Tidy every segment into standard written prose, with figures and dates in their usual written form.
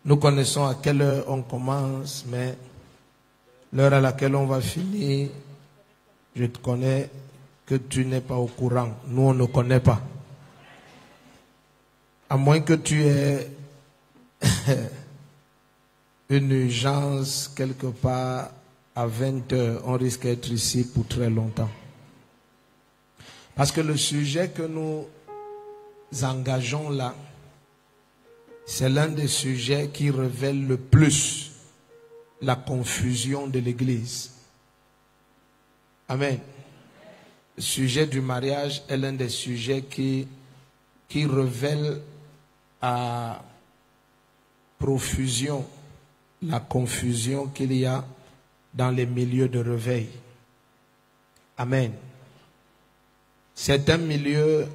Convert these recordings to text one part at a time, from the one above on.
Nous connaissons à quelle heure on commence, mais l'heure à laquelle on va finir, je te connais que tu n'es pas au courant. Nous, on ne connaît pas. À moins que tu aies une urgence quelque part à 20 heures, on risque d'être ici pour très longtemps. Parce que le sujet que nous engageons là, c'est l'un des sujets qui révèle le plus la confusion de l'Église. Amen. Le sujet du mariage est l'un des sujets qui révèle à profusion la confusion qu'il y a dans les milieux de réveil. Amen. Certains milieux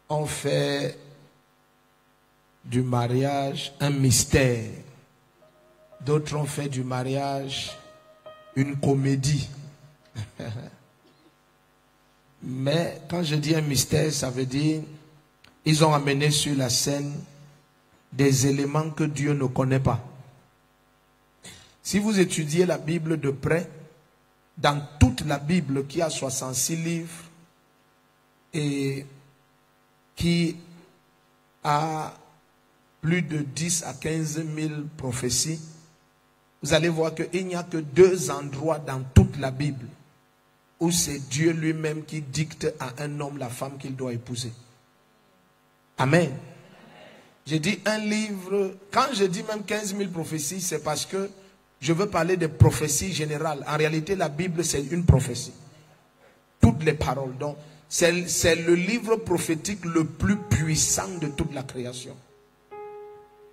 ont fait du mariage un mystère. D'autres ont fait du mariage une comédie. Mais quand je dis un mystère, ça veut dire ils ont amené sur la scène des éléments que Dieu ne connaît pas. Si vous étudiez la Bible de près, dans toute la Bible qui a 66 livres et qui a plus de 10 à 15 000 prophéties, vous allez voir qu'il n'y a que 2 endroits dans toute la Bible où c'est Dieu lui-même qui dicte à un homme la femme qu'il doit épouser. Amen. J'ai dit un livre, quand je dis même 15 000 prophéties, c'est parce que je veux parler de prophéties générales. En réalité, la Bible, c'est une prophétie. Toutes les paroles. Donc, c'est le livre prophétique le plus puissant de toute la création.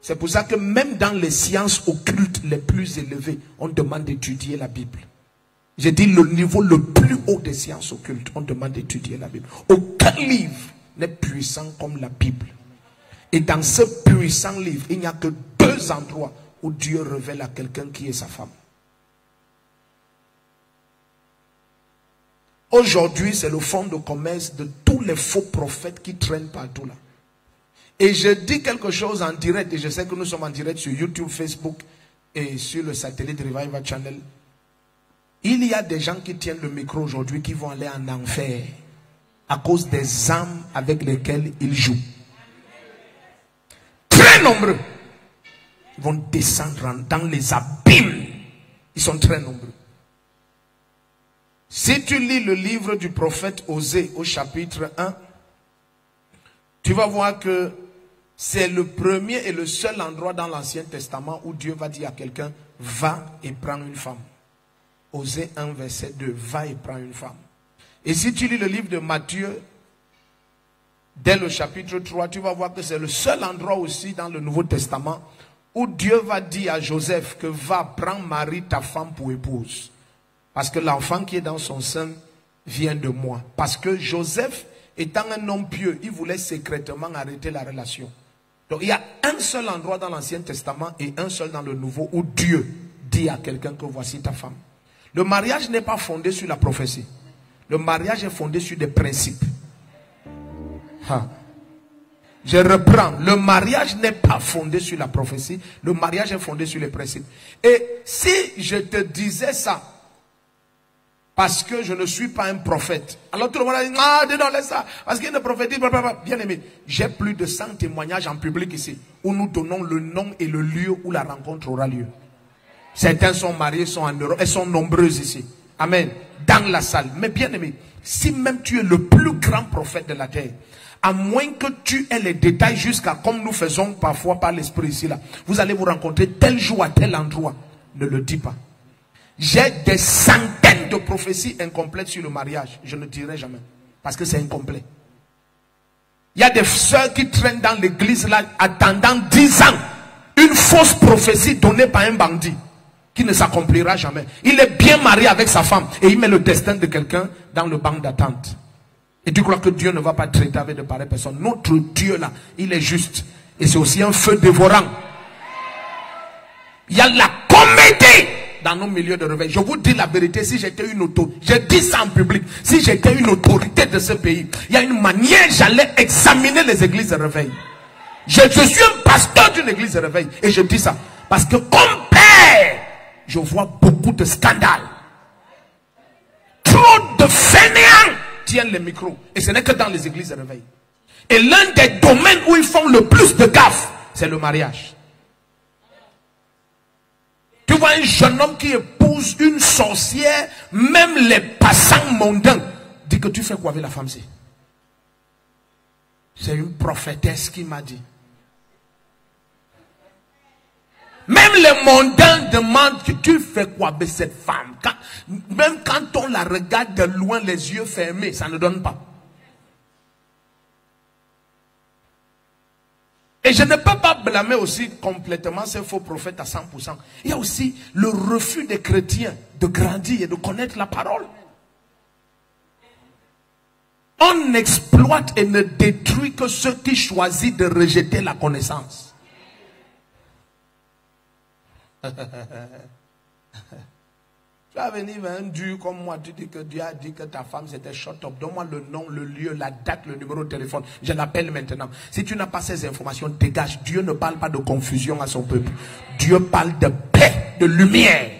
C'est pour ça que même dans les sciences occultes les plus élevées, on demande d'étudier la Bible. J'ai dit le niveau le plus haut des sciences occultes, on demande d'étudier la Bible. Aucun livre n'est puissant comme la Bible. Et dans ce puissant livre, il n'y a que 2 endroits où Dieu révèle à quelqu'un qui est sa femme. Aujourd'hui, c'est le fonds de commerce de tous les faux prophètes qui traînent partout là. Et je dis quelque chose en direct, et je sais que nous sommes en direct sur YouTube, Facebook et sur le satellite Revival Channel. Il y a des gens qui tiennent le micro aujourd'hui qui vont aller en enfer à cause des âmes avec lesquelles ils jouent. Très nombreux. Ils vont descendre dans les abîmes. Ils sont très nombreux. Si tu lis le livre du prophète Osée au chapitre 1, tu vas voir que c'est le premier et le seul endroit dans l'Ancien Testament où Dieu va dire à quelqu'un, va et prends une femme. Osée 1 verset 2, va et prends une femme. Et si tu lis le livre de Matthieu, dès le chapitre 3, tu vas voir que c'est le seul endroit aussi dans le Nouveau Testament où Dieu va dire à Joseph que va prendre Marie ta femme pour épouse. Parce que l'enfant qui est dans son sein vient de moi. Parce que Joseph, étant un homme pieux, il voulait secrètement arrêter la relation. Donc il y a un seul endroit dans l'Ancien Testament et un seul dans le Nouveau où Dieu dit à quelqu'un que voici ta femme. Le mariage n'est pas fondé sur la prophétie. Le mariage est fondé sur des principes. Je reprends. Le mariage n'est pas fondé sur la prophétie. Le mariage est fondé sur les principes. Et si je te disais ça, parce que je ne suis pas un prophète, alors tout le monde a dit, ah, non, laisse ça, parce qu'il y a une prophétie, bien aimé. J'ai plus de 100 témoignages en public ici, où nous donnons le nom et le lieu où la rencontre aura lieu. Certains sont mariés, sont en Europe, elles sont nombreuses ici. Amen. Dans la salle. Mais bien aimé, si même tu es le plus grand prophète de la terre, à moins que tu aies les détails jusqu'à comme nous faisons parfois par l'esprit ici là, vous allez vous rencontrer tel jour à tel endroit, ne le dis pas. J'ai des centaines de prophéties incomplètes sur le mariage. Je ne dirai jamais. Parce que c'est incomplet. Il y a des sœurs qui traînent dans l'église là, attendant 10 ans. Une fausse prophétie donnée par un bandit. Qui ne s'accomplira jamais. Il est bien marié avec sa femme. Et il met le destin de quelqu'un dans le banc d'attente. Et tu crois que Dieu ne va pas traiter avec de pareilles personnes. Notre Dieu là, il est juste. Et c'est aussi un feu dévorant. Il y a la comédie dans nos milieux de réveil. Je vous dis la vérité, si j'étais une autorité, je dis ça en public, si j'étais une autorité de ce pays, il y a une manière, j'allais examiner les églises de réveil. Je suis un pasteur d'une église de réveil. Et je dis ça. Parce que comme père, je vois beaucoup de scandales. Trop de fainéants tiennent les micros. Et ce n'est que dans les églises de réveil. Et l'un des domaines où ils font le plus de gaffe, c'est le mariage. Tu vois un jeune homme qui épouse une sorcière, même les passants mondains disent que tu fais quoi avec la femme-ci? C'est une prophétesse qui m'a dit. Même les mondains demandent que tu fais quoi avec cette femme. Même quand on la regarde de loin, les yeux fermés, ça ne donne pas. Et je ne peux pas blâmer aussi complètement ces faux prophètes à 100%. Il y a aussi le refus des chrétiens de grandir et de connaître la parole. On exploite et ne détruit que ceux qui choisissent de rejeter la connaissance. Tu vas venir vers un Dieu comme moi, tu dis que Dieu a dit que ta femme c'était shut up. Donne-moi le nom, le lieu, la date, le numéro de téléphone. Je l'appelle maintenant. Si tu n'as pas ces informations, dégage. Dieu ne parle pas de confusion à son peuple. Dieu parle de paix, de lumière.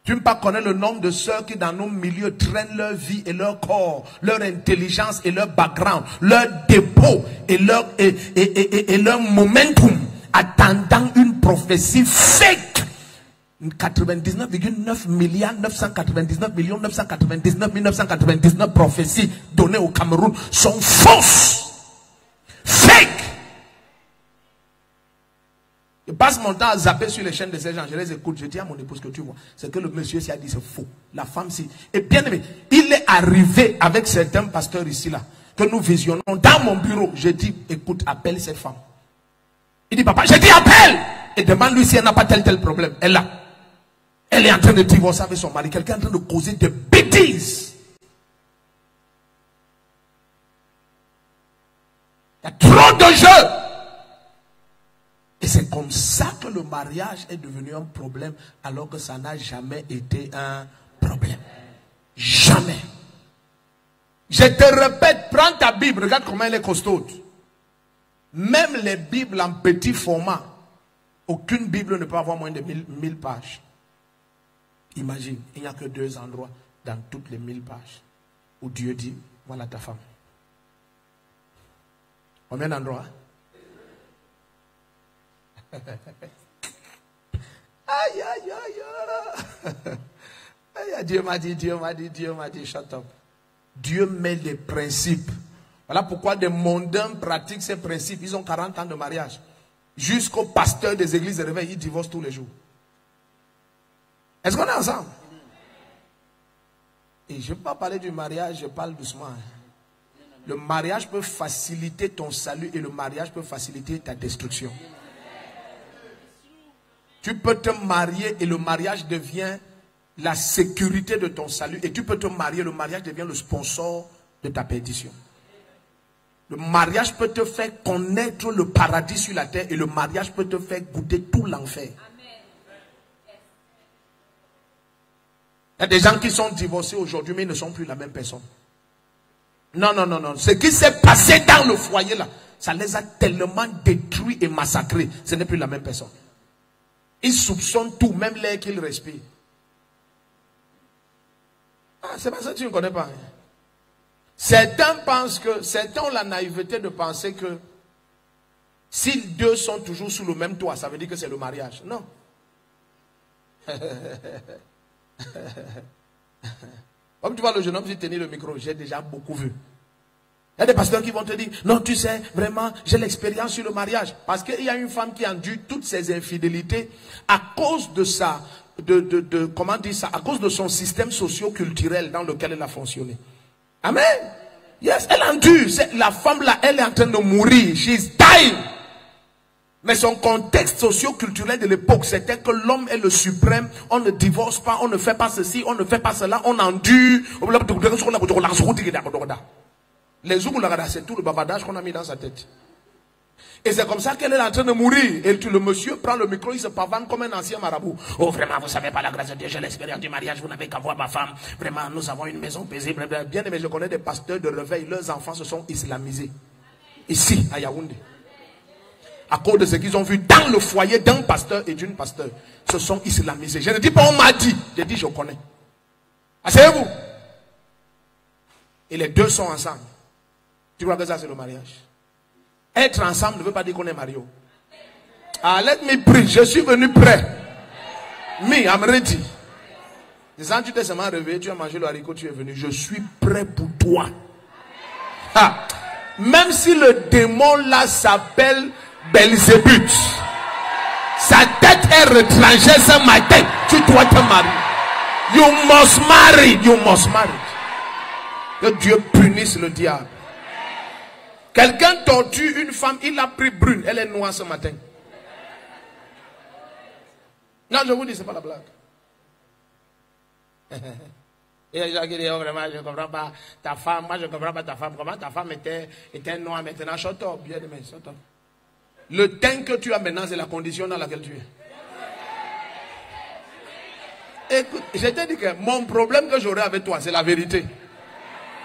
Tu ne peux pas connaître le nombre de sœurs qui dans nos milieux traînent leur vie et leur corps, leur intelligence et leur background, leur dépôt et leur momentum, attendant une prophétie fake. 99,9 milliards 999 millions 999 999 prophéties données au Cameroun sont fausses, fake. Je passe mon temps à zapper sur les chaînes de ces gens. Je les écoute. Je dis à mon épouse que tu vois. C'est que le monsieur s'y a dit c'est faux. La femme si. Et bien aimé, il est arrivé avec certains pasteurs ici là. Que nous visionnons dans mon bureau. Je dis écoute, appelle cette femme. Il dit papa, je dis appelle. Et demande-lui si elle n'a pas tel problème. Elle a. Elle est en train de divorcer avec son mari. Quelqu'un est en train de causer des bêtises. Il y a trop de jeux. Et c'est comme ça que le mariage est devenu un problème alors que ça n'a jamais été un problème. Jamais. Je te répète, prends ta Bible, regarde comment elle est costaude. Même les Bibles en petit format, aucune Bible ne peut avoir moins de 1000 pages. Imagine, il n'y a que 2 endroits dans toutes les 1000 pages où Dieu dit, voilà ta femme. Combien d'endroits? Aïe, aïe, aïe, aïe. Dieu m'a dit, shut up. Dieu met les principes. Voilà pourquoi des mondains pratiquent ces principes. Ils ont 40 ans de mariage. Jusqu'au pasteur des églises de réveil, ils divorcent tous les jours. Est-ce qu'on est ensemble? Et je ne peux pas parler du mariage, je parle doucement. Le mariage peut faciliter ton salut et le mariage peut faciliter ta destruction. Tu peux te marier et le mariage devient la sécurité de ton salut. Et tu peux te marier, le mariage devient le sponsor de ta perdition. Le mariage peut te faire connaître le paradis sur la terre et le mariage peut te faire goûter tout l'enfer. Il y a des gens qui sont divorcés aujourd'hui mais ils ne sont plus la même personne. Non. Ce qui s'est passé dans le foyer là, ça les a tellement détruits et massacrés. Ce n'est plus la même personne. Ils soupçonnent tout, même l'air qu'ils respirent. Ah, c'est pas ça que tu ne connais pas. Hein. Certains ont la naïveté de penser que si deux sont toujours sous le même toit, ça veut dire que c'est le mariage. Non. Comme tu vois le jeune homme qui tenait le micro, j'ai déjà beaucoup vu. Il y a des pasteurs qui vont te dire, non, tu sais, vraiment, j'ai l'expérience sur le mariage. Parce qu'il y a une femme qui endure toutes ses infidélités à cause de ça, comment dire ça, à cause de son système socio-culturel dans lequel elle a fonctionné. Amen. Yes, elle endure. La femme là, elle est en train de mourir. She's dying. Mais son contexte socio-culturel de l'époque, c'était que l'homme est le suprême. On ne divorce pas, on ne fait pas ceci, on ne fait pas cela, on endure. Les Zougoularada, c'est tout le bavardage qu'on a mis dans sa tête. Et c'est comme ça qu'elle est en train de mourir. Et le monsieur prend le micro, il se pavane comme un ancien marabout. Oh, vraiment, vous savez pas la grâce de Dieu, j'ai l'expérience du mariage, vous n'avez qu'à voir ma femme. Vraiment, nous avons une maison paisible. Bien aimé, je connais des pasteurs de réveil, leurs enfants se sont islamisés. Ici, à Yaoundé. À cause de ce qu'ils ont vu dans le foyer d'un pasteur et d'une pasteur. Se sont islamisés. Je ne dis pas on m'a dit. Je dis je connais. Asseyez-vous. Et les deux sont ensemble. Tu crois que ça c'est le mariage? Être ensemble ne veut pas dire qu'on est marié. Ah, let me preach. Je suis venu prêt. Me, I'm ready. Disant tu t'es seulement réveillé, tu as mangé le haricot, tu es venu. Je suis prêt pour toi. Ah. Même si le démon là s'appelle Belzébuth, sa tête est retranchée ce matin, tu dois te marier. You must marry. You must marry. Que Dieu punisse le diable. Quelqu'un torture une femme, il l'a pris brune, elle est noire ce matin. Non, je vous dis, c'est pas la blague. Et les gens qui disent, oh, vraiment, je ne comprends pas ta femme, moi je ne comprends pas ta femme. Comment ta femme était noire maintenant? Shut up, bien aimé, shut up. Le teint que tu as maintenant, c'est la condition dans laquelle tu es. Écoute, je t'ai dit que mon problème que j'aurai avec toi, c'est la vérité.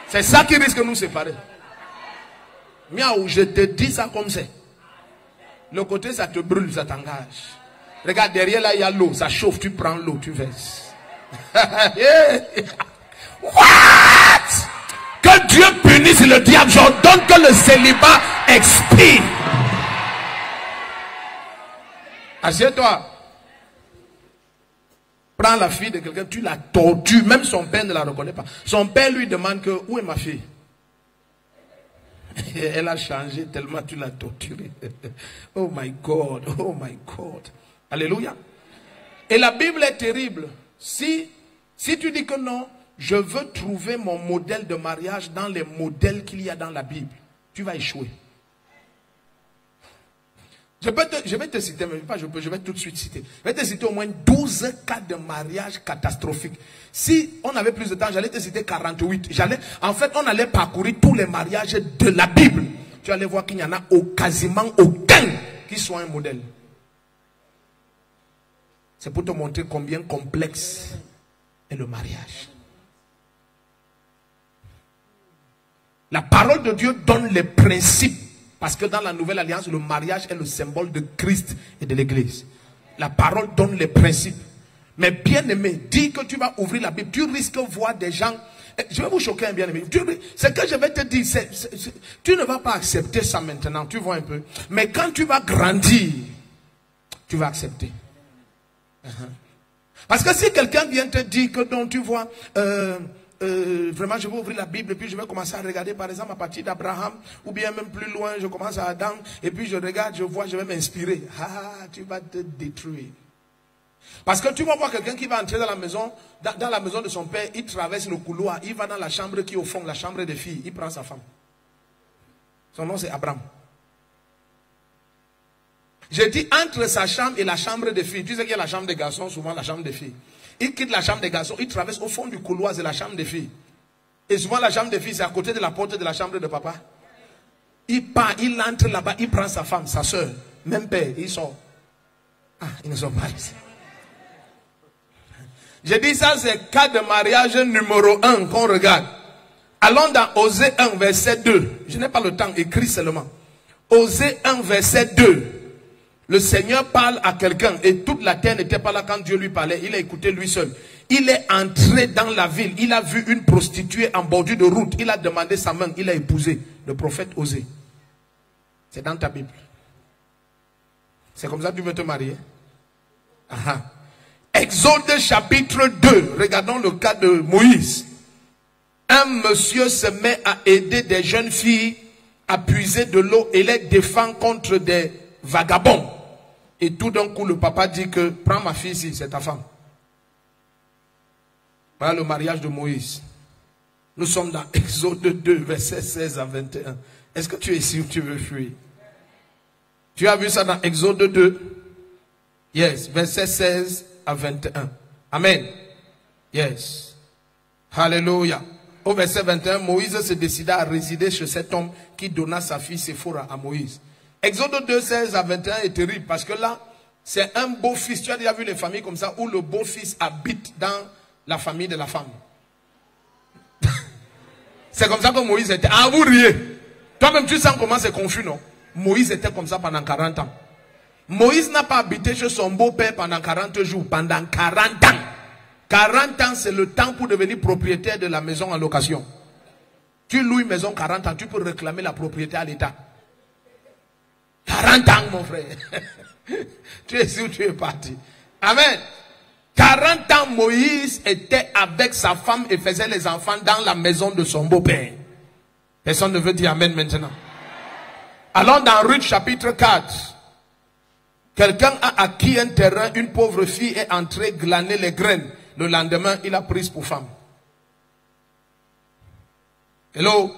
C'est ça qui risque de nous séparer. Miaou, je te dis ça comme c'est. Le côté, ça te brûle, ça t'engage. Regarde, derrière là, il y a l'eau. Ça chauffe, tu prends l'eau, tu verses. What? Que Dieu punisse le diable. J'ordonne que le célibat expire. Assieds-toi. Prends la fille de quelqu'un, tu la tortures. Même son père ne la reconnaît pas. Son père lui demande que, où est ma fille? Elle a changé tellement tu l'as torturée. Oh my God, oh my God. Alléluia. Et la Bible est terrible. Si tu dis que non, je veux trouver mon modèle de mariage dans les modèles qu'il y a dans la Bible, tu vas échouer. Je vais te citer, mais pas je vais tout de suite citer. Je vais te citer au moins 12 cas de mariage catastrophiques. Si on avait plus de temps, j'allais te citer 48. En fait, on allait parcourir tous les mariages de la Bible. Tu allais voir qu'il n'y en a quasiment aucun qui soit un modèle. C'est pour te montrer combien complexe est le mariage. La parole de Dieu donne les principes. Parce que dans la nouvelle alliance, le mariage est le symbole de Christ et de l'église. La parole donne les principes. Mais bien aimé, dis que tu vas ouvrir la Bible. Tu risques de voir des gens. Je vais vous choquer, bien aimé. Ce que je vais te dire, tu ne vas pas accepter ça maintenant. Tu vois un peu. Mais quand tu vas grandir, tu vas accepter. Parce que si quelqu'un vient te dire que donc tu vois... vraiment je vais ouvrir la Bible et puis je vais commencer à regarder par exemple à partir d'Abraham ou bien même plus loin je commence à Adam et puis je regarde, je vois, je vais m'inspirer. Ah, tu vas te détruire. Parce que tu vas voir quelqu'un qui va entrer dans la maison de son père, il traverse le couloir, il va dans la chambre qui est au fond, la chambre des filles, il prend sa femme. Son nom c'est Abraham. Je dis entre sa chambre et la chambre des filles. Tu sais qu'il y a la chambre des garçons, souvent la chambre des filles. Il quitte la chambre des garçons, il traverse au fond du couloir, c'est la chambre des filles. Et souvent la chambre des filles, c'est à côté de la porte de la chambre de papa. Il part, il entre là-bas, il prend sa femme, sa soeur, même père, il sort. Ah, ils ne sont pas ici. Je dis ça, c'est cas de mariage numéro 1 qu'on regarde. Allons dans Osée 1, verset 2. Je n'ai pas le temps, écrit seulement. Osée 1, verset 2. Le Seigneur parle à quelqu'un et toute la terre n'était pas là quand Dieu lui parlait. Il a écouté lui seul. Il est entré dans la ville. Il a vu une prostituée en bordure de route. Il a demandé sa main. Il a épousé le prophète Osée. C'est dans ta Bible. C'est comme ça que tu veux te marier. Aha. Exode chapitre 2. Regardons le cas de Moïse. Un monsieur se met à aider des jeunes filles à puiser de l'eau et les défend contre des vagabond. Et tout d'un coup, le papa dit que prends ma fille ici, c'est ta femme. Voilà le mariage de Moïse. Nous sommes dans Exode 2, verset 16 à 21. Est-ce que tu es ici ou tu veux fuir? Tu as vu ça dans Exode 2? Yes, verset 16 à 21. Amen. Yes. Hallelujah. Au verset 21, Moïse se décida à résider chez cet homme qui donna sa fille Séphora à Moïse. Exode 2, 16 à 21 est terrible parce que là, c'est un beau-fils. Tu as déjà vu les familles comme ça où le beau-fils habite dans la famille de la femme. C'est comme ça que Moïse était. Ah, vous riez. Toi-même, tu sens comment c'est confus, non? Moïse était comme ça pendant 40 ans. Moïse n'a pas habité chez son beau-père pendant 40 jours, pendant 40 ans. 40 ans, c'est le temps pour devenir propriétaire de la maison en location. Tu loues une maison 40 ans, tu peux réclamer la propriété à l'État. 40 ans, mon frère. Tu es sûr, tu es parti. Amen. 40 ans, Moïse était avec sa femme et faisait les enfants dans la maison de son beau-père. Personne ne veut dire Amen maintenant. Alors dans Ruth chapitre 4, quelqu'un a acquis un terrain, une pauvre fille est entrée glaner les graines. Le lendemain, il a prise pour femme. Hello?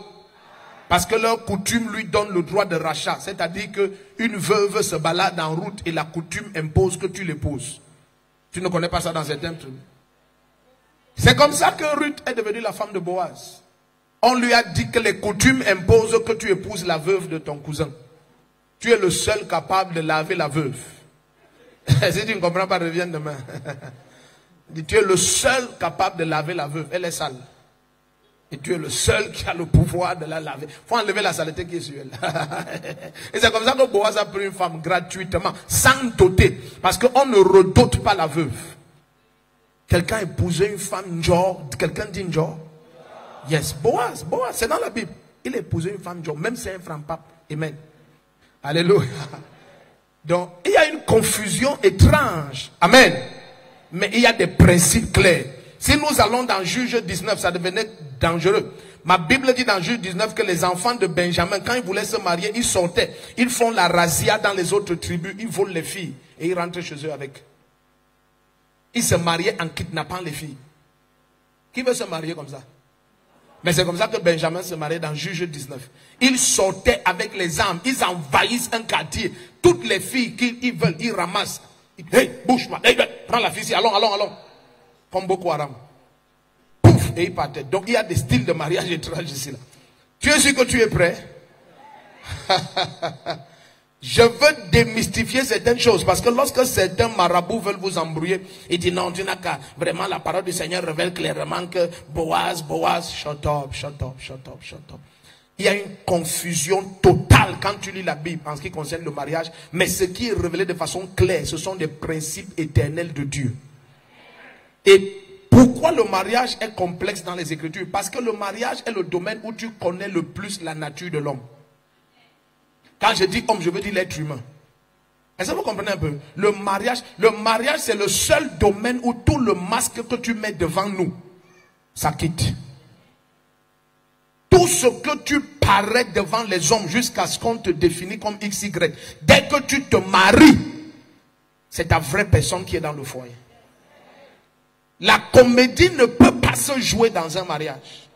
Parce que leur coutume lui donne le droit de rachat. C'est-à-dire qu'une veuve se balade en route et la coutume impose que tu l'épouses. Tu ne connais pas ça dans certains trucs. C'est comme ça que Ruth est devenue la femme de Boaz. On lui a dit que les coutumes imposent que tu épouses la veuve de ton cousin. Tu es le seul capable de laver la veuve. Si tu ne comprends pas, reviens demain. Tu es le seul capable de laver la veuve. Elle est sale. Et tu es le seul qui a le pouvoir de la laver. Il faut enlever la saleté qui est sur elle. Et c'est comme ça que Boaz a pris une femme gratuitement, sans doter. Parce qu'on ne redote pas la veuve. Quelqu'un a épousé une femme Njor. Quelqu'un dit Njor? Yes, Boaz, c'est dans la Bible. Il a épousé une femme Njor, même si c'est un franc-pape. Amen. Alléluia. Donc, il y a une confusion étrange. Amen. Mais il y a des principes clairs. Si nous allons dans Juge 19, ça devenait dangereux. Ma Bible dit dans Juge 19 que les enfants de Benjamin, quand ils voulaient se marier, ils sortaient. Ils font la razzia dans les autres tribus. Ils volent les filles et ils rentrent chez eux avec. Ils se mariaient en kidnappant les filles. Qui veut se marier comme ça? Mais c'est comme ça que Benjamin se mariait dans Juge 19. Ils sortaient avec les armes. Ils envahissent un quartier. Toutes les filles qu'ils veulent, ils ramassent. Hey, bouge-moi. Hey, prends la fille ici. Allons. Comme Boko Haram. Pouf, et ils partaient. Donc il y a des styles de mariage étranges ici. Là. Tu es sûr que tu es prêt? Je veux démystifier certaines choses. Parce que lorsque certains marabouts veulent vous embrouiller, ils disent non, tu n'as qu'à. Vraiment, la parole du Seigneur révèle clairement que Boaz, shut up. Il y a une confusion totale quand tu lis la Bible en ce qui concerne le mariage. Mais ce qui est révélé de façon claire, ce sont des principes éternels de Dieu. Et pourquoi le mariage est complexe dans les Écritures? Parce que le mariage est le domaine où tu connais le plus la nature de l'homme. Quand je dis homme, je veux dire l'être humain. Est-ce que vous comprenez un peu? Le mariage, c'est le seul domaine où tout le masque que tu mets devant nous, ça quitte. Tout ce que tu parais devant les hommes jusqu'à ce qu'on te définisse comme XY, dès que tu te maries, c'est ta vraie personne qui est dans le foyer. La comédie ne peut pas se jouer dans un mariage.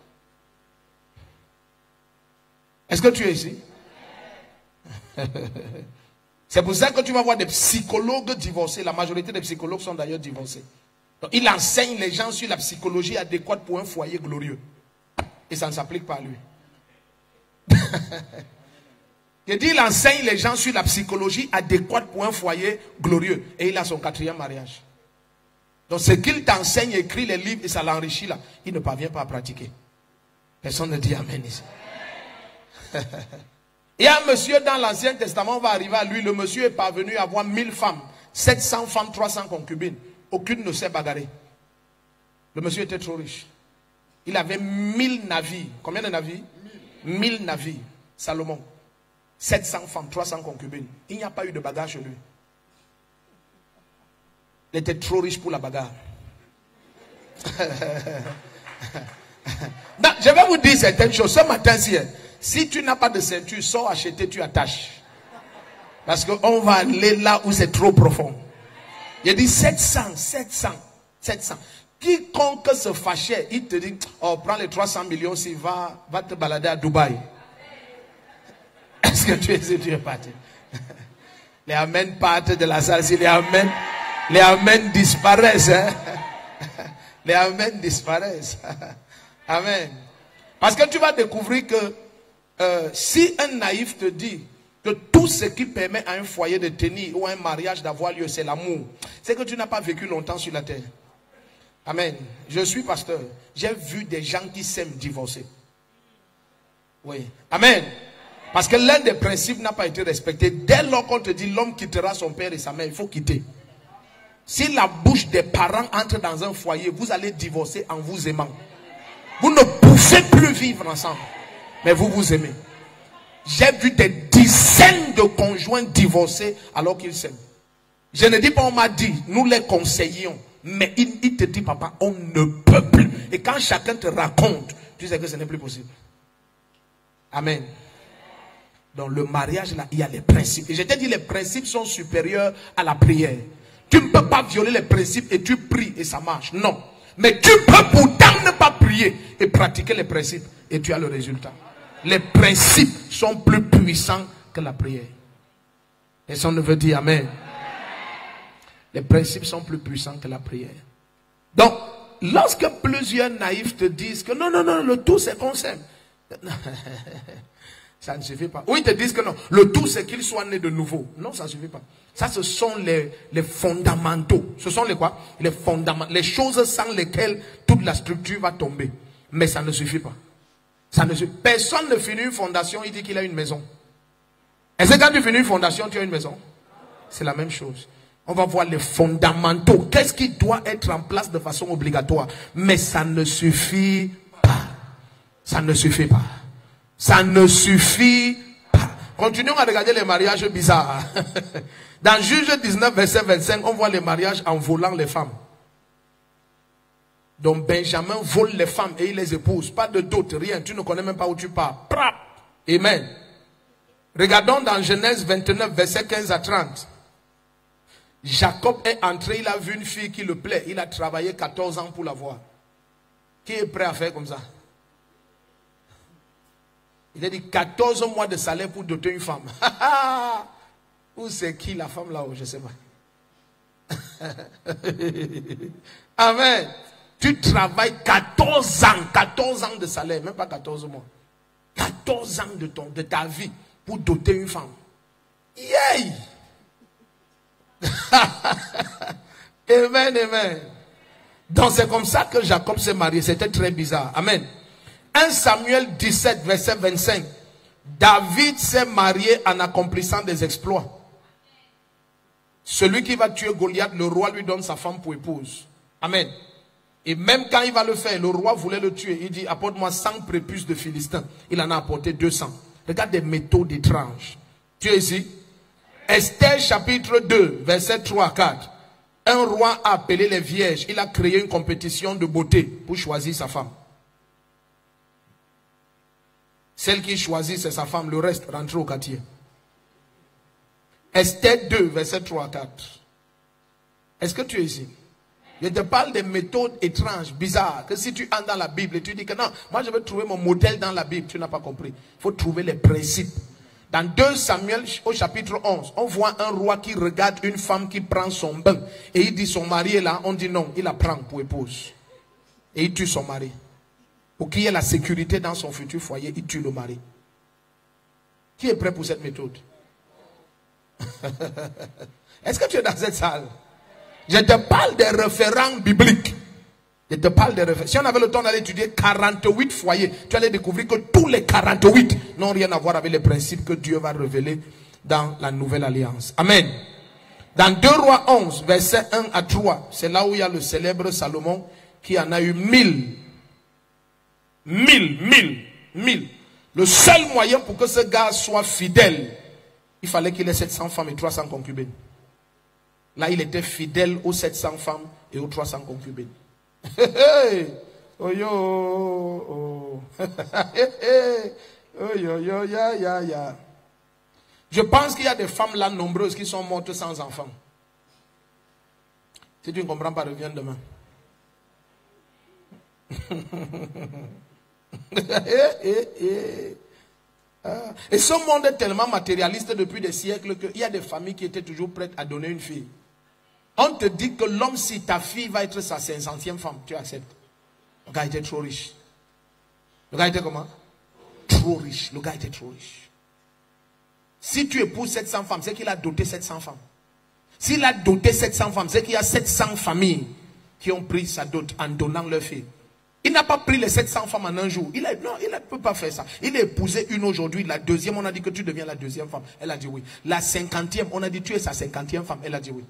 Est-ce que tu es ici? C'est pour ça que tu vas voir des psychologues divorcés. La majorité des psychologues sont d'ailleurs divorcés. Donc, il enseigne les gens sur la psychologie adéquate pour un foyer glorieux. Et ça ne s'applique pas à lui. Il dit il enseigne les gens sur la psychologie adéquate pour un foyer glorieux. Et il a son 4e mariage. Donc ce qu'il t'enseigne, écrit les livres et ça l'enrichit là. Il ne parvient pas à pratiquer. Personne ne dit Amen ici. Il y a un monsieur dans l'Ancien Testament, on va arriver à lui. Le monsieur est parvenu à avoir 1000 femmes, 700 femmes, 300 concubines. Aucune ne s'est bagarrée. Le monsieur était trop riche. Il avait 1000 navires. Combien de navires? 1000 navires. Salomon. 700 femmes, 300 concubines. Il n'y a pas eu de bagarre chez lui. Il était trop riche pour la bagarre. Non, je vais vous dire certaines choses. Ce matin, si tu n'as pas de ceinture, sors acheter, tu attaches. Parce qu'on va aller là où c'est trop profond. Il dit 700. Quiconque se fâchait, il te dit, oh, prends les 300 millions, s'il va te balader à Dubaï. Est-ce que tu es parti? Les amens partent de la salle. Si les amens disparaissent. Hein? Les amens disparaissent. Amen. Parce que tu vas découvrir que si un naïf te dit que tout ce qui permet à un foyer de tenir ou à un mariage d'avoir lieu, c'est l'amour, c'est que tu n'as pas vécu longtemps sur la terre. Amen. Je suis pasteur. J'ai vu des gens qui s'aiment divorcer. Oui. Amen. Parce que l'un des principes n'a pas été respecté. Dès lors qu'on te dit l'homme quittera son père et sa mère, il faut quitter. Si la bouche des parents entre dans un foyer, vous allez divorcer en vous aimant. Vous ne pouvez plus vivre ensemble. Mais vous vous aimez. J'ai vu des dizaines de conjoints divorcés alors qu'ils s'aiment. Je ne dis pas on m'a dit, nous les conseillions. Mais il te dit, papa, on ne peut plus. Et quand chacun te raconte, tu sais que ce n'est plus possible. Amen. Dans le mariage, là, il y a les principes. Et je t'ai dit, les principes sont supérieurs à la prière. Tu ne peux pas violer les principes et tu pries et ça marche. Non. Mais tu peux pourtant ne pas prier et pratiquer les principes. Et tu as le résultat. Les principes sont plus puissants que la prière. Et ça, on veut dire amen. Les principes sont plus puissants que la prière. Donc, lorsque plusieurs naïfs te disent que non, le tout c'est qu'on s'aime. Ça ne suffit pas. Ou ils te disent que non, le tout c'est qu'ils soient nés de nouveau. Non, ça ne suffit pas. Ça, ce sont les fondamentaux. Ce sont les quoi? Les fondamentaux. Les choses sans lesquelles toute la structure va tomber. Mais ça ne suffit pas. Ça ne suffit. Personne ne finit une fondation, il dit qu'il a une maison. Est-ce que quand tu finis une fondation, tu as une maison? C'est la même chose. On va voir les fondamentaux. Qu'est-ce qui doit être en place de façon obligatoire? Mais ça ne suffit pas. Ça ne suffit pas. Ça ne suffit pas. Continuons à regarder les mariages bizarres. Dans Juge 19, verset 25, on voit les mariages en volant les femmes. Donc Benjamin vole les femmes et il les épouse. Pas de dot, rien. Tu ne connais même pas où tu pars. Prap. Amen. Regardons dans Genèse 29, verset 15 à 30. Jacob est entré, il a vu une fille qui le plaît. Il a travaillé 14 ans pour la voir. Qui est prêt à faire comme ça? Il a dit 14 mois de salaire pour doter une femme. Où c'est qui la femme là-haut? Je ne sais pas. Amen. Tu travailles 14 ans de salaire, même pas 14 mois. 14 ans de ta vie pour doter une femme. Yay! Amen, amen. Donc c'est comme ça que Jacob s'est marié. C'était très bizarre. Amen. 1 Samuel 17, verset 25. David s'est marié en accomplissant des exploits. Celui qui va tuer Goliath, le roi lui donne sa femme pour épouse. Amen. Et même quand il va le faire, le roi voulait le tuer. Il dit, apporte-moi 100 prépuces de Philistins. Il en a apporté 200. Regarde des méthodes étranges. Tu es ici? Esther chapitre 2, verset 3 à 4. Un roi a appelé les vierges. Il a créé une compétition de beauté pour choisir sa femme. Celle qui choisit, c'est sa femme. Le reste, rentre au quartier. Esther 2, verset 3 à 4. Est-ce que tu es ici? Je te parle des méthodes étranges, bizarres. Que si tu entres dans la Bible et tu dis que non, moi je veux trouver mon modèle dans la Bible. Tu n'as pas compris. Il faut trouver les principes. Dans 2 Samuel au chapitre 11, on voit un roi qui regarde une femme qui prend son bain. Et il dit son mari est là. On dit non, il la prend pour épouse. Et il tue son mari. Pour qu'il y ait la sécurité dans son futur foyer, il tue le mari. Qui est prêt pour cette méthode? Est-ce que tu es dans cette salle? Je te parle des référents bibliques. Je te parle des référents. Si on avait le temps d'aller étudier 48 foyers, tu allais découvrir que tous les 48 n'ont rien à voir avec les principes que Dieu va révéler dans la nouvelle alliance. Amen. Dans 2 Rois 11, versets 1 à 3, c'est là où il y a le célèbre Salomon qui en a eu 1000. 1000. Le seul moyen pour que ce gars soit fidèle, il fallait qu'il ait 700 femmes et 300 concubines. Là, il était fidèle aux 700 femmes et aux 300 concubines. Oh yo, oh. Oh yo, yo, ya. Je pense qu'il y a des femmes là nombreuses qui sont mortes sans enfants. Si tu ne comprends pas, reviens demain. Et ce monde est tellement matérialiste depuis des siècles qu'il y a des familles qui étaient toujours prêtes à donner une fille. On te dit que l'homme, si ta fille va être sa 500e femme, tu acceptes. Le gars était trop riche. Le gars était comment? Trop riche. Le gars était trop riche. Si tu épouses 700 femmes, c'est qu'il a doté 700 femmes. S'il a doté 700 femmes, c'est qu'il y a 700 familles qui ont pris sa dot en donnant leur fille. Il n'a pas pris les 700 femmes en un jour. Non, il ne peut pas faire ça. Il a épousé une aujourd'hui, la deuxième, on a dit que tu deviens la deuxième femme. Elle a dit oui. La 50e, on a dit tu es sa 50e femme. Elle a dit oui.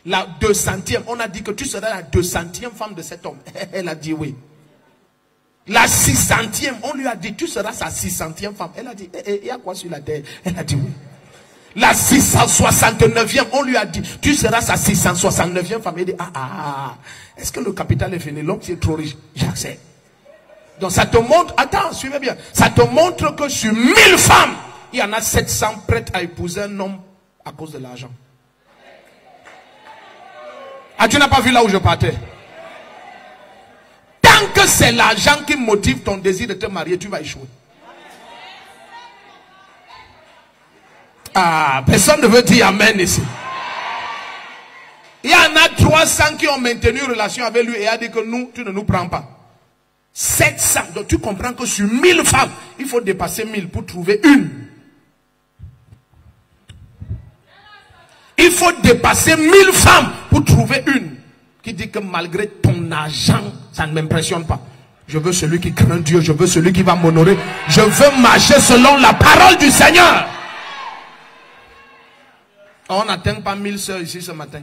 La 200e, on a dit que tu seras la 200e femme de cet homme. Elle a dit oui. La 600e, on lui a dit tu seras sa 600e femme. Elle a dit, il y a quoi sur la terre? Elle a dit oui. La 669e, on lui a dit, tu seras sa 669e femme. Il dit, est-ce que le capital est fini? L'homme qui est trop riche, j'accepte. Donc ça te montre, attends, suivez bien. Ça te montre que sur 1000 femmes, il y en a 700 prêtes à épouser un homme à cause de l'argent. Ah, tu n'as pas vu là où je partais? Tant que c'est l'argent qui motive ton désir de te marier, tu vas échouer. Ah, personne ne veut dire amen ici. Il y en a 300 qui ont maintenu une relation avec lui et a dit que nous, tu ne nous prends pas. 700. Donc tu comprends que sur 1000 femmes, il faut dépasser 1000 pour trouver une. Il faut dépasser 1000 femmes pour trouver une qui dit que malgré ton argent, ça ne m'impressionne pas. Je veux celui qui craint Dieu, je veux celui qui va m'honorer. Je veux marcher selon la parole du Seigneur. On n'atteint pas 1000 sœurs ici ce matin.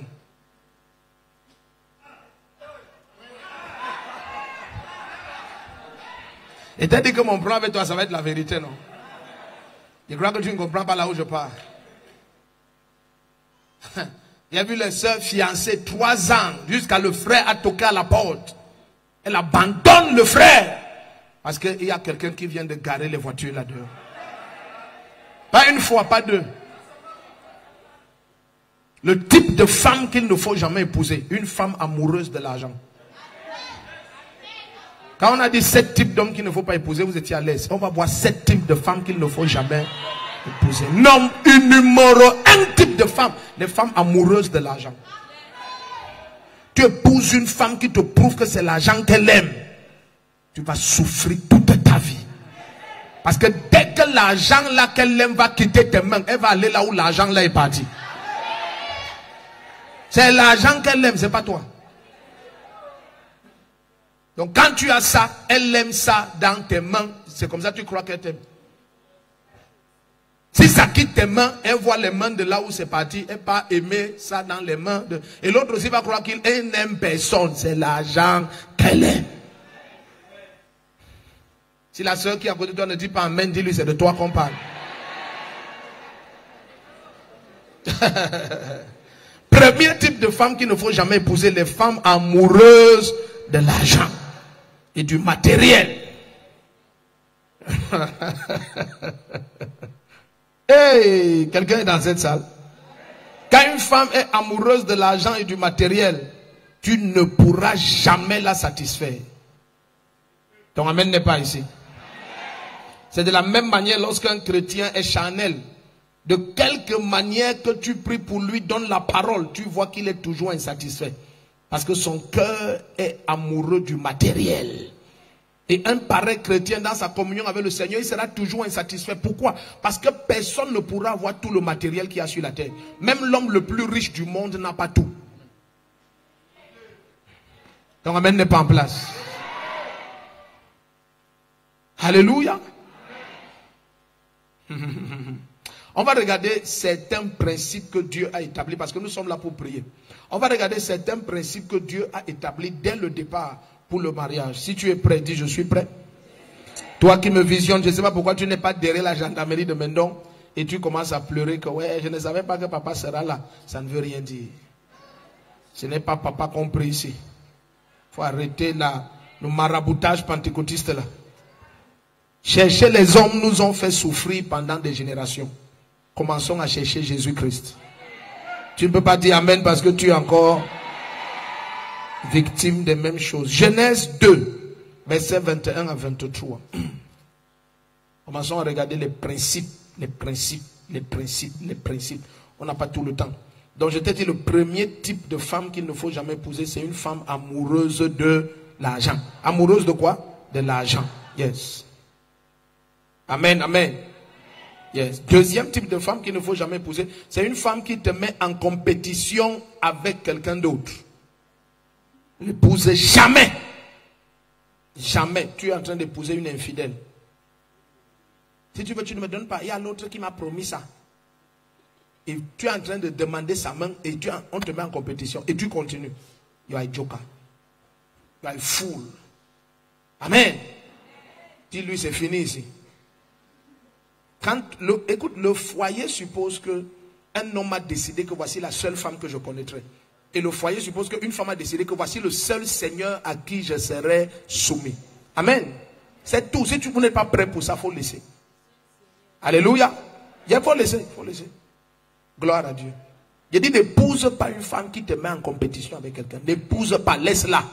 Et t'as dit que mon plan avec toi, ça va être la vérité, non? Je crois que tu ne comprends pas là où je pars. Il y a vu les sœurs fiancées 3 ans, jusqu'à le frère a toqué à la porte. Elle abandonne le frère. Parce qu'il y a quelqu'un qui vient de garer les voitures là-dedans. Pas une fois, pas deux. Le type de femme qu'il ne faut jamais épouser. Une femme amoureuse de l'argent. Quand on a dit 7 types d'hommes qu'il ne faut pas épouser, vous étiez à l'aise. On va voir 7 types de femmes qu'il ne faut jamais épouser. Nomme une numéro 1 type de femme. Les femmes amoureuses de l'argent. Tu épouses une femme qui te prouve que c'est l'argent qu'elle aime. Tu vas souffrir toute ta vie. Parce que dès que l'argent là qu'elle aime va quitter tes mains, elle va aller là où l'argent là est parti. C'est l'argent qu'elle aime, c'est pas toi. Donc quand tu as ça, elle aime ça dans tes mains. C'est comme ça que tu crois qu'elle t'aime. Si ça quitte tes mains, elle voit les mains de là où c'est parti. Elle va aimer ça dans les mains de... Et l'autre aussi va croire qu'il n'aime personne. C'est l'argent qu'elle aime. Si la soeur qui est à côté de toi ne dit pas amen, dis-lui c'est de toi qu'on parle. Premier type de femme qu'il ne faut jamais épouser, les femmes amoureuses de l'argent et du matériel. Hey, quelqu'un est dans cette salle. Quand une femme est amoureuse de l'argent et du matériel, tu ne pourras jamais la satisfaire. Ton amen n'est pas ici. C'est de la même manière lorsqu'un chrétien est charnel. De quelque manière que tu pries pour lui, donne la parole, tu vois qu'il est toujours insatisfait. Parce que son cœur est amoureux du matériel. Et un pareil chrétien dans sa communion avec le Seigneur, il sera toujours insatisfait. Pourquoi? Parce que personne ne pourra avoir tout le matériel qu'il y a sur la terre. Même l'homme le plus riche du monde n'a pas tout. Ton amen n'est pas en place. Alléluia. On va regarder certains principes que Dieu a établis, parce que nous sommes là pour prier. On va regarder certains principes que Dieu a établis dès le départ pour le mariage. Si tu es prêt, dis je suis prêt. Toi qui me visionnes, je ne sais pas pourquoi tu n'es pas derrière la gendarmerie de Mendon et tu commences à pleurer que ouais, je ne savais pas que papa sera là. Ça ne veut rien dire. Ce n'est pas papa compris ici. Il faut arrêter le maraboutage pentecôtiste là. Chercher les hommes nous ont fait souffrir pendant des générations. Commençons à chercher Jésus-Christ. Tu ne peux pas dire amen parce que tu es encore victime des mêmes choses. Genèse 2, versets 21 à 23. Commençons à regarder les principes. On n'a pas tout le temps. Donc je t'ai dit le premier type de femme qu'il ne faut jamais épouser, c'est une femme amoureuse de l'argent. Amoureuse de quoi? De l'argent. Yes. Amen, amen. Yes. Deuxième type de femme qu'il ne faut jamais épouser, c'est une femme qui te met en compétition avec quelqu'un d'autre. N'épousez jamais Jamais tu es en train d'épouser une infidèle. Si tu veux, tu ne me donnes pas. Il y a l'autre qui m'a promis ça. Et tu es en train de demander sa main et on te met en compétition. Et tu continues. You are a joker. You are a fool. Amen. Dis-lui, c'est fini ici. Écoute, le foyer suppose que un homme a décidé que voici la seule femme que je connaîtrai. Et le foyer suppose qu'une femme a décidé que voici le seul Seigneur à qui je serai soumis. Amen. C'est tout. Si vous n'êtes pas prêt pour ça, il faut laisser. Alléluia. Il faut laisser. Il faut laisser. Gloire à Dieu. Je dis, n'épouse pas une femme qui te met en compétition avec quelqu'un. N'épouse pas. Laisse-la.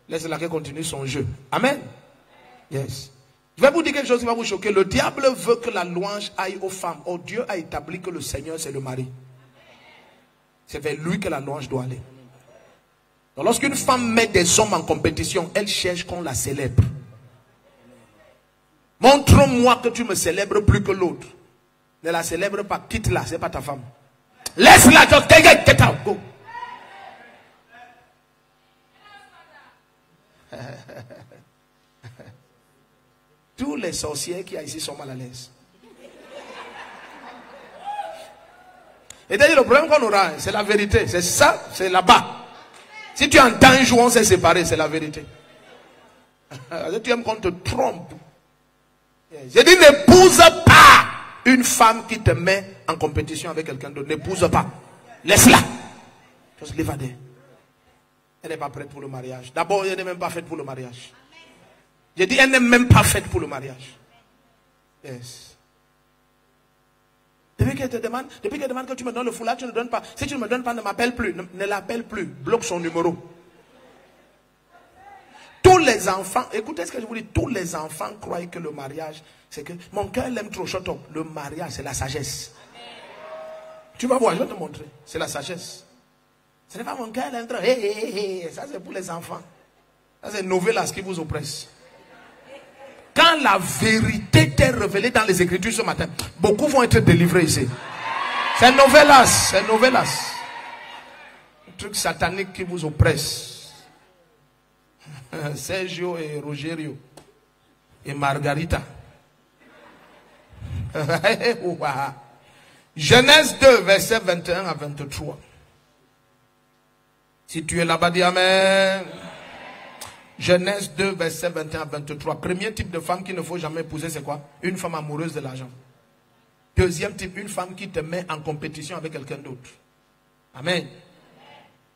Laisse-la qu'elle continue son jeu. Amen. Yes. Je vais vous dire quelque chose qui va vous choquer. Le diable veut que la louange aille aux femmes. Oh, Dieu a établi que le Seigneur, c'est le mari. C'est vers lui que la louange doit aller. Donc, lorsqu'une femme met des hommes en compétition, elle cherche qu'on la célèbre. Montre-moi que tu me célèbres plus que l'autre. Ne la célèbre pas, quitte-la, c'est pas ta femme. Laisse-la, get out, go. Tous les sorciers qui y a ici sont mal à l'aise. Et d'ailleurs, le problème qu'on aura, c'est la vérité. C'est ça, c'est là-bas. Si tu entends un jour, on s'est séparés, c'est la vérité. Tu aimes qu'on te trompe. J'ai dit, n'épouse pas une femme qui te met en compétition avec quelqu'un d'autre. N'épouse pas. Laisse-la. Just leave her there. Elle n'est pas prête pour le mariage. D'abord, elle n'est même pas faite pour le mariage. J'ai dit, elle n'est même pas faite pour le mariage. Yes. Depuis qu'elle te demande, que tu me donnes le foulard, tu ne donnes pas. Si tu ne me donnes pas, ne m'appelle plus. Ne l'appelle plus. Bloque son numéro. Tous les enfants, écoutez ce que je vous dis, tous les enfants croient que le mariage, c'est que mon cœur l'aime trop, shut up. Le mariage, c'est la sagesse. Tu vas voir, je vais te montrer. C'est la sagesse. Ce n'est pas mon cœur l'aime trop. Ça, c'est pour les enfants. Ça, c'est novelas qui vous oppresse. Quand la vérité t'est révélée dans les Écritures ce matin, beaucoup vont être délivrés ici. C'est novelas, c'est novelas. Un truc satanique qui vous oppresse. Sergio et Rogerio et Margarita. Genèse 2, verset 21 à 23. Si tu es là-bas, dis Amen. Genèse 2, verset 21 à 23. Premier type de femme qu'il ne faut jamais épouser, c'est quoi? Une femme amoureuse de l'argent. Deuxième type, une femme qui te met en compétition avec quelqu'un d'autre. Amen.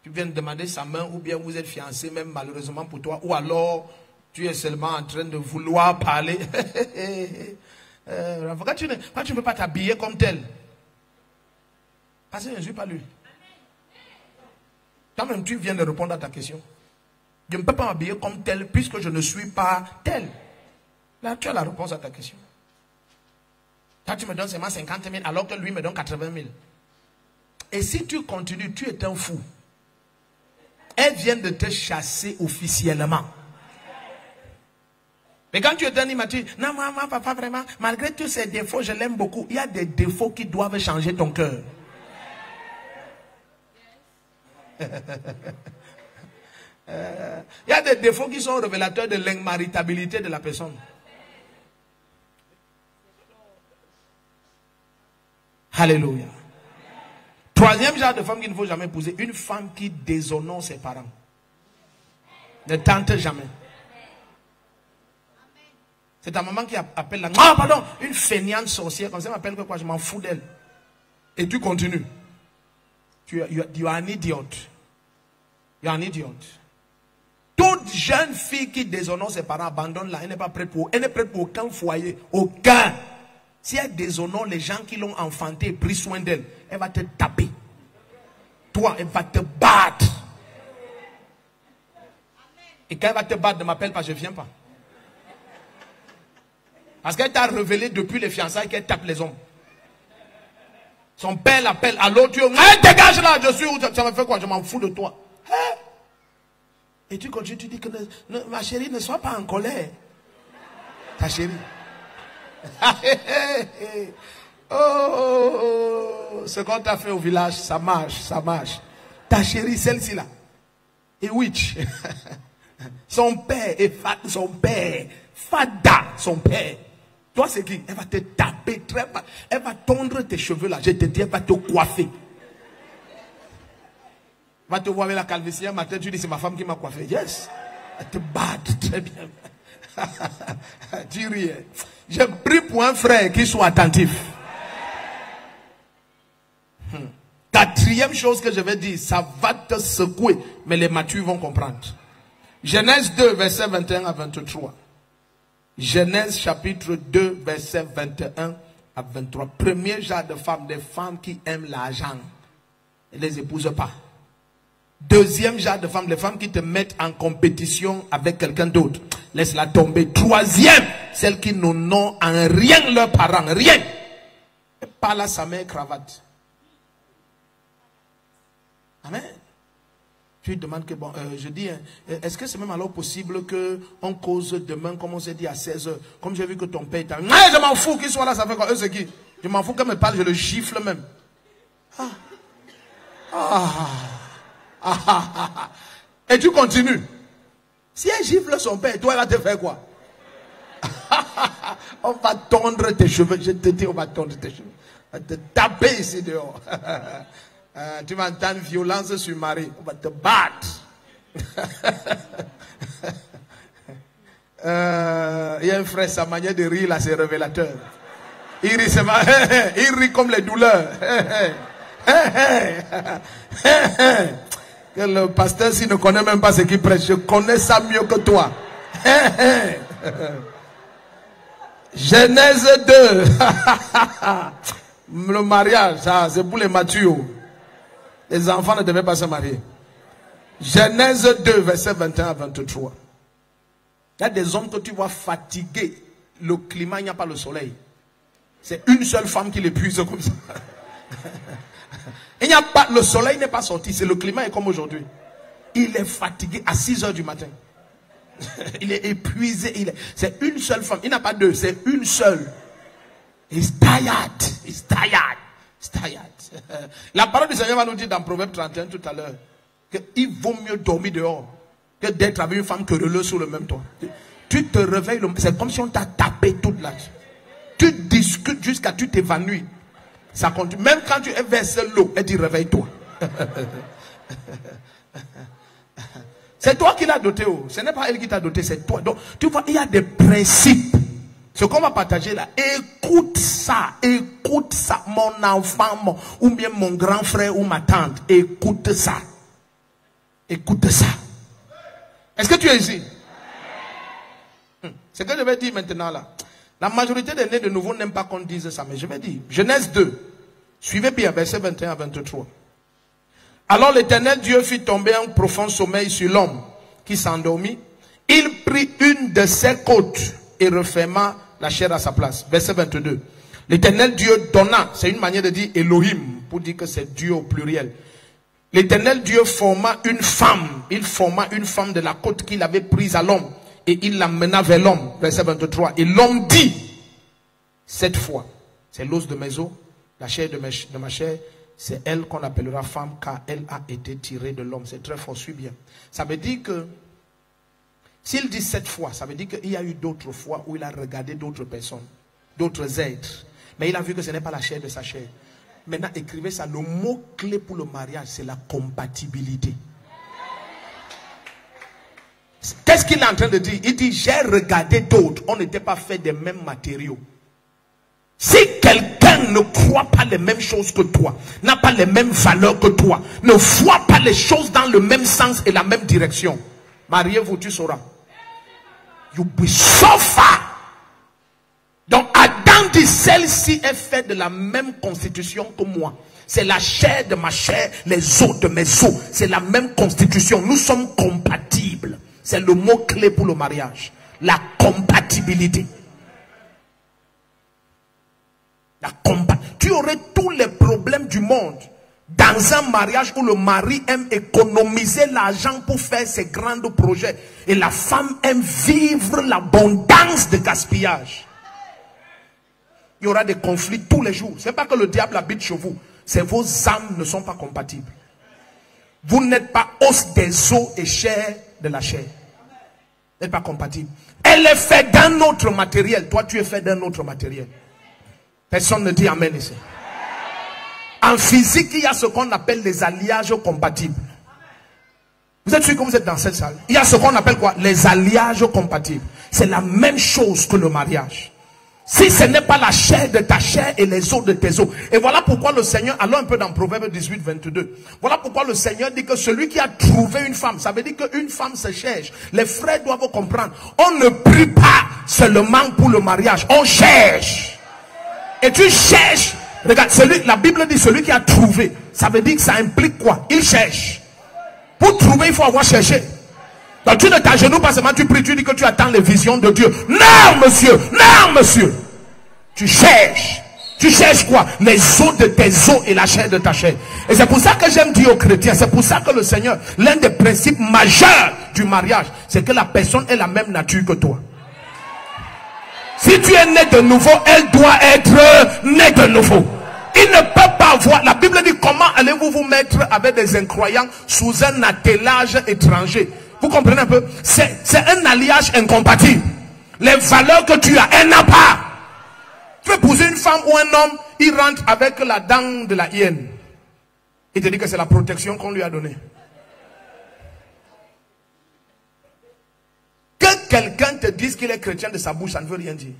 Tu viens de demander sa main, ou bien vous êtes fiancé, même malheureusement pour toi, ou alors tu es seulement en train de vouloir parler. Pourquoi tu ne peux pas t'habiller comme tel? Parce que je ne suis pas lui. Toi-même, tu viens de répondre à ta question. Je ne peux pas m'habiller comme tel puisque je ne suis pas tel. Là, tu as la réponse à ta question. Toi, tu me donnes seulement 50 000 alors que lui me donne 80 000. Et si tu continues, tu es un fou. Elle vient de te chasser officiellement. Mais quand tu es un immature, non, maman, papa, vraiment, malgré tous ses défauts, je l'aime beaucoup. Il y a des défauts qui doivent changer ton cœur. Il y a des défauts qui sont révélateurs de l'immaritabilité de la personne. Alléluia. Troisième genre de femme qu'il ne faut jamais épouser, une femme qui déshonore ses parents. Ne tente jamais. C'est ta maman qui appelle la... Ah, pardon, une fainéante sorcière, comme ça m'appelle que quoi, je m'en fous d'elle. Et tu continues. You are an idiot. You are an idiot. Toute jeune fille qui déshonore ses parents, abandonne-la. Elle n'est pas prête pour aucun foyer. Aucun. Si elle déshonore les gens qui l'ont enfantée et pris soin d'elle, elle va te taper. Toi, elle va te battre. Et quand elle va te battre, ne m'appelle pas, je ne viens pas. Parce qu'elle t'a révélé depuis les fiançailles qu'elle tape les hommes. Son père l'appelle à l'autre, dégage là, je suis où, ça me fait quoi, je m'en fous de toi. Hein? Et tu continues, tu dis que ma chérie, ne sois pas en colère. Ta chérie. Oh, ce qu'on t'a fait au village, ça marche, ça marche. Ta chérie, celle-ci là. Et witch. Son père est son père. Fada, son père. Toi, c'est qui? Elle va te taper très mal. Elle va tondre tes cheveux là. Je te dis, elle va te coiffer. Va te voir avec la calvitie un matin, tu dis c'est ma femme qui m'a coiffé. Yes. Elle te bat très bien. Tu ris. J'ai pris pour un frère qui soit attentif. Quatrième chose que je vais dire, ça va te secouer, mais les matures vont comprendre. Genèse 2, verset 21 à 23. Genèse chapitre 2, verset 21 à 23. Premier genre de femmes, des femmes qui aiment l'argent. Elles ne les épousent pas. Deuxième genre de femmes, les femmes qui te mettent en compétition avec quelqu'un d'autre. Laisse-la tomber. Troisième, celles qui n'ont en rien leurs parents. Rien. Et pas là sa mère cravate. Amen. Tu lui demandes que, bon, je dis, est-ce que c'est même alors possible qu'on cause demain, comme on s'est dit, à 16h? Comme j'ai vu que ton père t'a dit, je m'en fous qu'il soit là, ça fait quoi? Eux, c'est qui? Je m'en fous qu'elle me parle, je le gifle même. Et tu continues. Si elle gifle son père, toi, elle va te faire quoi? On va tondre tes cheveux. Je te dis, on va tondre tes cheveux. On va te taper ici dehors. Tu vas entendre violence sur Marie. On va te battre. Il y a un frère, sa manière de rire là, c'est révélateur. Il rit comme les douleurs. Que le pasteur, s'il ne connaît même pas ce qu'il prêche, je connais ça mieux que toi. Genèse 2. Le mariage, ça, c'est pour les matures. Les enfants ne devaient pas se marier. Genèse 2, verset 21 à 23. Il y a des hommes que tu vois fatigués. Le climat, il n'y a pas le soleil. C'est une seule femme qui l'épuise comme ça. Il n'y a pas, le soleil n'est pas sorti. C'est le climat est comme aujourd'hui. Il est fatigué à 6 h du matin. Il est épuisé. C'est une seule femme. Il n'a pas deux, c'est une seule. He's tired. He's tired. He's tired. La parole du Seigneur va nous dire dans Proverbe 31 tout à l'heure qu'il vaut mieux dormir dehors que d'être avec une femme querelleuse sur le même toit. Tu te réveilles, c'est comme si on t'a tapé toute la nuit. Tu discutes jusqu'à tu t'évanouis. Ça continue. Même quand tu es versé l'eau, elle dit réveille-toi. C'est toi qui l'as doté. Ce n'est pas elle qui t'a doté, c'est toi. Donc, tu vois, il y a des principes. Ce qu'on va partager là, écoute ça, mon enfant, ou bien mon grand frère ou ma tante, écoute ça. Écoute ça. Est-ce que tu es ici? Ce que je vais dire maintenant là. La majorité des nés de nouveau n'aiment pas qu'on dise ça, mais je vais dire. Genèse 2. Suivez bien, verset 21 à 23. Alors l'Éternel Dieu fit tomber un profond sommeil sur l'homme qui s'endormit. Il prit une de ses côtes et referma la chair à sa place. Verset 22. L'Éternel Dieu donna, c'est une manière de dire Elohim, pour dire que c'est Dieu au pluriel. L'Éternel Dieu forma une femme. Il forma une femme de la côte qu'il avait prise à l'homme. Et il l'amena vers l'homme. Verset 23. Et l'homme dit, cette fois, c'est l'os de mes os, la chair de ma chair, c'est elle qu'on appellera femme, car elle a été tirée de l'homme. C'est très fort, suis bien. Ça veut dire que, s'il dit cette fois, ça veut dire qu'il y a eu d'autres fois où il a regardé d'autres personnes, d'autres êtres. Mais il a vu que ce n'est pas la chair de sa chair. Maintenant, écrivez ça. Le mot clé pour le mariage, c'est la compatibilité. Qu'est-ce qu'il est en train de dire? Il dit, j'ai regardé d'autres. On n'était pas fait des mêmes matériaux. Si quelqu'un ne croit pas les mêmes choses que toi, n'a pas les mêmes valeurs que toi, ne voit pas les choses dans le même sens et la même direction, mariez-vous, tu sauras. You be so far. Donc Adam dit, celle-ci est faite de la même constitution que moi. C'est la chair de ma chair, les os de mes os. C'est la même constitution. Nous sommes compatibles. C'est le mot clé pour le mariage. La compatibilité. Tu aurais tous les problèmes du monde dans un mariage où le mari aime économiser l'argent pour faire ses grands projets et la femme aime vivre l'abondance de gaspillage. Il y aura des conflits tous les jours. Ce n'est pas que le diable habite chez vous, c'est vos âmes ne sont pas compatibles. Vous n'êtes pas os des os et chair de la chair. n'est pas compatible. Elle est faite d'un autre matériel. Toi, tu es fait d'un autre matériel. Personne ne dit amen ici. En physique, il y a ce qu'on appelle les alliages compatibles. Vous êtes sûr que vous êtes dans cette salle? Il y a ce qu'on appelle quoi? Les alliages compatibles. C'est la même chose que le mariage. Si ce n'est pas la chair de ta chair et les os de tes os. Et voilà pourquoi le Seigneur, allons un peu dans Proverbe 18, 22. Voilà pourquoi le Seigneur dit que celui qui a trouvé une femme, ça veut dire qu'une femme se cherche. Les frères doivent comprendre. On ne prie pas seulement pour le mariage. On cherche. Et tu cherches. Regarde, la Bible dit celui qui a trouvé. Ça veut dire que ça implique quoi? Il cherche. Pour trouver, il faut avoir cherché. Donc tu ne t'agenouilles pas seulement, tu pries, tu dis que tu attends les visions de Dieu. Non, monsieur. Non, monsieur. Tu cherches. Tu cherches quoi? Les os de tes os et la chair de ta chair. Et c'est pour ça que j'aime dire aux chrétiens, c'est pour ça que le Seigneur, l'un des principes majeurs du mariage, c'est que la personne est la même nature que toi. Si tu es né de nouveau, elle doit être née de nouveau. Il ne peut pas avoir. La Bible dit comment allez-vous vous mettre avec des incroyants sous un attelage étranger? Vous comprenez un peu? C'est un alliage incompatible. Les valeurs que tu as, elle n'a pas. Tu veux épouser une femme ou un homme, il rentre avec la dent de la hyène. Il te dit que c'est la protection qu'on lui a donnée. Que quelqu'un te dise qu'il est chrétien de sa bouche, ça ne veut rien dire.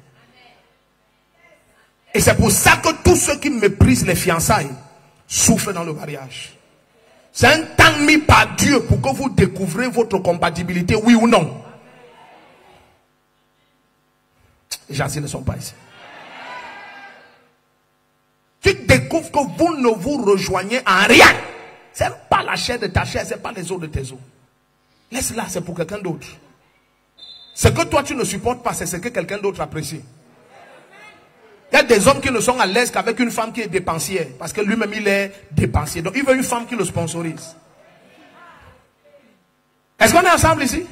Et c'est pour ça que tous ceux qui méprisent les fiançailles souffrent dans le mariage. C'est un temps mis par Dieu pour que vous découvrez votre compatibilité, oui ou non. Les gens ne sont pas ici. Tu découvres que vous ne vous rejoignez en rien. Ce n'est pas la chair de ta chair, ce n'est pas les os de tes os. Laisse-la, c'est pour quelqu'un d'autre. Ce que toi tu ne supportes pas, c'est ce que quelqu'un d'autre apprécie. Il y a des hommes qui ne sont à l'aise qu'avec une femme qui est dépensière. Parce que lui-même, il est dépensier. Donc, il veut une femme qui le sponsorise. Est-ce qu'on est ensemble ici?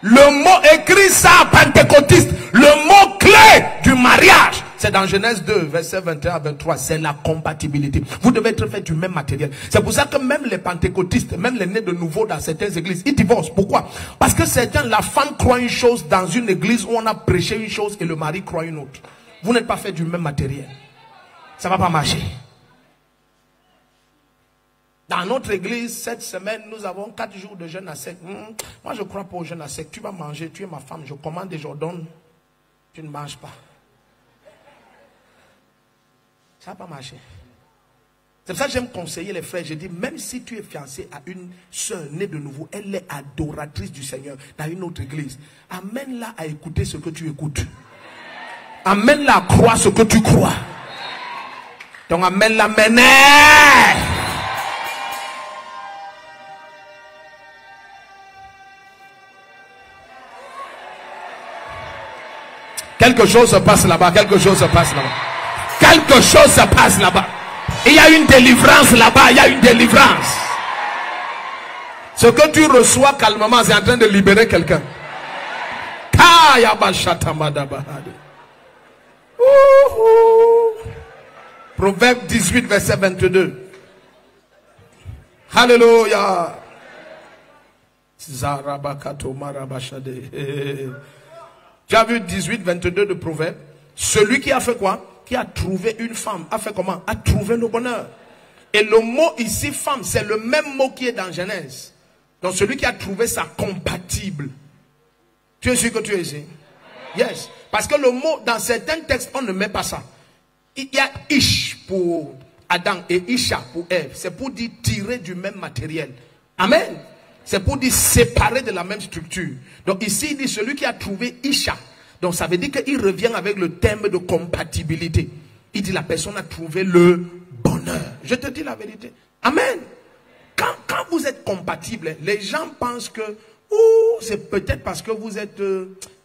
Le mot écrit ça, pentecôtiste. Le mot clé du mariage, c'est dans Genèse 2, verset 21 à 23. C'est la compatibilité. Vous devez être fait du même matériel. C'est pour ça que même les pentecôtistes, même les nés de nouveau dans certaines églises, ils divorcent. Pourquoi? Parce que la femme croit une chose dans une église où on a prêché une chose et le mari croit une autre. Vous n'êtes pas fait du même matériel. Ça ne va pas marcher. Dans notre église, cette semaine, nous avons 4 jours de jeûne à sec. Moi, je ne crois pas au jeûne à sec. Tu vas manger, tu es ma femme, je commande et j'ordonne. Tu ne manges pas. Ça ne va pas marcher. C'est pour ça que j'aime conseiller les frères. Je dis, même si tu es fiancé à une soeur née de nouveau, elle est adoratrice du Seigneur dans une autre église. Amène-la à écouter ce que tu écoutes. Amène-la à croire ce que tu crois. Donc amène-la maintenant. Quelque chose se passe là-bas. Quelque chose se passe là-bas. Quelque chose se passe là-bas. Il y a une délivrance là-bas. Il y a une délivrance. Ce que tu reçois calmement, c'est en train de libérer quelqu'un. Proverbe 18, verset 22. Alléluia. Tu as vu 18, 22 de Proverbe? Celui qui a fait quoi? Qui a trouvé une femme. A fait comment? A trouvé le bonheur. Et le mot ici, femme, c'est le même mot qui est dans Genèse. Donc celui qui a trouvé ça compatible. Tu es sûr que tu es ici? Yes. Parce que le mot, dans certains textes, on ne met pas ça. Il y a Ish pour Adam et Isha pour Ève. C'est pour dire tirer du même matériel. Amen. C'est pour dire séparer de la même structure. Donc ici, il dit celui qui a trouvé Isha. Donc ça veut dire qu'il revient avec le terme de compatibilité. Il dit la personne a trouvé le bonheur. Je te dis la vérité. Amen. Quand vous êtes compatible, les gens pensent que c'est peut-être parce que vous êtes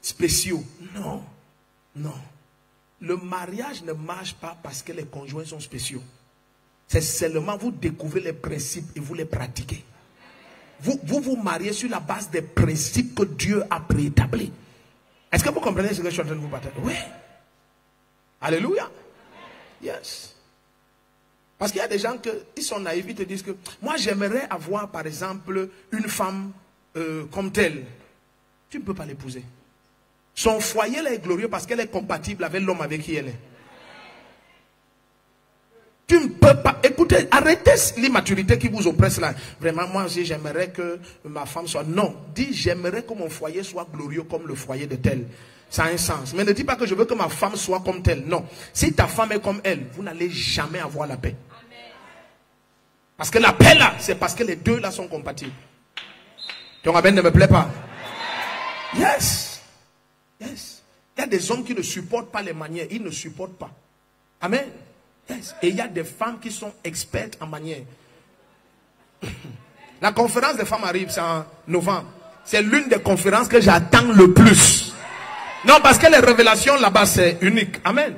spéciaux. Non. Non. Le mariage ne marche pas parce que les conjoints sont spéciaux. C'est seulement vous découvrez les principes et vous les pratiquez. Vous mariez sur la base des principes que Dieu a préétablis. Est-ce que vous comprenez ce que je suis en train de vous partager? Oui. Alléluia. Yes. Parce qu'il y a des gens qui sont naïfs, ils te disent que moi j'aimerais avoir par exemple une femme comme telle. tu ne peux pas l'épouser. Son foyer là est glorieux parce qu'elle est compatible avec l'homme avec qui elle est. Tu ne peux pas. Écoutez, arrêtez l'immaturité qui vous oppresse là. Vraiment, moi aussi, j'aimerais que ma femme soit. Non, dis j'aimerais que mon foyer soit glorieux comme le foyer de tel. Ça a un sens. Mais ne dis pas que je veux que ma femme soit comme telle. Non. Si ta femme est comme elle, vous n'allez jamais avoir la paix. Parce que la paix là, c'est parce que les deux là sont compatibles. Ton aben ne me plaît pas. Yes. Yes. Il y a des hommes qui ne supportent pas les manières. Ils ne supportent pas. Amen. Yes. Et il y a des femmes qui sont expertes en manières. La conférence des femmes arrive, c'est en novembre. C'est l'une des conférences que j'attends le plus. Non, parce que les révélations là-bas, c'est unique. Amen.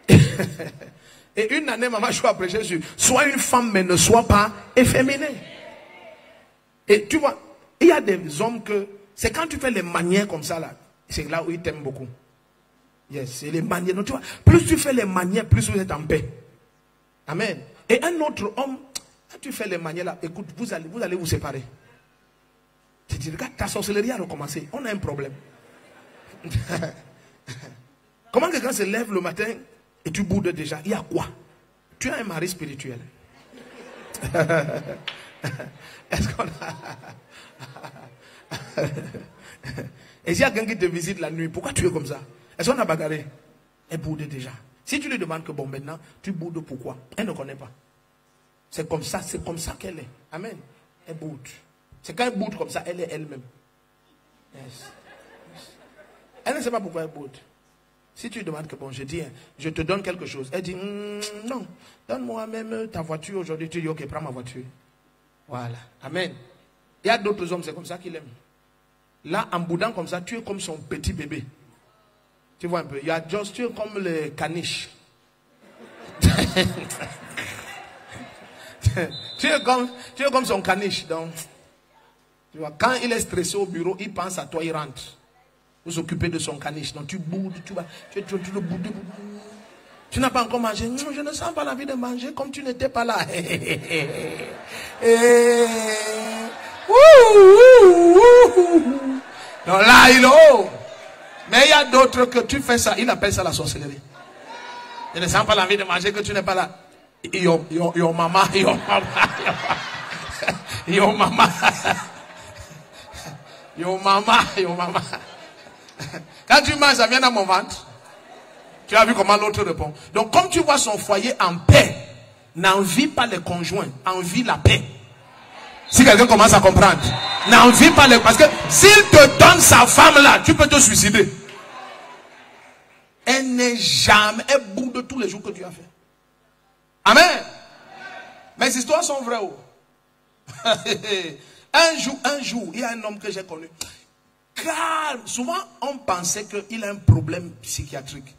Et une année, maman, je vais prêcher sur sois une femme, mais ne sois pas efféminée. Et tu vois, il y a des hommes que c'est quand tu fais les manières comme ça là, c'est là où ils t'aiment beaucoup. Yes, c'est les manières. Donc, tu vois, plus tu fais les manières, plus vous êtes en paix. Amen. Et un autre homme, quand tu fais les manières là, écoute, vous allez vous séparer. Tu dis, regarde, ta sorcellerie a recommencé. On a un problème. Comment quelqu'un se lève le matin et tu boudes déjà? Il y a quoi? Tu as un mari spirituel. Est-ce qu'on a... Et s'il y a quelqu'un qui te visite la nuit, pourquoi tu es comme ça? Est-ce qu'on a bagarré? Elle boude déjà. Si tu lui demandes que bon maintenant, tu boudes pourquoi? Elle ne connaît pas. C'est comme ça qu'elle est. Amen. Elle boude. C'est quand elle boude comme ça, elle est elle-même. Yes. Elle ne sait pas pourquoi elle boude. Si tu demandes que bon, je dis, je te donne quelque chose. Elle dit, non, donne-moi même ta voiture aujourd'hui. Tu dis, ok, prends ma voiture. Voilà. Amen. Il y a d'autres hommes, c'est comme ça qu'ils aiment. Là, en boudant comme ça, tu es comme son petit bébé. Tu vois un peu. Il y a juste, tu es comme le caniche. tu es comme son caniche. Donc, tu vois, quand il est stressé au bureau, il pense à toi, il rentre. Vous s'occuper de son caniche. Donc tu boudes, tu le boudes. Tu n'as pas encore mangé. Non, je ne sens pas l'envie de manger comme tu n'étais pas là. Donc là, il est haut. Mais il y a d'autres que tu fais ça. Il appelle ça la sorcellerie. Je ne sens pas l'envie de manger que tu n'es pas là. Yo maman. Quand tu manges, ça vient dans mon ventre. Tu as vu comment l'autre répond. Donc comme tu vois son foyer en paix, n'envie pas les conjoints, envie la paix. Si quelqu'un commence à comprendre, n'envie pas les... Parce que s'il te donne sa femme là, tu peux te suicider. Elle n'est jamais... Elle boude tous les jours que tu as fait. Amen. Mes histoires sont vraies. Un jour, il y a un homme que j'ai connu. Calme. Souvent, on pensait qu'il a un problème psychiatrique.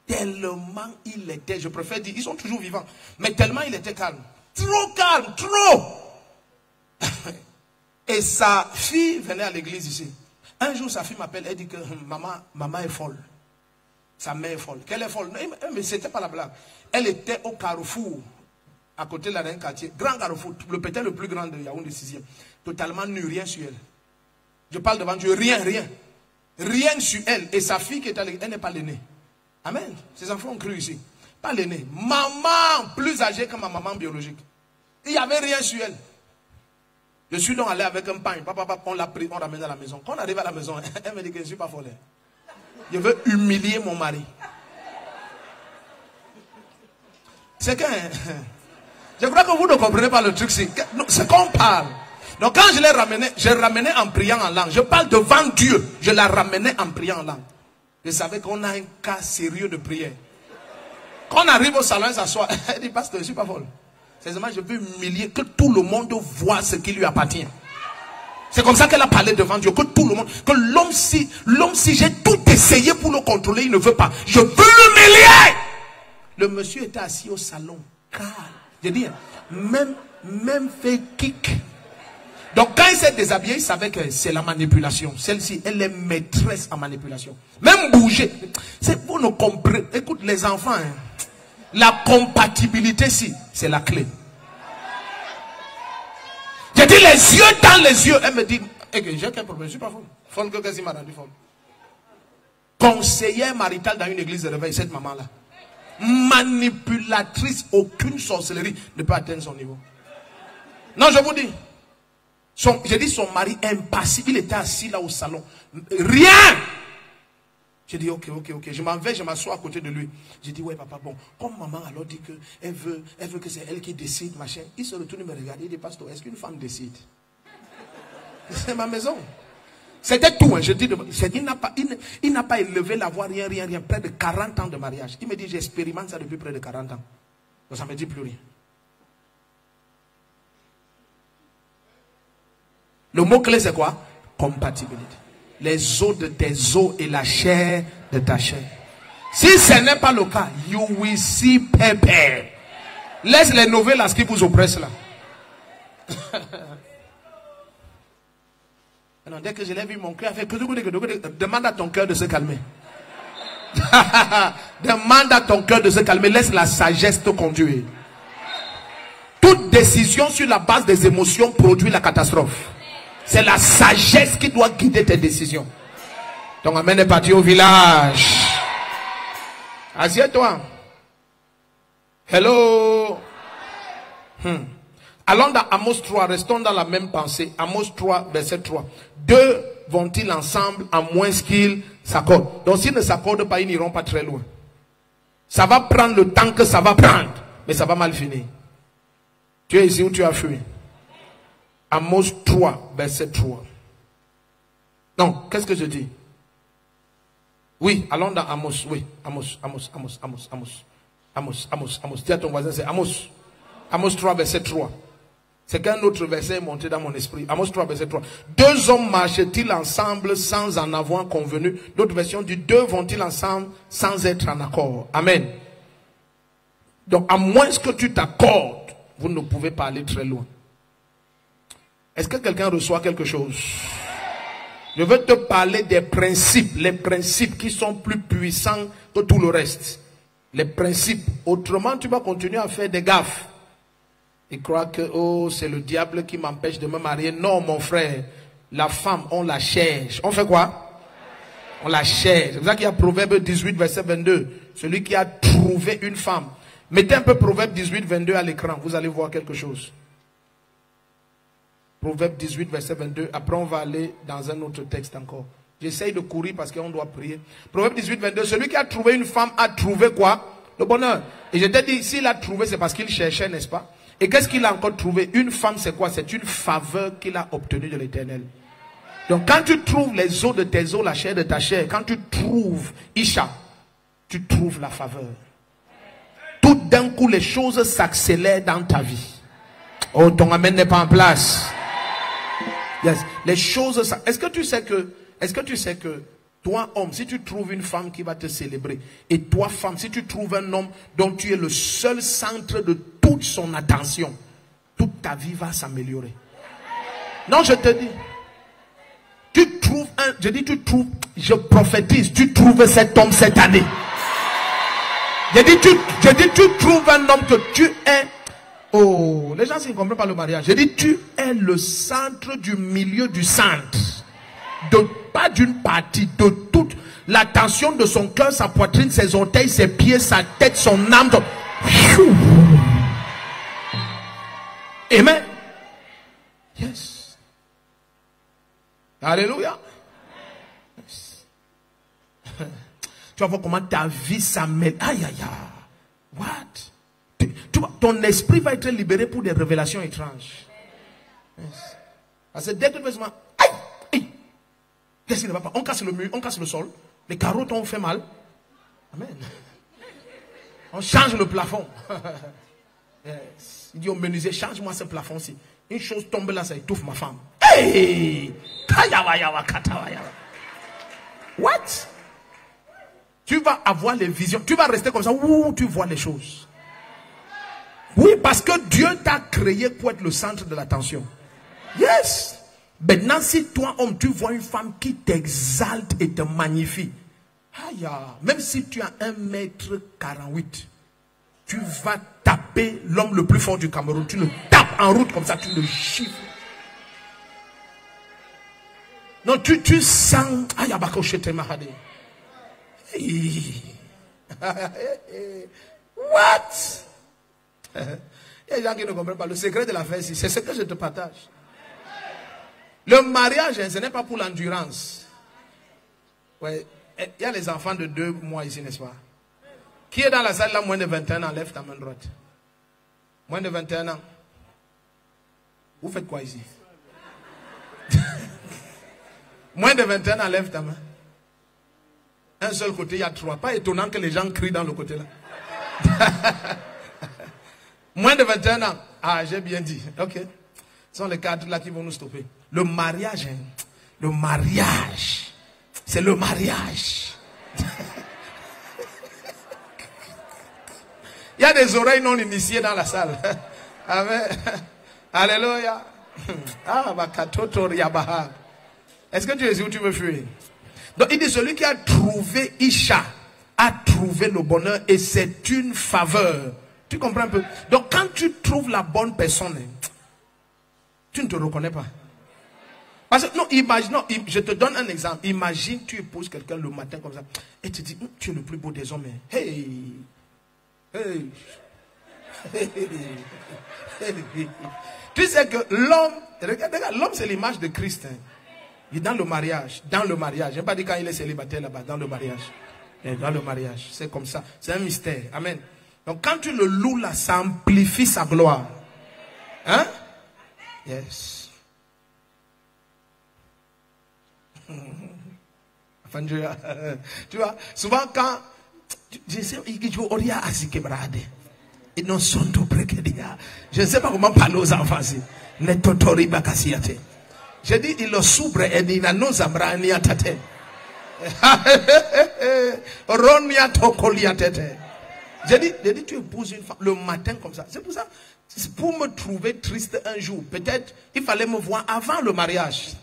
Tellement il était, je préfère dire, ils sont toujours vivants. Mais tellement il était calme. Trop calme, trop. Et sa fille venait à l'église ici. Un jour, sa fille m'appelle, elle dit que maman est folle. Sa mère est folle. Qu'elle est folle. Mais c'était pas la blague. Elle était au Carrefour, à côté de la quartier. Grand Carrefour, peut-être le plus grand de Yaoundé 6e. Totalement nu, rien sur elle. Je parle devant Dieu, rien. Rien sur elle. Et sa fille qui est à l'église, elle n'est pas l'aînée. Amen. Ses enfants ont cru ici. Pas l'aînée. Maman, plus âgée que ma maman biologique. Il n'y avait rien sur elle. Je suis donc allé avec un pain. Papa, on l'a pris, on l'a ramené à la maison. Quand on arrive à la maison, elle me dit que je ne suis pas folle. Je veux humilier mon mari. C'est que... Je crois que vous ne comprenez pas le truc. C'est qu'on parle. Donc quand je l'ai ramené en priant en langue. Je parle devant Dieu. Je la ramenais en priant en langue. Je savais qu'on a un cas sérieux de prière. Quand on arrive au salon, elle s'assoit. Elle dit, pasteur, je ne suis pas folle. C'est seulement je veux humilier, que tout le monde voit ce qui lui appartient. C'est comme ça qu'elle a parlé devant Dieu. Que tout le monde, que l'homme, si j'ai tout essayé pour le contrôler, il ne veut pas. Je veux l'humilier. Le monsieur était assis au salon. Calme. Je dis, même fait kick. Donc quand il s'est déshabillé, il savait que c'est la manipulation. Celle-ci, elle est maîtresse en manipulation. Même bouger. C'est pour nous comprendre. Écoute les enfants. Hein, la compatibilité, si, c'est la clé. J'ai dit les yeux dans les yeux. Elle me dit, Et que j'ai quel problème? Je ne suis pas folle. Folle que qu'est-ce qui m'a rendu folle? Conseillère maritale dans une église de réveil, cette maman-là. Manipulatrice, aucune sorcellerie ne peut atteindre son niveau. Non, je vous dis. J'ai dit son mari impassible, il était assis là au salon. Rien. J'ai dit ok. Je m'en vais, je m'assois à côté de lui. J'ai dit ouais papa, bon, comme maman alors dit que elle veut que c'est elle qui décide, machin. Il se retourne et me regarde, il dit pasteur, est-ce qu'une femme décide? C'est ma maison. C'était tout, hein. Je dis, il n'a pas élevé la voix, rien, près de 40 ans de mariage. Il me dit, j'expérimente ça depuis près de 40 ans. Donc ça ne me dit plus rien. Le mot-clé, c'est quoi? Compatibilité. Les os de tes os et la chair de ta chair. Si ce n'est pas le cas, you will see pepper. Laisse les novellas qui vous oppressent là. Non, dès que je l'ai vu, mon cœur a fait... Demande à ton cœur de se calmer. Demande à ton cœur de se calmer. Laisse la sagesse te conduire. Toute décision sur la base des émotions produit la catastrophe. C'est la sagesse qui doit guider tes décisions. Ton amen est parti au village. Assieds-toi. Hello. Allons dans Amos 3, restons dans la même pensée. Amos 3, verset 3. Deux vont-ils ensemble à moins qu'ils s'accordent? Donc s'ils ne s'accordent pas, ils n'iront pas très loin. Ça va prendre le temps que ça va prendre, mais ça va mal finir. Tu es ici où tu as fui? Amos 3, verset 3. Non, qu'est-ce que je dis? Oui, allons dans Amos. Oui, Amos. Dis à ton voisin, c'est Amos. Amos 3, verset 3. C'est qu'un autre verset est monté dans mon esprit. Amos 3, verset 3. Deux hommes marchent-ils ensemble sans en avoir convenu? D'autres versions disent, deux vont-ils ensemble sans être en accord? Amen. Donc, à moins que tu t'accordes, vous ne pouvez pas aller très loin. Est-ce que quelqu'un reçoit quelque chose? Je veux te parler des principes. Les principes qui sont plus puissants que tout le reste. Les principes. Autrement, tu vas continuer à faire des gaffes. Et croire que oh, c'est le diable qui m'empêche de me marier. Non, mon frère. La femme, on la cherche. On fait quoi? On la cherche. C'est pour ça qu'il y a Proverbe 18, verset 22. Celui qui a trouvé une femme. Mettez un peu Proverbe 18, 22 à l'écran. Vous allez voir quelque chose. Proverbe 18, verset 22. Après, on va aller dans un autre texte encore. J'essaye de courir parce qu'on doit prier. Proverbe 18, 22. Celui qui a trouvé une femme a trouvé quoi? Le bonheur. Et je t'ai dit, s'il a trouvé, c'est parce qu'il cherchait, n'est-ce pas? Et qu'est-ce qu'il a encore trouvé? Une femme, c'est quoi? C'est une faveur qu'il a obtenue de l'Éternel. Donc, quand tu trouves les os de tes os, la chair de ta chair, quand tu trouves Isha, tu trouves la faveur. Tout d'un coup, les choses s'accélèrent dans ta vie. Oh, ton amen n'est pas en place. Yes. Les choses, est-ce que tu sais que toi, homme, si tu trouves une femme qui va te célébrer, et toi, femme, si tu trouves un homme dont tu es le seul centre de toute son attention, toute ta vie va s'améliorer. Non, je te dis. Tu trouves je prophétise, tu trouves cet homme cette année. Tu trouves un homme que tu es. Oh, les gens ne comprennent pas le mariage. Je dis, tu es le centre du milieu du centre. Pas d'une partie, de toute l'attention de son cœur, sa poitrine, ses orteils, ses pieds, sa tête, son âme. Amen. Yes. Alléluia. Yes. Tu vas voir comment ta vie s'amène. Aïe, aïe, aïe. What? Ton esprit va être libéré pour des révélations étranges. Yes. Parce que dès que tu fais ça, aïe. Qu'est-ce qui ne va pas? On casse le mur, on casse le sol. Les carreaux t'ont fait mal. Amen. On change le plafond. Yes. Il dit au menuisier, change-moi ce plafond-ci. Une chose tombe là, ça étouffe ma femme. Hey! What? Tu vas avoir les visions. Tu vas rester comme ça. Ouh, tu vois les choses. Oui, parce que Dieu t'a créé pour être le centre de l'attention. Yes. Maintenant, si toi, homme, tu vois une femme qui t'exalte et te magnifie, aïe, même si tu as 1m48, tu vas taper l'homme le plus fort du Cameroun. Tu le tapes en route comme ça, tu le chiffres. Non, tu sens. What? Il y a des gens qui ne comprennent pas. Le secret de la fête, c'est ce que je te partage. Le mariage, ce n'est pas pour l'endurance. Ouais. Il y a les enfants de 2 mois ici, n'est-ce pas? Qui est dans la salle là, moins de 21 ans? Lève ta main droite. Moins de 21 ans. Vous faites quoi ici? Moins de 21 ans, lève ta main. Un seul côté, il y a 3. Pas étonnant que les gens crient dans le côté là. Moins de 21 ans. Ah, j'ai bien dit. Ok. Ce sont les cadres là qui vont nous stopper. Le mariage, hein. Le mariage. C'est le mariage. Il y a des oreilles non initiées dans la salle. Amen. Alléluia. Ah, est-ce que tu es où tu veux fuir? Donc il dit celui qui a trouvé Isha a trouvé le bonheur et c'est une faveur. Tu comprends un peu? Donc quand tu trouves la bonne personne, tu ne te reconnais pas. Parce que non, imagine, non, je te donne un exemple. Imagine tu épouses quelqu'un le matin comme ça et tu dis tu es le plus beau des hommes. Hey, hey, hey, hey. Tu sais que l'homme, regarde, l'homme c'est l'image de Christ. Hein. Il est dans le mariage. Dans le mariage. Je n'ai pas dit quand il est célibataire là-bas. Dans le mariage. Dans le mariage. C'est comme ça. C'est un mystère. Amen. Donc quand tu le loues là, ça amplifie sa gloire. Hein? Yes. Enfin, tu vois, souvent quand je sais, je ne sais pas comment parler aux enfants. J'ai dit, il le s'ouvre et il a nos amra ni atate. J'ai dit, tu épouses une femme le matin comme ça. C'est pour ça, pour me trouver triste un jour, peut-être il fallait me voir avant le mariage.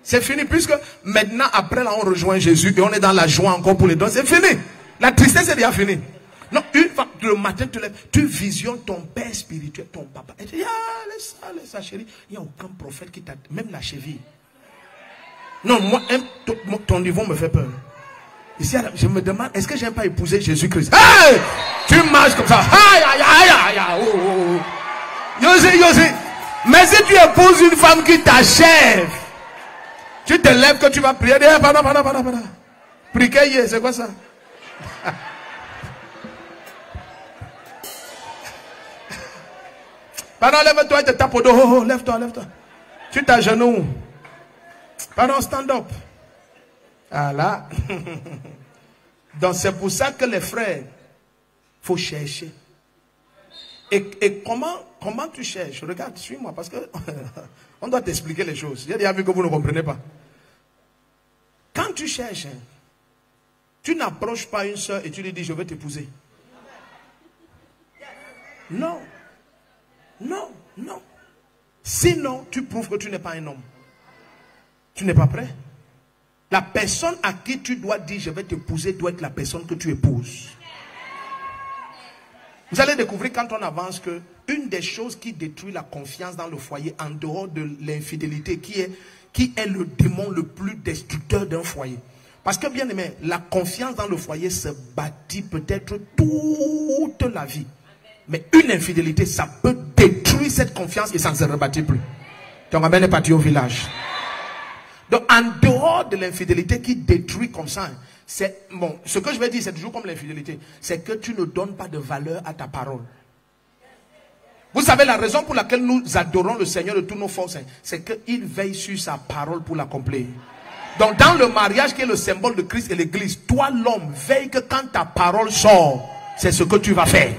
C'est fini, puisque maintenant, après là, on rejoint Jésus et on est dans la joie encore pour les dons. C'est fini. La tristesse est déjà finie. Non, une fois que le matin tu lèves, tu visionnes ton père spirituel, ton papa. Et tu dis, ah, laisse ça, chérie. Il n'y a aucun prophète qui t'a, même la cheville. Non, moi, ton niveau me fait peur. Ici, je me demande, est-ce que j'aime pas épouser Jésus-Christ? Hey! Tu marches comme ça. Aïe, aïe, aïe, aïe, aïe, oh, oh. Yosi. Mais si tu épouses une femme qui t'achève, tu te lèves que tu vas prier. Prier, c'est quoi ça? Pardon, lève-toi et te tape au dos. Oh, lève-toi. Tu t'agenouilles. Pardon, stand up. Ah là. Donc c'est pour ça que les frères, faut chercher. Et comment tu cherches? Regarde, suis-moi, parce que on doit t'expliquer les choses. Il y a des amis que vous ne comprenez pas. Quand tu cherches, tu n'approches pas une soeur et tu lui dis je vais t'épouser. Non. Sinon, tu prouves que tu n'es pas un homme. Tu n'es pas prêt. La personne à qui tu dois dire je vais t'épouser doit être la personne que tu épouses. Vous allez découvrir quand on avance que une des choses qui détruit la confiance dans le foyer, en dehors de l'infidélité, qui est le démon le plus destructeur d'un foyer. Parce que bien aimé, la confiance dans le foyer se bâtit peut-être toute la vie. Mais une infidélité, ça peut détruire cette confiance et ça ne se rebâtit plus. Donc, on est parti au village. Donc, en dehors de l'infidélité qui détruit comme ça, c'est bon. Ce que je vais dire, c'est toujours comme l'infidélité. C'est que tu ne donnes pas de valeur à ta parole. Vous savez, la raison pour laquelle nous adorons le Seigneur de toutes nos forces, c'est qu'il veille sur sa parole pour l'accomplir. Donc, dans le mariage qui est le symbole de Christ et l'Église, toi, l'homme, veille que quand ta parole sort, c'est ce que tu vas faire.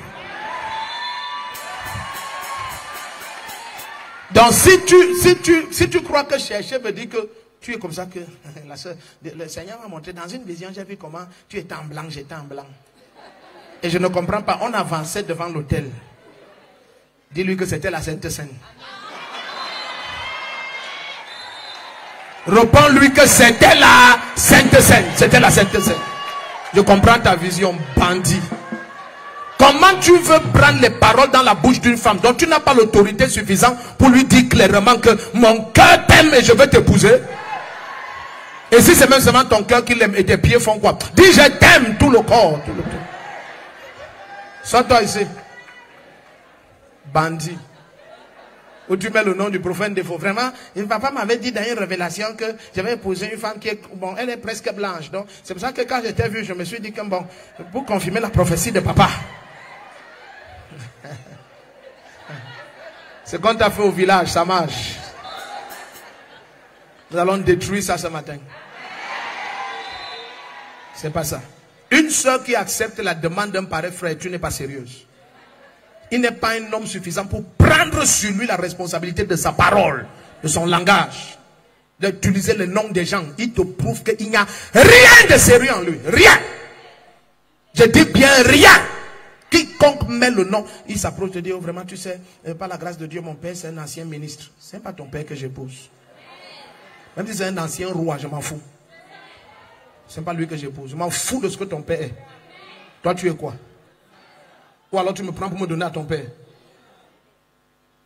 Donc si tu crois que chercher veut dire que tu es comme ça, que la soeur, le Seigneur m'a montré dans une vision, j'ai vu comment tu étais en blanc, j'étais en blanc. Et je ne comprends pas, on avançait devant l'autel. Dis-lui que c'était la Sainte Seine. Réponds-lui que c'était la Sainte Seine. C'était la Sainte Seine. Je comprends ta vision, bandit. Comment tu veux prendre les paroles dans la bouche d'une femme dont tu n'as pas l'autorité suffisante pour lui dire clairement que mon cœur t'aime et je veux t'épouser? Et si c'est même seulement ton cœur qui l'aime et tes pieds font quoi? Dis je t'aime tout le corps. Sors-toi ici. Bandit. Où tu mets le nom du prophète défaut. Vraiment, mon papa m'avait dit dans une révélation que j'avais épousé une femme qui est, bon, elle est presque blanche. Donc, c'est pour ça que quand j'étais vu, je me suis dit que bon, pour confirmer la prophétie de papa. C'est qu'on t'a fait au village, ça marche. Nous allons détruire ça ce matin. C'est pas ça. Une soeur qui accepte la demande d'un pareil frère, tu n'es pas sérieuse. Il n'est pas un homme suffisant pour prendre sur lui la responsabilité de sa parole, de son langage, d'utiliser le nom des gens. Il te prouve qu'il n'y a rien de sérieux en lui. Rien. Je dis bien rien. Quiconque met le nom, il s'approche de dire, oh, vraiment, tu sais, par la grâce de Dieu, mon père, c'est un ancien ministre. Ce n'est pas ton père que j'épouse. Même si c'est un ancien roi, je m'en fous. Ce n'est pas lui que j'épouse. Je m'en fous de ce que ton père est. Toi, tu es quoi? Ou alors tu me prends pour me donner à ton père.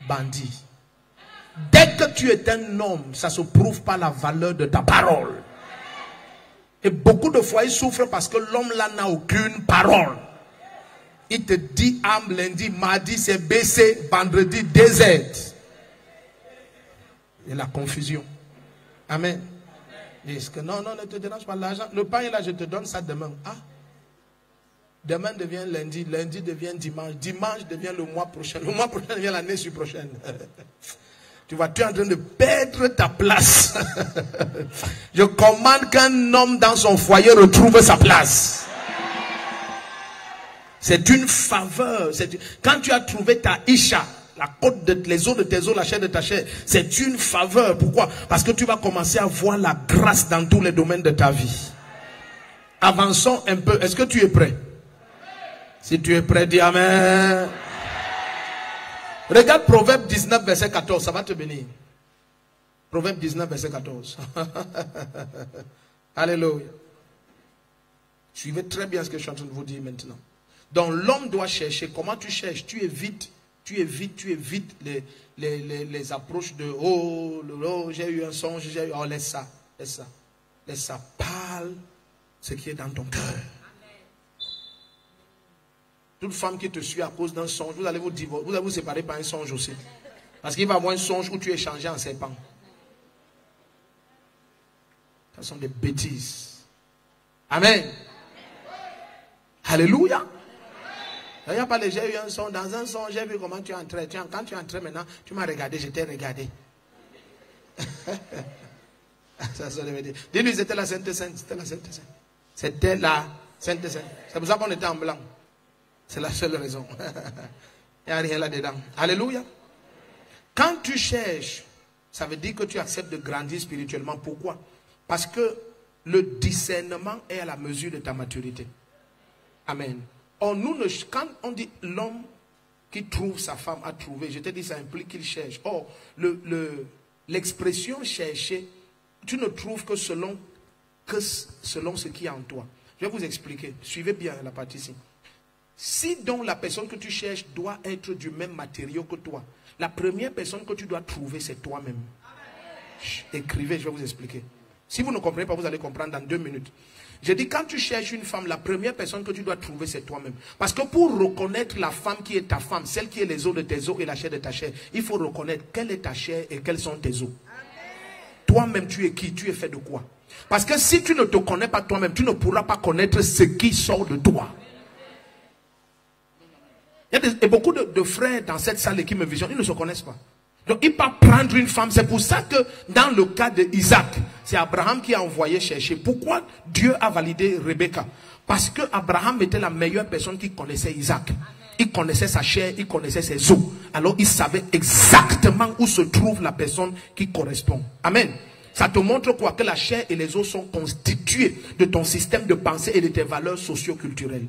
Bandit. Dès que tu es un homme, ça se prouve par la valeur de ta parole. Et beaucoup de fois, ils souffrent parce que l'homme là n'a aucune parole. Il te dit âme lundi, mardi c'est BC, vendredi DZ. Et la confusion. Amen. Dis que non, ne te dérange pas l'argent. Le pain est là, je te donne ça demain. Ah. Demain devient lundi, lundi devient dimanche, dimanche devient le mois prochain devient l'année prochaine. Tu vois, tu es en train de perdre ta place. Je commande qu'un homme dans son foyer retrouve sa place. C'est une faveur. Quand tu as trouvé ta Isha, la côte de les os de tes os, la chair de ta chair, c'est une faveur. Pourquoi? Parce que tu vas commencer à voir la grâce dans tous les domaines de ta vie. Avançons un peu. Est-ce que tu es prêt? Si tu es prêt, dis Amen. Regarde Proverbe 19, verset 14, ça va te bénir. Proverbe 19, verset 14. Alléluia. Suivez très bien ce que je suis en train de vous dire maintenant. Donc l'homme doit chercher. Comment tu cherches? Tu évites les approches de oh, j'ai eu un songe, oh, laisse ça. Laisse ça. Parle ce qui est dans ton cœur. Toute femme qui te suit à cause d'un songe, vous allez vous divorcer, vous allez vous séparer par un songe aussi. Parce qu'il va y avoir un songe où tu es changé en serpent. Ce sont des bêtises. Amen. Alléluia. Il n'y a pas les j'ai eu un songe. Dans un songe, j'ai vu comment tu entrais. Quand tu entrais maintenant, tu m'as regardé, je t'ai regardé. Dis-lui, c'était la Sainte Sainte. C'était la Sainte Sainte. C'était la Sainte Sainte. C'est pour ça qu'on était en blanc. C'est la seule raison. Il n'y a rien là-dedans. Alléluia. Quand tu cherches, ça veut dire que tu acceptes de grandir spirituellement. Pourquoi? Parce que le discernement est à la mesure de ta maturité. Amen. Or, quand on dit l'homme qui trouve sa femme à trouver, je te dis ça implique qu'il cherche. Or, l'expression chercher, tu ne trouves que selon ce qui est en toi. Je vais vous expliquer. Suivez bien la partie ici. Si donc la personne que tu cherches doit être du même matériau que toi, la première personne que tu dois trouver, c'est toi-même. Écrivez, je vais vous expliquer. Si vous ne comprenez pas, vous allez comprendre dans 2 minutes. Je dis, quand tu cherches une femme, la première personne que tu dois trouver, c'est toi-même. Parce que pour reconnaître la femme qui est ta femme, celle qui est les os de tes os et la chair de ta chair, il faut reconnaître quelle est ta chair et quels sont tes os. Toi-même, tu es qui? Tu es fait de quoi? Parce que si tu ne te connais pas toi-même, tu ne pourras pas connaître ce qui sort de toi. Il y a beaucoup de frères dans cette salle qui me visionnent, ils ne se connaissent pas. Donc il va prendre une femme. C'est pour ça que dans le cas d'Isaac, c'est Abraham qui a envoyé chercher. Pourquoi Dieu a validé Rebecca? Parce que Abraham était la meilleure personne qui connaissait Isaac. Il connaissait sa chair, il connaissait ses os. Alors il savait exactement où se trouve la personne qui correspond. Amen. Ça te montre quoi? Que la chair et les os sont constitués de ton système de pensée et de tes valeurs socio-culturelles.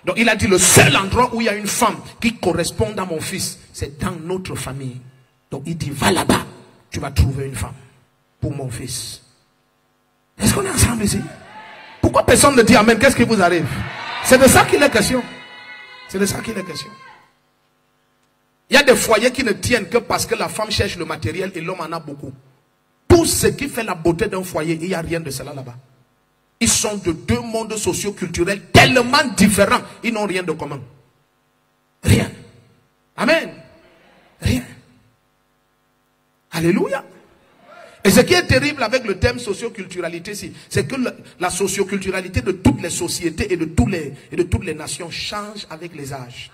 Donc il a dit, le seul endroit où il y a une femme qui correspond à mon fils, c'est dans notre famille. Donc il dit, va là-bas, tu vas trouver une femme pour mon fils. Est-ce qu'on est ensemble ici? Pourquoi personne ne dit amen? Qu'est-ce qui vous arrive? C'est de ça qu'il est question. C'est de ça qu'il est question. Il y a des foyers qui ne tiennent que parce que la femme cherche le matériel et l'homme en a beaucoup. tout ce qui fait la beauté d'un foyer, il n'y a rien de cela là-bas. Ils sont de deux mondes socio-culturels tellement différents. Ils n'ont rien de commun. Rien. Amen. Rien. Alléluia. Et ce qui est terrible avec le thème socioculturalité, c'est que la socioculturalité de toutes les sociétés et de toutes les nations change avec les âges.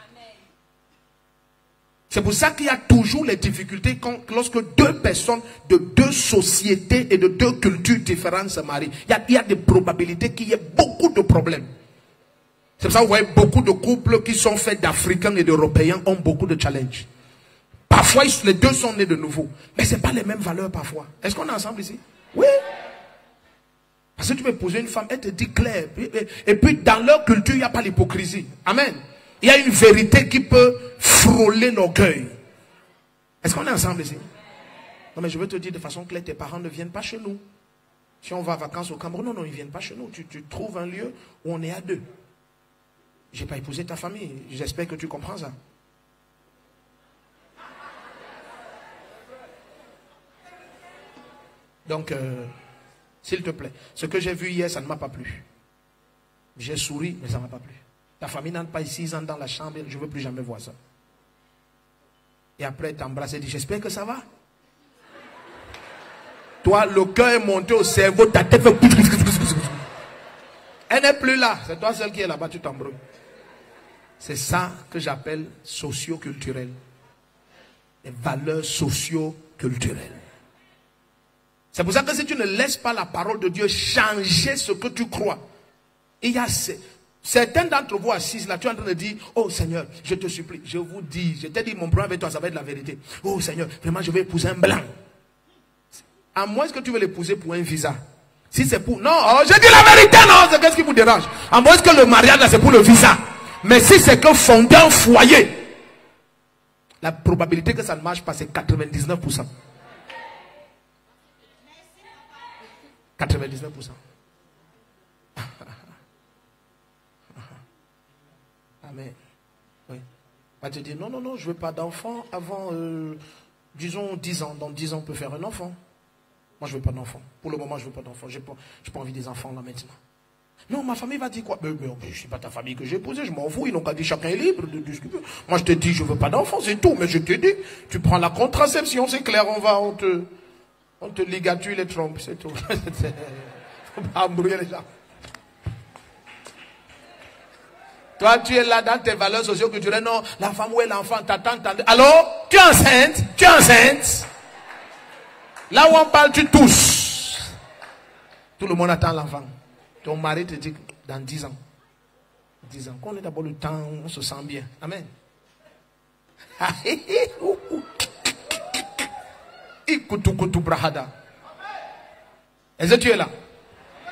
C'est pour ça qu'il y a toujours les difficultés lorsque deux personnes de deux sociétés et de deux cultures différentes se marient. Il y a des probabilités qu'il y ait beaucoup de problèmes. C'est pour ça que vous voyez beaucoup de couples qui sont faits d'Africains et d'Européens ont beaucoup de challenges. Parfois, les deux sont nés de nouveau. Mais ce n'est pas les mêmes valeurs parfois. Est-ce qu'on est ensemble ici? Oui. Parce que tu peux poser une femme, elle te dit clair. Et puis, dans leur culture, il n'y a pas l'hypocrisie. Amen. Il y a une vérité qui peut frôler l'orgueil. Est-ce qu'on est ensemble ici? Non, mais je veux te dire de façon claire, tes parents ne viennent pas chez nous. Si on va en vacances au Cameroun, non, ils ne viennent pas chez nous. Tu trouves un lieu où on est à deux. Je n'ai pas épousé ta famille. J'espère que tu comprends ça. Donc, s'il te plaît, ce que j'ai vu hier, ça ne m'a pas plu. J'ai souri, mais ça ne m'a pas plu. Ta famille n'entre pas ici, ils entrent dans la chambre, je ne veux plus jamais voir ça. Et après, t'embrasses et dis, j'espère que ça va. Toi, le cœur est monté au cerveau, ta tête fait... Elle n'est plus là. C'est toi seul qui est là-bas, tu t'embrouilles. C'est ça que j'appelle socio-culturel. Les valeurs socio-culturelles. C'est pour ça que si tu ne laisses pas la parole de Dieu changer ce que tu crois, il y a certains d'entre vous assises là, tu es en train de dire, oh Seigneur, je te supplie, je vous dis, je t'ai dit mon problème avec toi, ça va être la vérité. Oh Seigneur, vraiment je vais épouser un blanc. À moins que tu veux l'épouser pour un visa. Si c'est pour... Non, oh, je dis la vérité, non, c'est qu'est-ce qui vous dérange? À moins que le mariage là c'est pour le visa. Mais si c'est que fonder un foyer, la probabilité que ça ne marche pas c'est 99%. 99%. Amen. Oui. On va te dire, non, non, non, je ne veux pas d'enfant avant, disons, 10 ans. Dans 10 ans, on peut faire un enfant. Moi, je ne veux pas d'enfant. Pour le moment, je ne veux pas d'enfant. Je n'ai pas envie des enfants là maintenant. Non, ma famille va dire quoi? Mais je ne suis pas ta famille que j'ai épousée, je m'en fous. Ils n'ont qu'à dire, chacun est libre de ce qu'il veut. Moi, je te dis, je ne veux pas d'enfant, c'est tout. Mais je te dis, tu prends la contraception, c'est clair, on te ligature les trompes, c'est tout. Faut pas embrouiller les gens. Toi, tu es là dans tes valeurs socio-culturelles. Non, la femme ou l'enfant t'attend. Allô? Tu es enceinte? Tu es enceinte? Là où on parle, tu tousses. Tout le monde attend l'enfant. Ton mari te dit dans 10 ans. 10 ans. Qu'on ait d'abord le temps, on se sent bien. Amen. Est-ce que tu es là?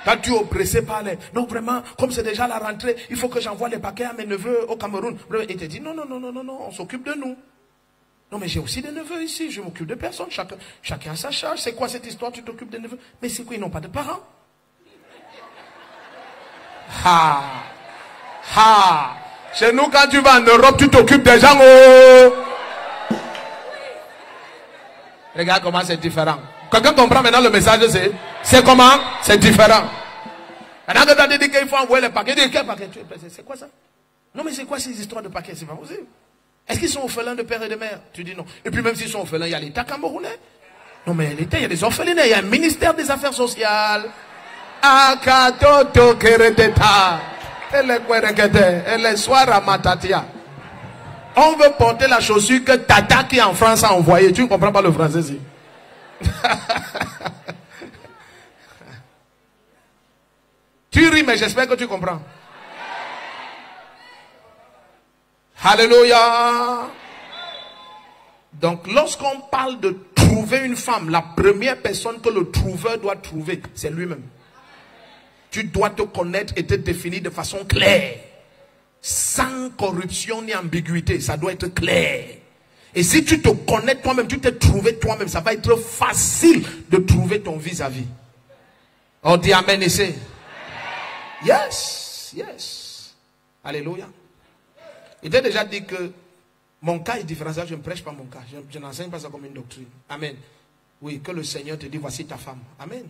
Quand tu es oppressé par les... Non, vraiment, comme c'est déjà la rentrée, il faut que j'envoie les paquets à mes neveux au Cameroun. Il te dit, non, non, non, non, non, non, on s'occupe de nous. Non, mais j'ai aussi des neveux ici, je m'occupe de personne. Chacun a sa charge. C'est quoi cette histoire? Tu t'occupes des neveux? Mais c'est quoi, ils n'ont pas de parents? Ha! Ha! Chez nous, quand tu vas en Europe, tu t'occupes des gens. Oh! Regarde comment c'est différent. Quelqu'un comprend maintenant le message? C'est comment? C'est différent. Maintenant que tu as dit qu'il faut envoyer les paquets, quel paquet? C'est quoi ça? Non, mais c'est quoi ces histoires de paquets? C'est pas possible. Est-ce qu'ils sont orphelins de père et de mère? Tu dis non. Et puis même s'ils sont orphelins, il y a l'État camerounais. Non, mais l'État, il y a des orphelinats, il y a un ministère des Affaires sociales. Akatoto kereteta. Elle soir matatia. On veut porter la chaussure que Tata qui est en France a envoyée. Tu ne comprends pas le français ici. Tu ris, mais j'espère que tu comprends. Alléluia. Donc, lorsqu'on parle de trouver une femme, la première personne que le trouveur doit trouver, c'est lui-même. Tu dois te connaître et te définir de façon claire. Sans corruption ni ambiguïté. Ça doit être clair. Et si tu te connais toi-même, tu t'es trouvé toi-même, ça va être facile de trouver ton vis-à-vis. On dit amen ici. Yes, yes. Alléluia. Il t'a déjà dit que mon cas est différent. Je ne prêche pas mon cas. Je n'enseigne pas ça comme une doctrine. Amen. Oui, que le Seigneur te dit, voici ta femme. Amen.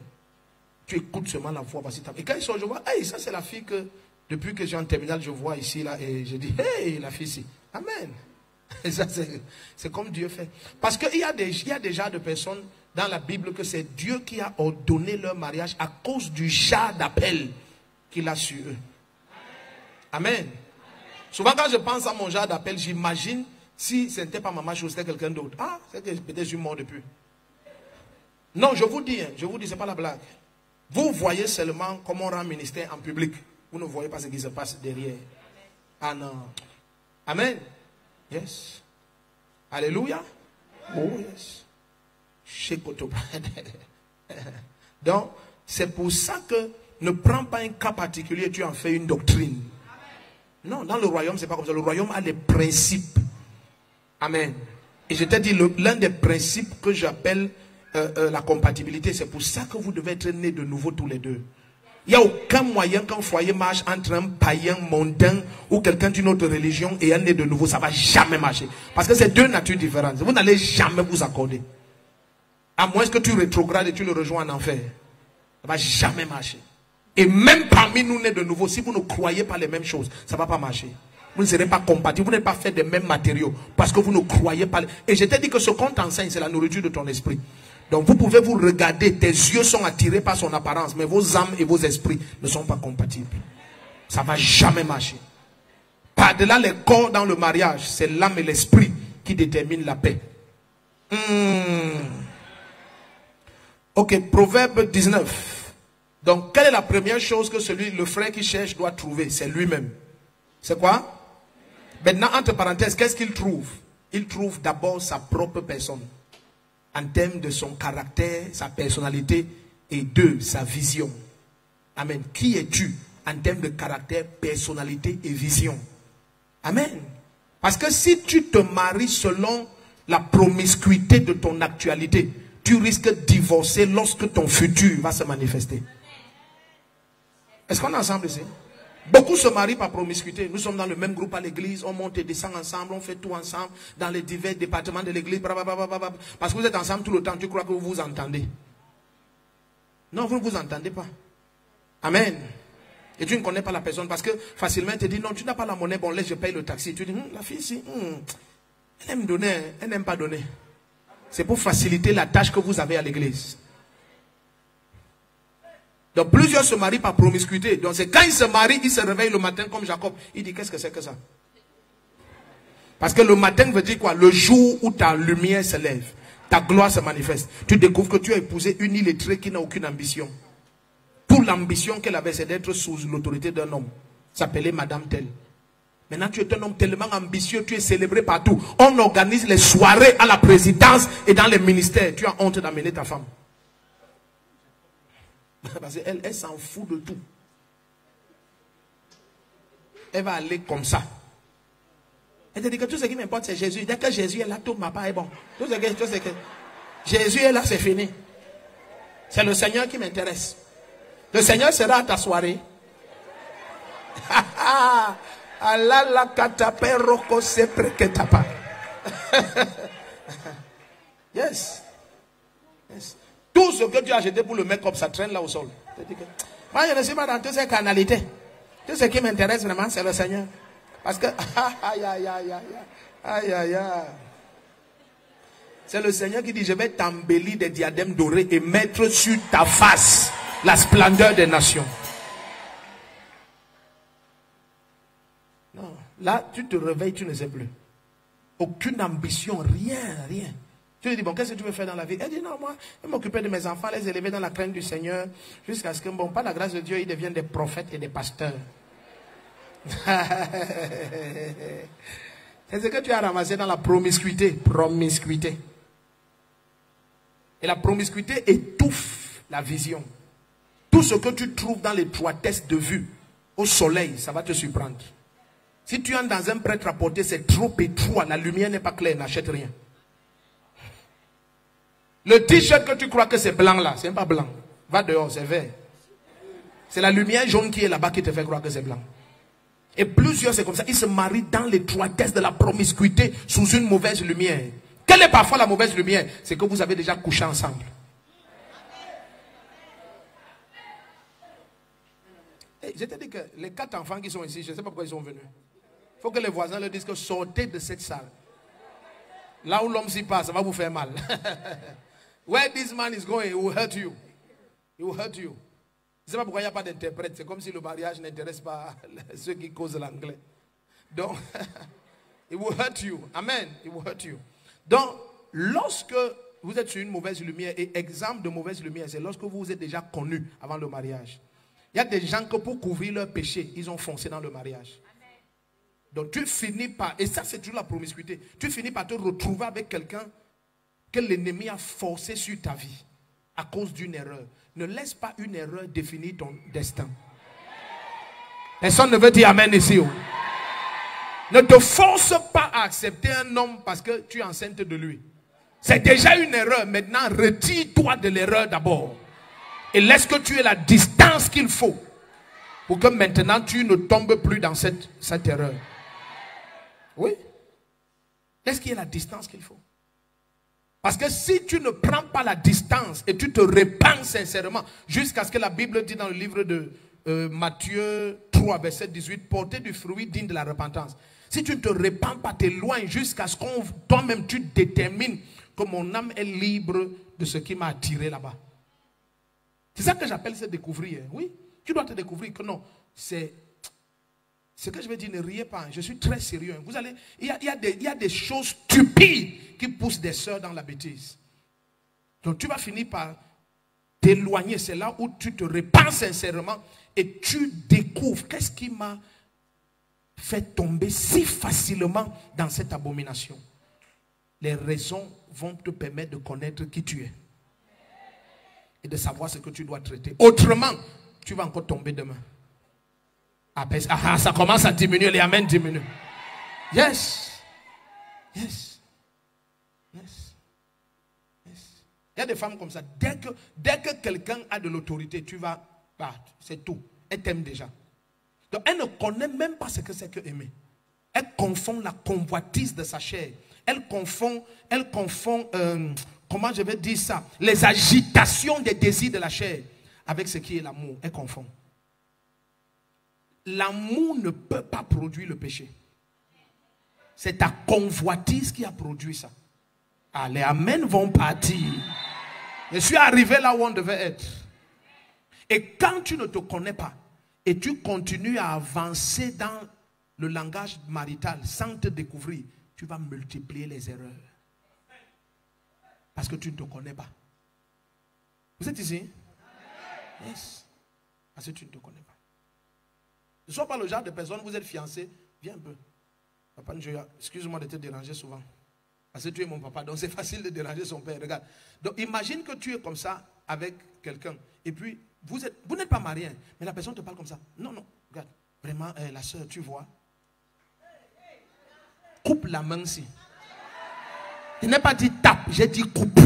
Tu écoutes seulement la voix, voici ta femme. Et quand ils sont, je vois, hey, ça c'est la fille que, depuis que j'ai en terminale, je vois ici, là, et je dis, hey, la fille ici. Amen. Et ça, c'est comme Dieu fait. Parce qu'il y a déjà de personnes dans la Bible que c'est Dieu qui a ordonné leur mariage à cause du jar d'appel qu'il a sur eux. Amen. Souvent quand je pense à mon jar d'appel, j'imagine si ce n'était pas ma chose, c'était quelqu'un d'autre. Ah, c'est que peut-être je suis mort depuis. Non, je vous dis, c'est pas la blague. Vous voyez seulement comment on rend ministère en public. Vous ne voyez pas ce qui se passe derrière. Ah non. Amen. Yes. Alléluia. Oh yes. Donc, c'est pour ça que ne prends pas un cas particulier, tu en fais une doctrine. Non, dans le royaume, c'est pas comme ça. Le royaume a des principes. Amen. Et je t'ai dit, l'un des principes que j'appelle la compatibilité, c'est pour ça que vous devez être nés de nouveau tous les deux. Il n'y a aucun moyen qu'un foyer marche entre un païen mondain ou quelqu'un d'une autre religion et un né de nouveau. Ça ne va jamais marcher. Parce que c'est deux natures différentes. Vous n'allez jamais vous accorder. À moins que tu rétrogrades et tu le rejoins en enfer. Ça ne va jamais marcher. Et même parmi nous nés de nouveau, si vous ne croyez pas les mêmes choses, ça ne va pas marcher. Vous ne serez pas compatibles. Vous n'êtes pas fait des mêmes matériaux. Parce que vous ne croyez pas. Et je t'ai dit que ce qu'on t'enseigne, c'est la nourriture de ton esprit. Donc vous pouvez vous regarder, tes yeux sont attirés par son apparence, mais vos âmes et vos esprits ne sont pas compatibles. Ça ne va jamais marcher. Par-delà les corps dans le mariage, c'est l'âme et l'esprit qui déterminent la paix. Ok, Proverbe 19. Donc quelle est la première chose que le frère qui cherche doit trouver? C'est lui-même. C'est quoi? Maintenant, entre parenthèses, qu'est-ce qu'il trouve? Il trouve d'abord sa propre personne. En termes de son caractère, sa personnalité, et deux, sa vision. Amen. Qui es-tu en termes de caractère, personnalité et vision? Amen. Parce que si tu te maries selon la promiscuité de ton actualité, tu risques de divorcer lorsque ton futur va se manifester. Est-ce qu'on est ensemble ici? Beaucoup se marient par promiscuité. Nous sommes dans le même groupe à l'église. On monte et descend ensemble. On fait tout ensemble. Dans les divers départements de l'église. Parce que vous êtes ensemble tout le temps. Tu crois que vous vous entendez. Non, vous ne vous entendez pas. Amen. Et tu ne connais pas la personne. Parce que facilement, tu te dis, non, tu n'as pas la monnaie. Bon, laisse, je paye le taxi. Tu dis, la fille ici, elle aime donner. Elle n'aime pas donner. C'est pour faciliter la tâche que vous avez à l'église. Donc plusieurs se marient par promiscuité. Donc c'est quand ils se marient, ils se réveillent le matin comme Jacob. Il dit, qu'est-ce que c'est que ça? Parce que le matin veut dire quoi? Le jour où ta lumière se lève, ta gloire se manifeste. Tu découvres que tu as épousé une illettrée qui n'a aucune ambition. Toute l'ambition qu'elle avait, c'est d'être sous l'autorité d'un homme. S'appelait Madame Telle. Maintenant, tu es un homme tellement ambitieux, tu es célébré partout. On organise les soirées à la présidence et dans les ministères. Tu as honte d'amener ta femme. Parce qu'elle, elle s'en fout de tout. Elle va aller comme ça. Elle te dit que tout ce qui m'importe, c'est Jésus. Dès que Jésus est là, tout ma part est bon. Tout ce que Jésus est là, c'est fini. C'est le Seigneur qui m'intéresse. Le Seigneur sera à ta soirée. Yes. Yes. Tout ce que tu as acheté pour le make-up, ça traîne là au sol. Moi, je ne suis pas dans toutes ces canalités. Tout ce qui m'intéresse vraiment, c'est le Seigneur. Parce que, c'est le Seigneur qui dit, je vais t'embellir des diadèmes dorés et mettre sur ta face la splendeur des nations. Non, là, tu te réveilles, tu ne sais plus. Aucune ambition, rien. Tu lui dis, bon, qu'est-ce que tu veux faire dans la vie? Elle dit, non, moi, je vais m'occuper de mes enfants, les élever dans la crainte du Seigneur, jusqu'à ce que, bon, par la grâce de Dieu, ils deviennent des prophètes et des pasteurs. C'est ce que tu as ramassé dans la promiscuité. Promiscuité. Et la promiscuité étouffe la vision. Tout ce que tu trouves dans l'étroitesse de vue, au soleil, ça va te surprendre. Si tu entres dans un prêtre à porter, c'est trop étroit, la lumière n'est pas claire, n'achète rien. Le t-shirt que tu crois que c'est blanc là, c'est pas blanc. Va dehors, c'est vert. C'est la lumière jaune qui est là-bas qui te fait croire que c'est blanc. Et plusieurs, c'est comme ça. Ils se marient dans l'étroitesse de la promiscuité sous une mauvaise lumière. Quelle quelle est parfois la mauvaise lumière? C'est que vous avez déjà couché ensemble. Je t'ai dit que les 4 enfants qui sont ici, je ne sais pas pourquoi ils sont venus. Il faut que les voisins leur disent que sortez de cette salle. Là où l'homme s'y passe, ça va vous faire mal. Where this man is going, it will hurt you. It will hurt you. Je ne sais pas pourquoi il n'y a pas d'interprète. C'est comme si le mariage n'intéresse pas ceux qui causent l'anglais. Donc, it will hurt you. Amen. It will hurt you. Donc, lorsque vous êtes sur une mauvaise lumière, et exemple de mauvaise lumière, c'est lorsque vous vous êtes déjà connu avant le mariage. Il y a des gens que pour couvrir leur péché, ils ont foncé dans le mariage. Donc tu finis par, et ça c'est toujours la promiscuité, tu finis par te retrouver avec quelqu'un que l'ennemi a forcé sur ta vie à cause d'une erreur. Ne laisse pas une erreur définir ton destin. Personne ne veut dire amen ici. Ne te force pas à accepter un homme parce que tu es enceinte de lui. C'est déjà une erreur. Maintenant, retire-toi de l'erreur d'abord. Et laisse que tu aies la distance qu'il faut pour que maintenant tu ne tombes plus dans cette erreur. Oui. Laisse qu'il y ait la distance qu'il faut. Parce que si tu ne prends pas la distance et tu te répands sincèrement, jusqu'à ce que la Bible dit dans le livre de Matthieu 3, verset 18, portez du fruit digne de la repentance. Si tu ne te répands pas, t'éloignes jusqu'à ce qu'on toi-même tu détermines que mon âme est libre de ce qui m'a attiré là-bas. C'est ça que j'appelle se découvrir. Oui, tu dois te découvrir que non, c'est ce que je vais dire, ne riez pas. Je suis très sérieux. Vous allez, il y a des choses stupides qui poussent des sœurs dans la bêtise. Donc tu vas finir par t'éloigner. C'est là où tu te répands sincèrement et tu découvres qu'est-ce qui m'a fait tomber si facilement dans cette abomination. Les raisons vont te permettre de connaître qui tu es et de savoir ce que tu dois traiter. Autrement, tu vas encore tomber demain. Ça commence à diminuer, les amens diminuent. Yes. Yes. Yes. Yes. Il y a des femmes comme ça. Dès que quelqu'un a de l'autorité, tu vas... c'est tout. Elle t'aime déjà. Donc elle ne connaît même pas ce que c'est que aimer. Elle confond la convoitise de sa chair. Elle confond comment je vais dire ça, les agitations des désirs de la chair avec ce qui est l'amour. Elle confond. L'amour ne peut pas produire le péché. C'est ta convoitise qui a produit ça. Ah, les amens vont partir. Je suis arrivé là où on devait être. Et quand tu ne te connais pas et tu continues à avancer dans le langage marital sans te découvrir, tu vas multiplier les erreurs. Parce que tu ne te connais pas. Vous êtes ici? Yes. Parce que tu ne te connais pas. Ne sois pas le genre de personne, vous êtes fiancé, viens un peu. Papa, excuse-moi de te déranger souvent. Parce que tu es mon papa, donc c'est facile de déranger son père. Regarde. Donc imagine que tu es comme ça avec quelqu'un. Et puis, vous n'êtes pas marié, mais la personne te parle comme ça. Non, non, regarde. Vraiment, la soeur, tu vois. Coupe la main ici. Je n'ai pas dit tape, j'ai dit coupe.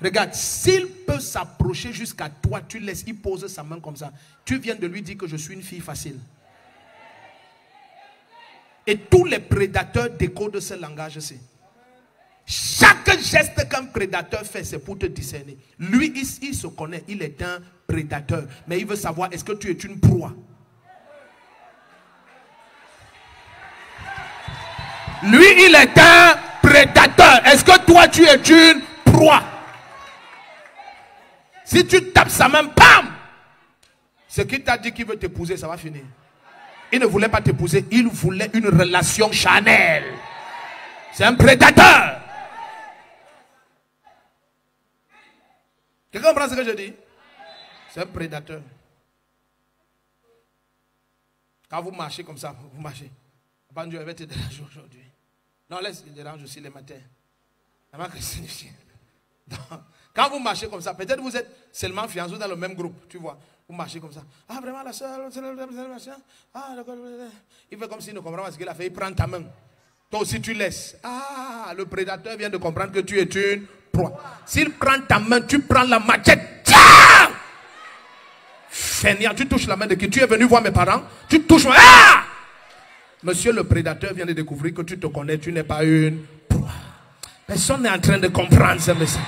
Regarde, s'il peut s'approcher jusqu'à toi, tu laisses, il pose sa main comme ça. Tu viens de lui dire que je suis une fille facile. Et tous les prédateurs décodent ce langage-ci. Chaque geste qu'un prédateur fait, c'est pour te discerner. Lui, il se connaît, il est un prédateur. Mais il veut savoir, est-ce que tu es une proie? Lui, il est un prédateur. Est-ce que toi, tu es une proie? Si tu tapes sa main, bam! Ce qu'il t'a dit qu'il veut t'épouser, ça va finir. Il ne voulait pas t'épouser, il voulait une relation charnelle. C'est un prédateur. Quelqu'un comprend ce que je dis? C'est un prédateur. Quand vous marchez comme ça, vous marchez. Papa Dieu va te déranger aujourd'hui. Non, laisse, il dérange aussi les matins. Quand vous marchez comme ça, peut-être vous êtes seulement fiancés dans le même groupe, tu vois. Vous marchez comme ça. Ah, vraiment, la soeur, ah, d'accord. Il fait comme s'il ne comprend pas ce qu'il a fait. Il prend ta main. Toi aussi, tu laisses. Ah, le prédateur vient de comprendre que tu es une proie. S'il prend ta main, tu prends la machette. Tiens! Fainéant, tu touches la main de qui? Tu es venu voir mes parents? Tu touches. Ah! Monsieur le prédateur vient de découvrir que tu te connais, tu n'es pas une proie. Personne n'est en train de comprendre ce message.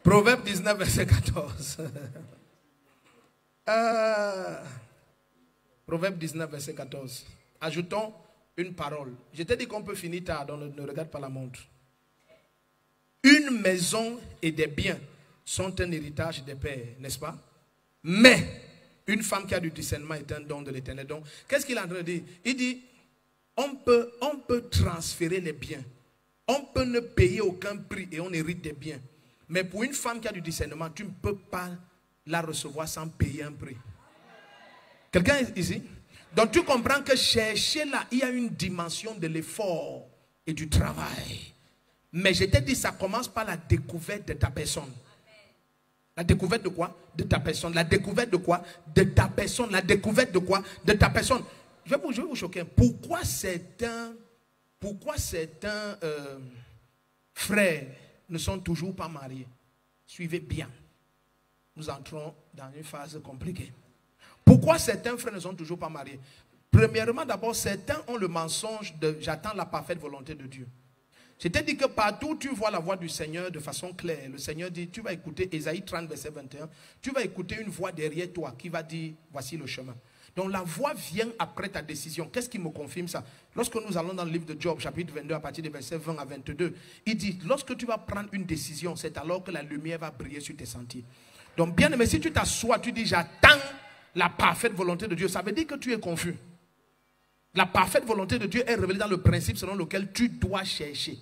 Proverbe 19, verset 14. Proverbe 19, verset 14. Ajoutons une parole. Je t'ai dit qu'on peut finir tard, donc ne regarde pas la montre. Une maison et des biens sont un héritage des pères, n'est-ce pas? Mais une femme qui a du discernement est un don de l'Éternel. Donc, qu'est-ce qu'il est en train de dire? Il dit, on peut transférer les biens. On peut ne payer aucun prix et on hérite des biens. Mais pour une femme qui a du discernement, tu ne peux pas la recevoir sans payer un prix. Quelqu'un est ici? Donc tu comprends que chercher là, il y a une dimension de l'effort et du travail. Mais je t'ai dit, ça commence par la découverte de ta personne. La découverte de quoi? De ta personne. La découverte de quoi? De ta personne. La découverte de quoi? De ta personne. Je vais vous choquer. Pourquoi certains frères ne sont toujours pas mariés? Suivez bien. Nous entrons dans une phase compliquée. Pourquoi certains frères ne sont toujours pas mariés? Premièrement, d'abord, certains ont le mensonge de j'attends la parfaite volonté de Dieu. Je t'ai dit que partout où tu vois la voix du Seigneur de façon claire, le Seigneur dit, tu vas écouter Ésaïe 30, verset 21, tu vas écouter une voix derrière toi qui va dire, voici le chemin. Donc la voix vient après ta décision. Qu'est-ce qui me confirme ça? Lorsque nous allons dans le livre de Job, chapitre 22, à partir des versets 20 à 22, il dit, lorsque tu vas prendre une décision, c'est alors que la lumière va briller sur tes sentiers. Donc bien aimé, si tu t'assois, tu dis, j'attends la parfaite volonté de Dieu, ça veut dire que tu es confus. La parfaite volonté de Dieu est révélée dans le principe selon lequel tu dois chercher.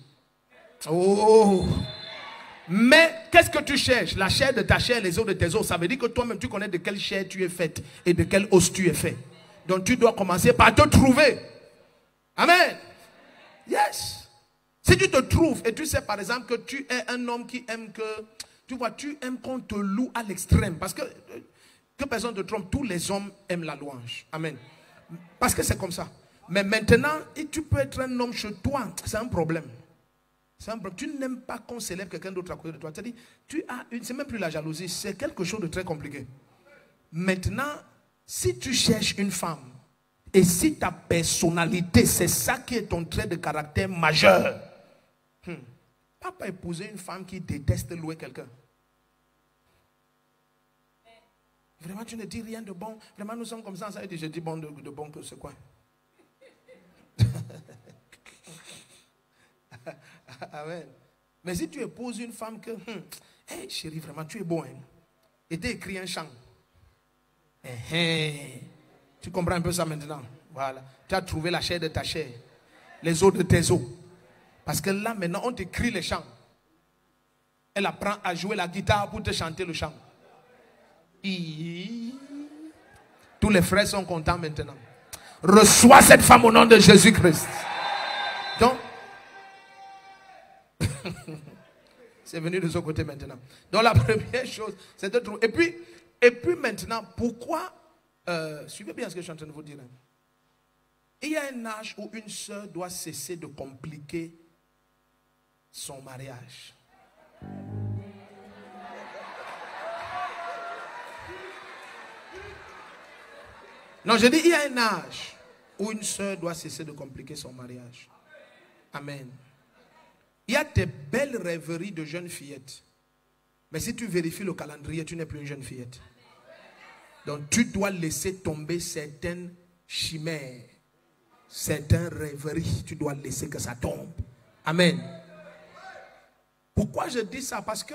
Oh! Mais qu'est-ce que tu cherches? La chair de ta chair, les os de tes os. Ça veut dire que toi-même tu connais de quelle chair tu es faite et de quel os tu es fait. Donc tu dois commencer par te trouver. Amen. Yes. Si tu te trouves et tu sais par exemple que tu es un homme qui aime que, tu vois, tu aimes qu'on te loue à l'extrême. Parce que personne ne te trompe, tous les hommes aiment la louange. Amen. Parce que c'est comme ça. Mais maintenant, tu peux être un homme chez toi, c'est un problème. Tu n'aimes pas qu'on célèbre quelqu'un d'autre à côté de toi. C'est-à-dire, c'est même plus la jalousie, c'est quelque chose de très compliqué. Maintenant, si tu cherches une femme, et si ta personnalité, c'est ça qui est ton trait de caractère majeur, pas épouser une femme qui déteste louer quelqu'un. Vraiment, tu ne dis rien de bon. Vraiment, nous sommes comme ça. Je dis bon de bon que c'est quoi? Amen. Mais si tu épouses une femme que, hey, chérie, vraiment, tu es bon. Hein? Et tu écris un chant. Tu comprends un peu ça maintenant? Voilà. Tu as trouvé la chair de ta chair. Les os de tes os. Parce que là, maintenant, on t'écrit les chants. Elle apprend à jouer la guitare pour te chanter le chant. Tous les frères sont contents maintenant. Reçois cette femme au nom de Jésus-Christ. Donc, c'est venu de ce côté maintenant. Donc la première chose, c'est de trouver. Et puis maintenant, pourquoi, suivez bien ce que je suis en train de vous dire. Il y a un âge où une sœur doit cesser de compliquer son mariage. Non, je dis, il y a un âge où une sœur doit cesser de compliquer son mariage. Amen. Il y a des belles rêveries de jeunes fillettes. Mais si tu vérifies le calendrier, tu n'es plus une jeune fillette. Donc tu dois laisser tomber certaines chimères, certaines rêveries. Tu dois laisser que ça tombe. Amen. Pourquoi je dis ça? Parce que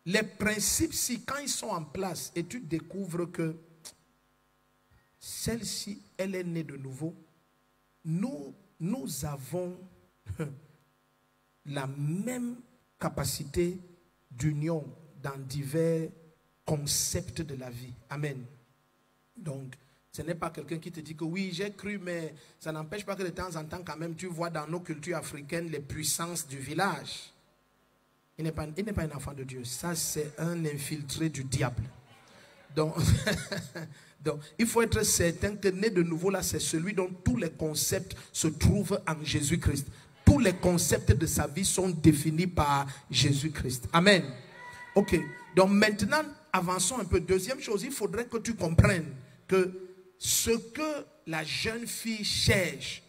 les principes, si quand ils sont en place et tu découvres que celle-ci, elle est née de nouveau, nous avons la même capacité d'union dans divers concepts de la vie. Amen. Donc, ce n'est pas quelqu'un qui te dit que oui, j'ai cru, mais ça n'empêche pas que de temps en temps, quand même, tu vois dans nos cultures africaines les puissances du village. Il n'est pas un enfant de Dieu. Ça, c'est un infiltré du diable. Donc, il faut être certain que né de nouveau, là, c'est celui dont tous les concepts se trouvent en Jésus-Christ. Tous tous les concepts de sa vie sont définis par Jésus-Christ. Amen. Ok. Donc maintenant, avançons un peu. Deuxième chose, il faudrait que tu comprennes que ce que la jeune fille cherche,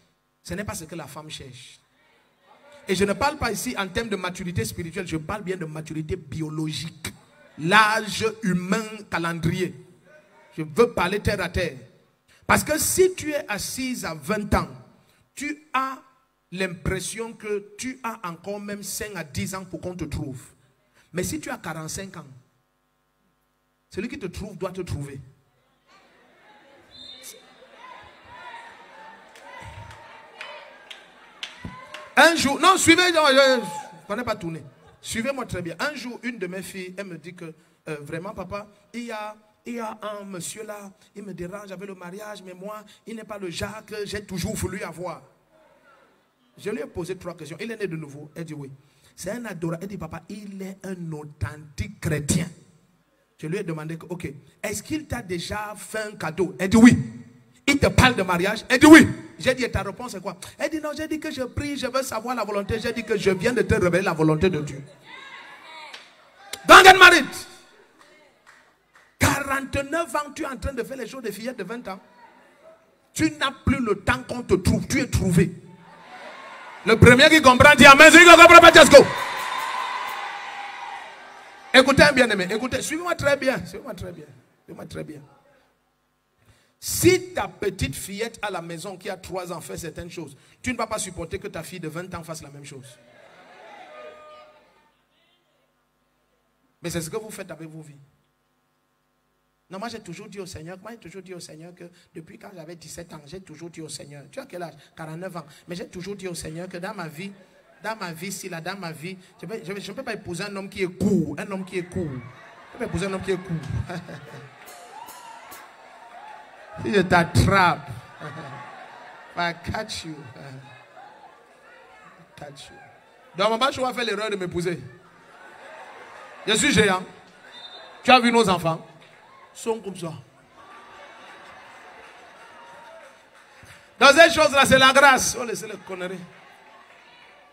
ce n'est pas ce que la femme cherche. Et je ne parle pas ici en termes de maturité spirituelle, je parle bien de maturité biologique. L'âge humain calendrier. Je veux parler terre à terre. Parce que si tu es assise à 20 ans, tu as l'impression que tu as encore même 5 à 10 ans pour qu'on te trouve. Mais si tu as 45 ans, celui qui te trouve doit te trouver. Un jour, non, suivez, je ne connais pas tourner. Suivez-moi très bien. Un jour, une de mes filles, elle me dit que vraiment, papa, il y a un monsieur là, il me dérange avec le mariage, mais moi, il n'est pas le genre que j'ai toujours voulu avoir. Je lui ai posé 3 questions. Il est né de nouveau. Elle dit oui. C'est un adorateur. Elle dit, papa, il est un authentique chrétien. Je lui ai demandé, ok, est-ce qu'il t'a déjà fait un cadeau? Elle dit oui. Il te parle de mariage? Elle dit oui. J'ai dit, et ta réponse est quoi? Elle dit non, j'ai dit que je prie, je veux savoir la volonté. J'ai dit que je viens de te révéler la volonté de Dieu. Don't get married. 49 ans, tu es en train de faire les choses des fillettes de 20 ans. Tu n'as plus le temps qu'on te trouve. Tu es trouvé. Le premier qui comprend dit amen. Celui qui ne comprend pas, just go. Écoutez bien aimé. Écoutez, suivez-moi très bien. Suivez-moi très bien. Suivez-moi très bien. Si ta petite fillette à la maison qui a 3 ans fait certaines choses, tu ne vas pas supporter que ta fille de 20 ans fasse la même chose. Mais c'est ce que vous faites avec vos vies. Non, moi j'ai toujours dit au Seigneur, que depuis quand j'avais 17 ans, j'ai toujours dit au Seigneur, tu as quel âge? 49 ans. Mais j'ai toujours dit au Seigneur que dans ma vie, je ne peux pas épouser un homme qui est court. Je ne peux pas épouser un homme qui est court. Si je t'attrape, I catch you. Donc maman, je vais faire l'erreur de m'épouser. Je suis géant. Tu as vu nos enfants? Ils sont comme ça. Dans ces choses-là, c'est la grâce. Oh, laissez les conneries.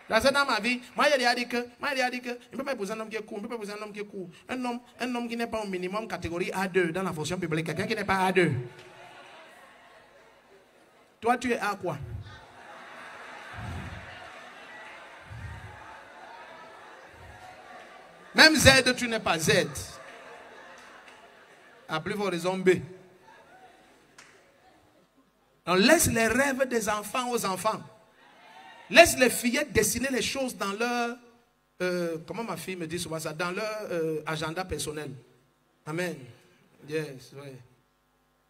Dans ma vie, moi, il a dit que, il ne peut pas épouser un homme qui est court. Un homme qui n'est pas au minimum catégorie A2 dans la fonction publique. Quelqu'un qui n'est pas A2. Toi, tu es A quoi? Même Z, tu n'es pas Z. À plus forte raison B. On laisse les rêves des enfants aux enfants. Laisse les fillettes dessiner les choses dans leur... comment ma fille me dit souvent ça? Dans leur agenda personnel. Amen. Yes, ouais.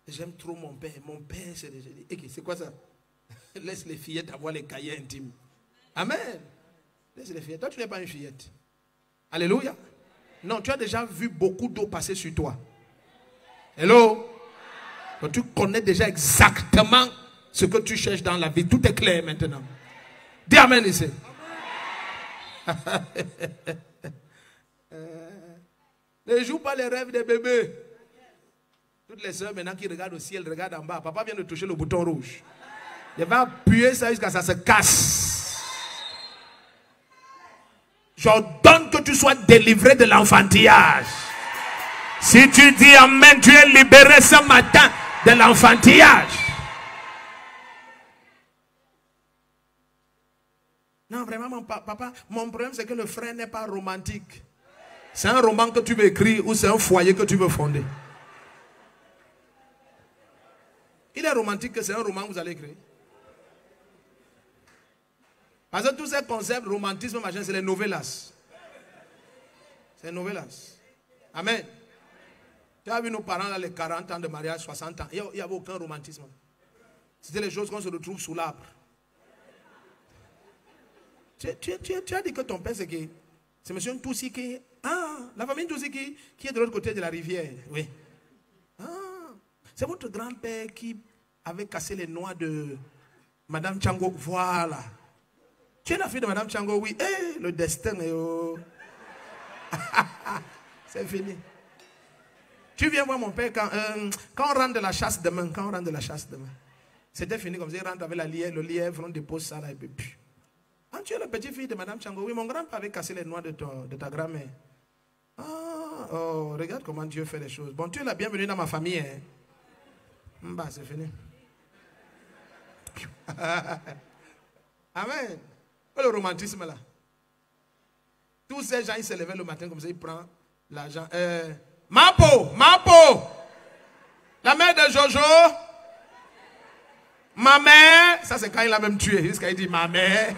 J'aime trop mon père. Mon père, c'est quoi ça? Laisse les fillettes avoir les cahiers intimes. Amen. Laisse les fillettes. Toi, tu n'es pas une fillette. Alléluia. Non, tu as déjà vu beaucoup d'eau passer sur toi. Hello. Donc, tu connais déjà exactement ce que tu cherches dans la vie. Tout est clair maintenant. Dis amen ici. Ne joue pas les rêves des bébés. Toutes les soeurs maintenant qui regardent au ciel, regardent en bas. Papa vient de toucher le bouton rouge. Il va appuyer ça jusqu'à ça se casse. J'ordonne que tu sois délivré de l'enfantillage. Si tu dis amen, tu es libéré ce matin de l'enfantillage. Non, vraiment, mon papa, mon problème c'est que le frère n'est pas romantique. C'est un roman que tu veux écrire ou c'est un foyer que tu veux fonder. Il est romantique que c'est un roman que vous allez écrire. Parce que tous ces concepts, romantisme, machin, c'est les novellas. C'est les novellas. Amen. Tu as vu nos parents, là, les 40 ans de mariage, 60 ans. Il n'y avait aucun romantisme. C'était les choses qu'on se retrouve sous l'arbre. Tu as dit que ton père, c'est monsieur Ntoussi qui... Ah, la famille Ntoussi qui est de l'autre côté de la rivière. Oui. Ah, c'est votre grand-père qui avait cassé les noix de Madame Tchango. Voilà. Tu es la fille de Madame Tchango, oui. Eh, le destin est... Oh. C'est fini. Tu viens voir mon père quand on rentre de la chasse demain. C'était fini comme ça. Il rentre avec le lièvre, on dépose ça là et puis... Ah, Ah, tu es la petite fille de Madame Chango. Oui, mon grand-père avait cassé les noix de ta grand-mère. Ah, oh, regarde comment Dieu fait les choses. Bon, tu es la bienvenue dans ma famille. Hein? Bah, c'est fini. Amen. Le romantisme là. Tous ces gens, ils se levaient le matin comme ça, ils prennent l'argent. Mapo. La mère de Jojo. Ma mère. Ça, c'est quand il a même tué. Jusqu'à il dit ma mère.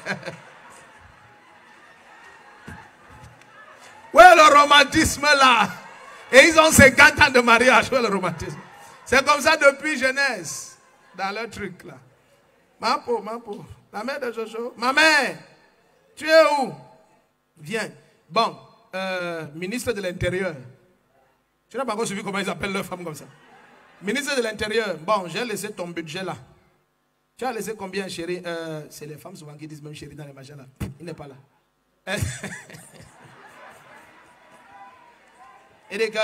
Ouais, le romantisme là. Et ils ont 50 ans de mariage. Ouais, le romantisme. C'est comme ça depuis jeunesse. Dans leur truc là. Mapo. La mère de Jojo. Ma mère. Tu es où? Viens. Bon, ministre de l'Intérieur. Tu n'as pas encore suivi comment ils appellent leurs femmes comme ça. Ministre de l'Intérieur. Bon, j'ai laissé ton budget là. Tu as laissé combien, chérie? C'est les femmes souvent qui disent même chérie dans les machins là. Il n'est pas là. Et donc,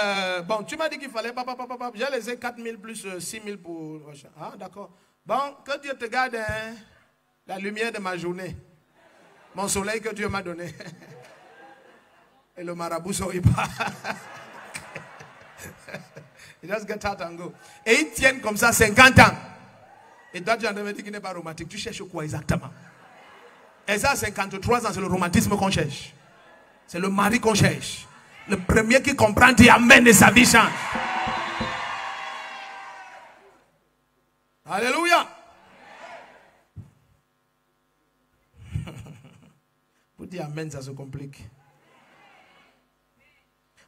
bon, tu m'as dit qu'il fallait, papa, j'ai laissé 4 000 plus 6 000 pour... Ah, d'accord. Bon, que Dieu te garde hein, la lumière de ma journée. Mon soleil que Dieu m'a donné. Et le marabout ne sourit pas. Il just get out and go. Et ils tiennent comme ça 50 ans. Et toi, tu as dit qu'il n'est pas romantique. Tu cherches quoi exactement? Et ça, 53 ans, c'est le romantisme qu'on cherche. C'est le mari qu'on cherche. Le premier qui comprend dit amen et sa vie change. Alléluia. Pour dire amen, ça se complique.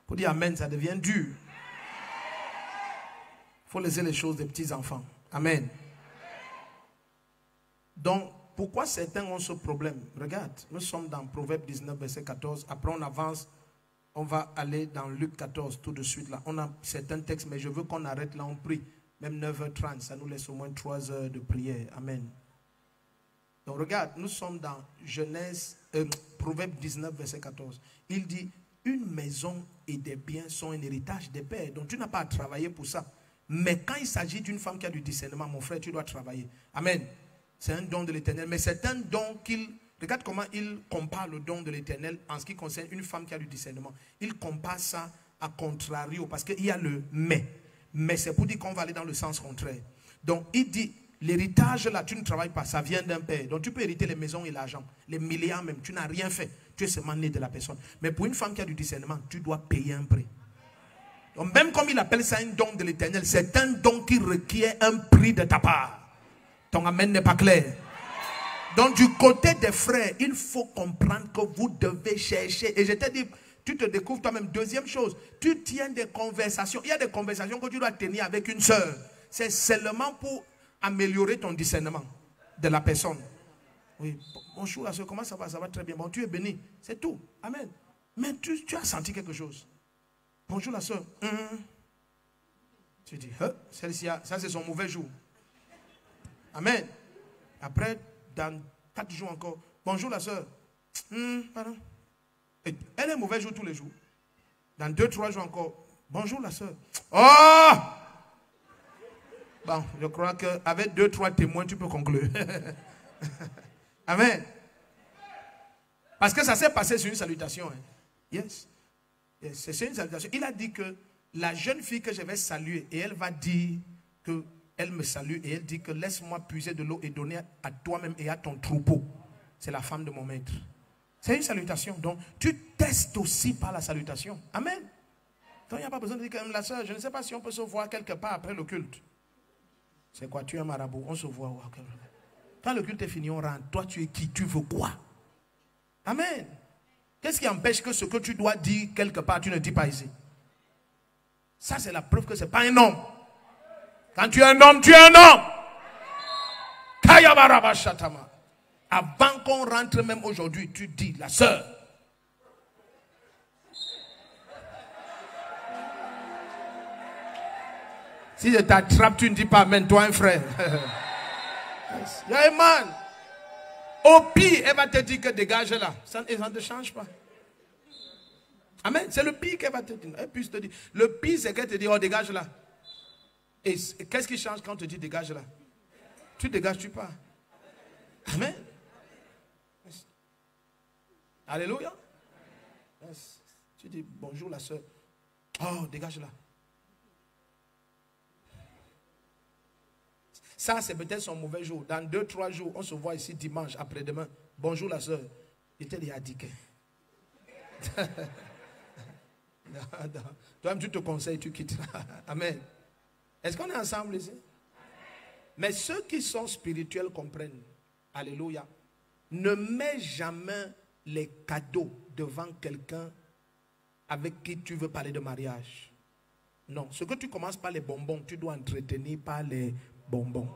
Pour dire amen, ça devient dur. Il faut laisser les choses des petits enfants. Amen. Donc, pourquoi certains ont ce problème? Regarde, nous sommes dans Proverbe 19, verset 14. Après, on avance. On va aller dans Luc 14 tout de suite. Là. On a certains textes, mais je veux qu'on arrête là, on prie. Même 9h30, ça nous laisse au moins 3 heures de prière. Amen. Donc regarde, nous sommes dans Proverbe 19, verset 14. Il dit, une maison et des biens sont un héritage des pères. Donc tu n'as pas à travailler pour ça. Mais quand il s'agit d'une femme qui a du discernement, mon frère, tu dois travailler. Amen. C'est un don de l'Éternel. Mais c'est un don qu'il... Regarde comment il compare le don de l'Éternel en ce qui concerne une femme qui a du discernement. Il compare ça à contrario parce qu'il y a le mais. Mais c'est pour dire qu'on va aller dans le sens contraire. Donc il dit, l'héritage là, tu ne travailles pas, ça vient d'un père. Donc tu peux hériter les maisons et l'argent, les milliards même, tu n'as rien fait. Tu es seulement né de la personne. Mais pour une femme qui a du discernement, tu dois payer un prix. Donc même comme il appelle ça un don de l'Éternel, c'est un don qui requiert un prix de ta part. Ton amen n'est pas clair. Donc du côté des frères, il faut comprendre que vous devez chercher. Et je t'ai dit, tu te découvres toi-même. Deuxième chose, tu tiens des conversations. Il y a des conversations que tu dois tenir avec une sœur. C'est seulement pour améliorer ton discernement de la personne. Oui, bonjour la sœur, comment ça va? Ça va très bien. Bon, tu es béni. C'est tout. Amen. Mais tu as senti quelque chose. Bonjour la sœur. Tu dis, celle-ci, ça c'est son mauvais jour. Amen. Après, dans 4 jours encore. Bonjour la sœur. Pardon. Elle est mauvais jour tous les jours. Dans 2-3 jours encore. Bonjour la sœur. Oh! Bon, je crois qu'avec 2-3 témoins, tu peux conclure. Amen. Parce que ça s'est passé sur une salutation. Hein. Yes. C'est une salutation. Il a dit que la jeune fille que je vais saluer, et elle va dire que elle me salue et elle dit que laisse-moi puiser de l'eau et donner à toi-même et à ton troupeau. C'est la femme de mon maître. C'est une salutation. Donc, tu testes aussi par la salutation. Amen. Donc, il n'y a pas besoin de dire que la soeur, je ne sais pas si on peut se voir quelque part après le culte. C'est quoi? Tu es un marabout. On se voit. Quand le culte est fini, on rentre. Toi, tu es qui? Tu veux quoi? Amen. Qu'est-ce qui empêche que ce que tu dois dire quelque part, tu ne dis pas ici? Ça, c'est la preuve que ce n'est pas un homme. Quand tu es un homme, tu es un homme. Avant qu'on rentre même aujourd'hui, tu dis, la sœur. Si je t'attrape, tu ne dis pas, amène-toi un frère. Il y a un man. Au pire, elle va te dire que dégage là. Ça ne te change pas. Amen. C'est le pire qu'elle va te dire. Elle puisse te dire. Le pire, c'est qu'elle te dit, oh, dégage là. Et qu'est-ce qui change quand on te dit dégage là? Tu dégages, tu pars. Amen. Alléluia. Yes. Tu dis bonjour la soeur. Oh, dégage-la. Ça, c'est peut-être son mauvais jour. Dans 2-3 jours, on se voit ici dimanche, après-demain. Bonjour la soeur. J'étais déjà dit que. Toi-même, tu te conseilles, tu quittes. Amen. Est-ce qu'on est ensemble ici? Mais ceux qui sont spirituels comprennent. Alléluia. Ne mets jamais les cadeaux devant quelqu'un avec qui tu veux parler de mariage. Non. Ce que tu commences par les bonbons, tu dois entretenir par les bonbons.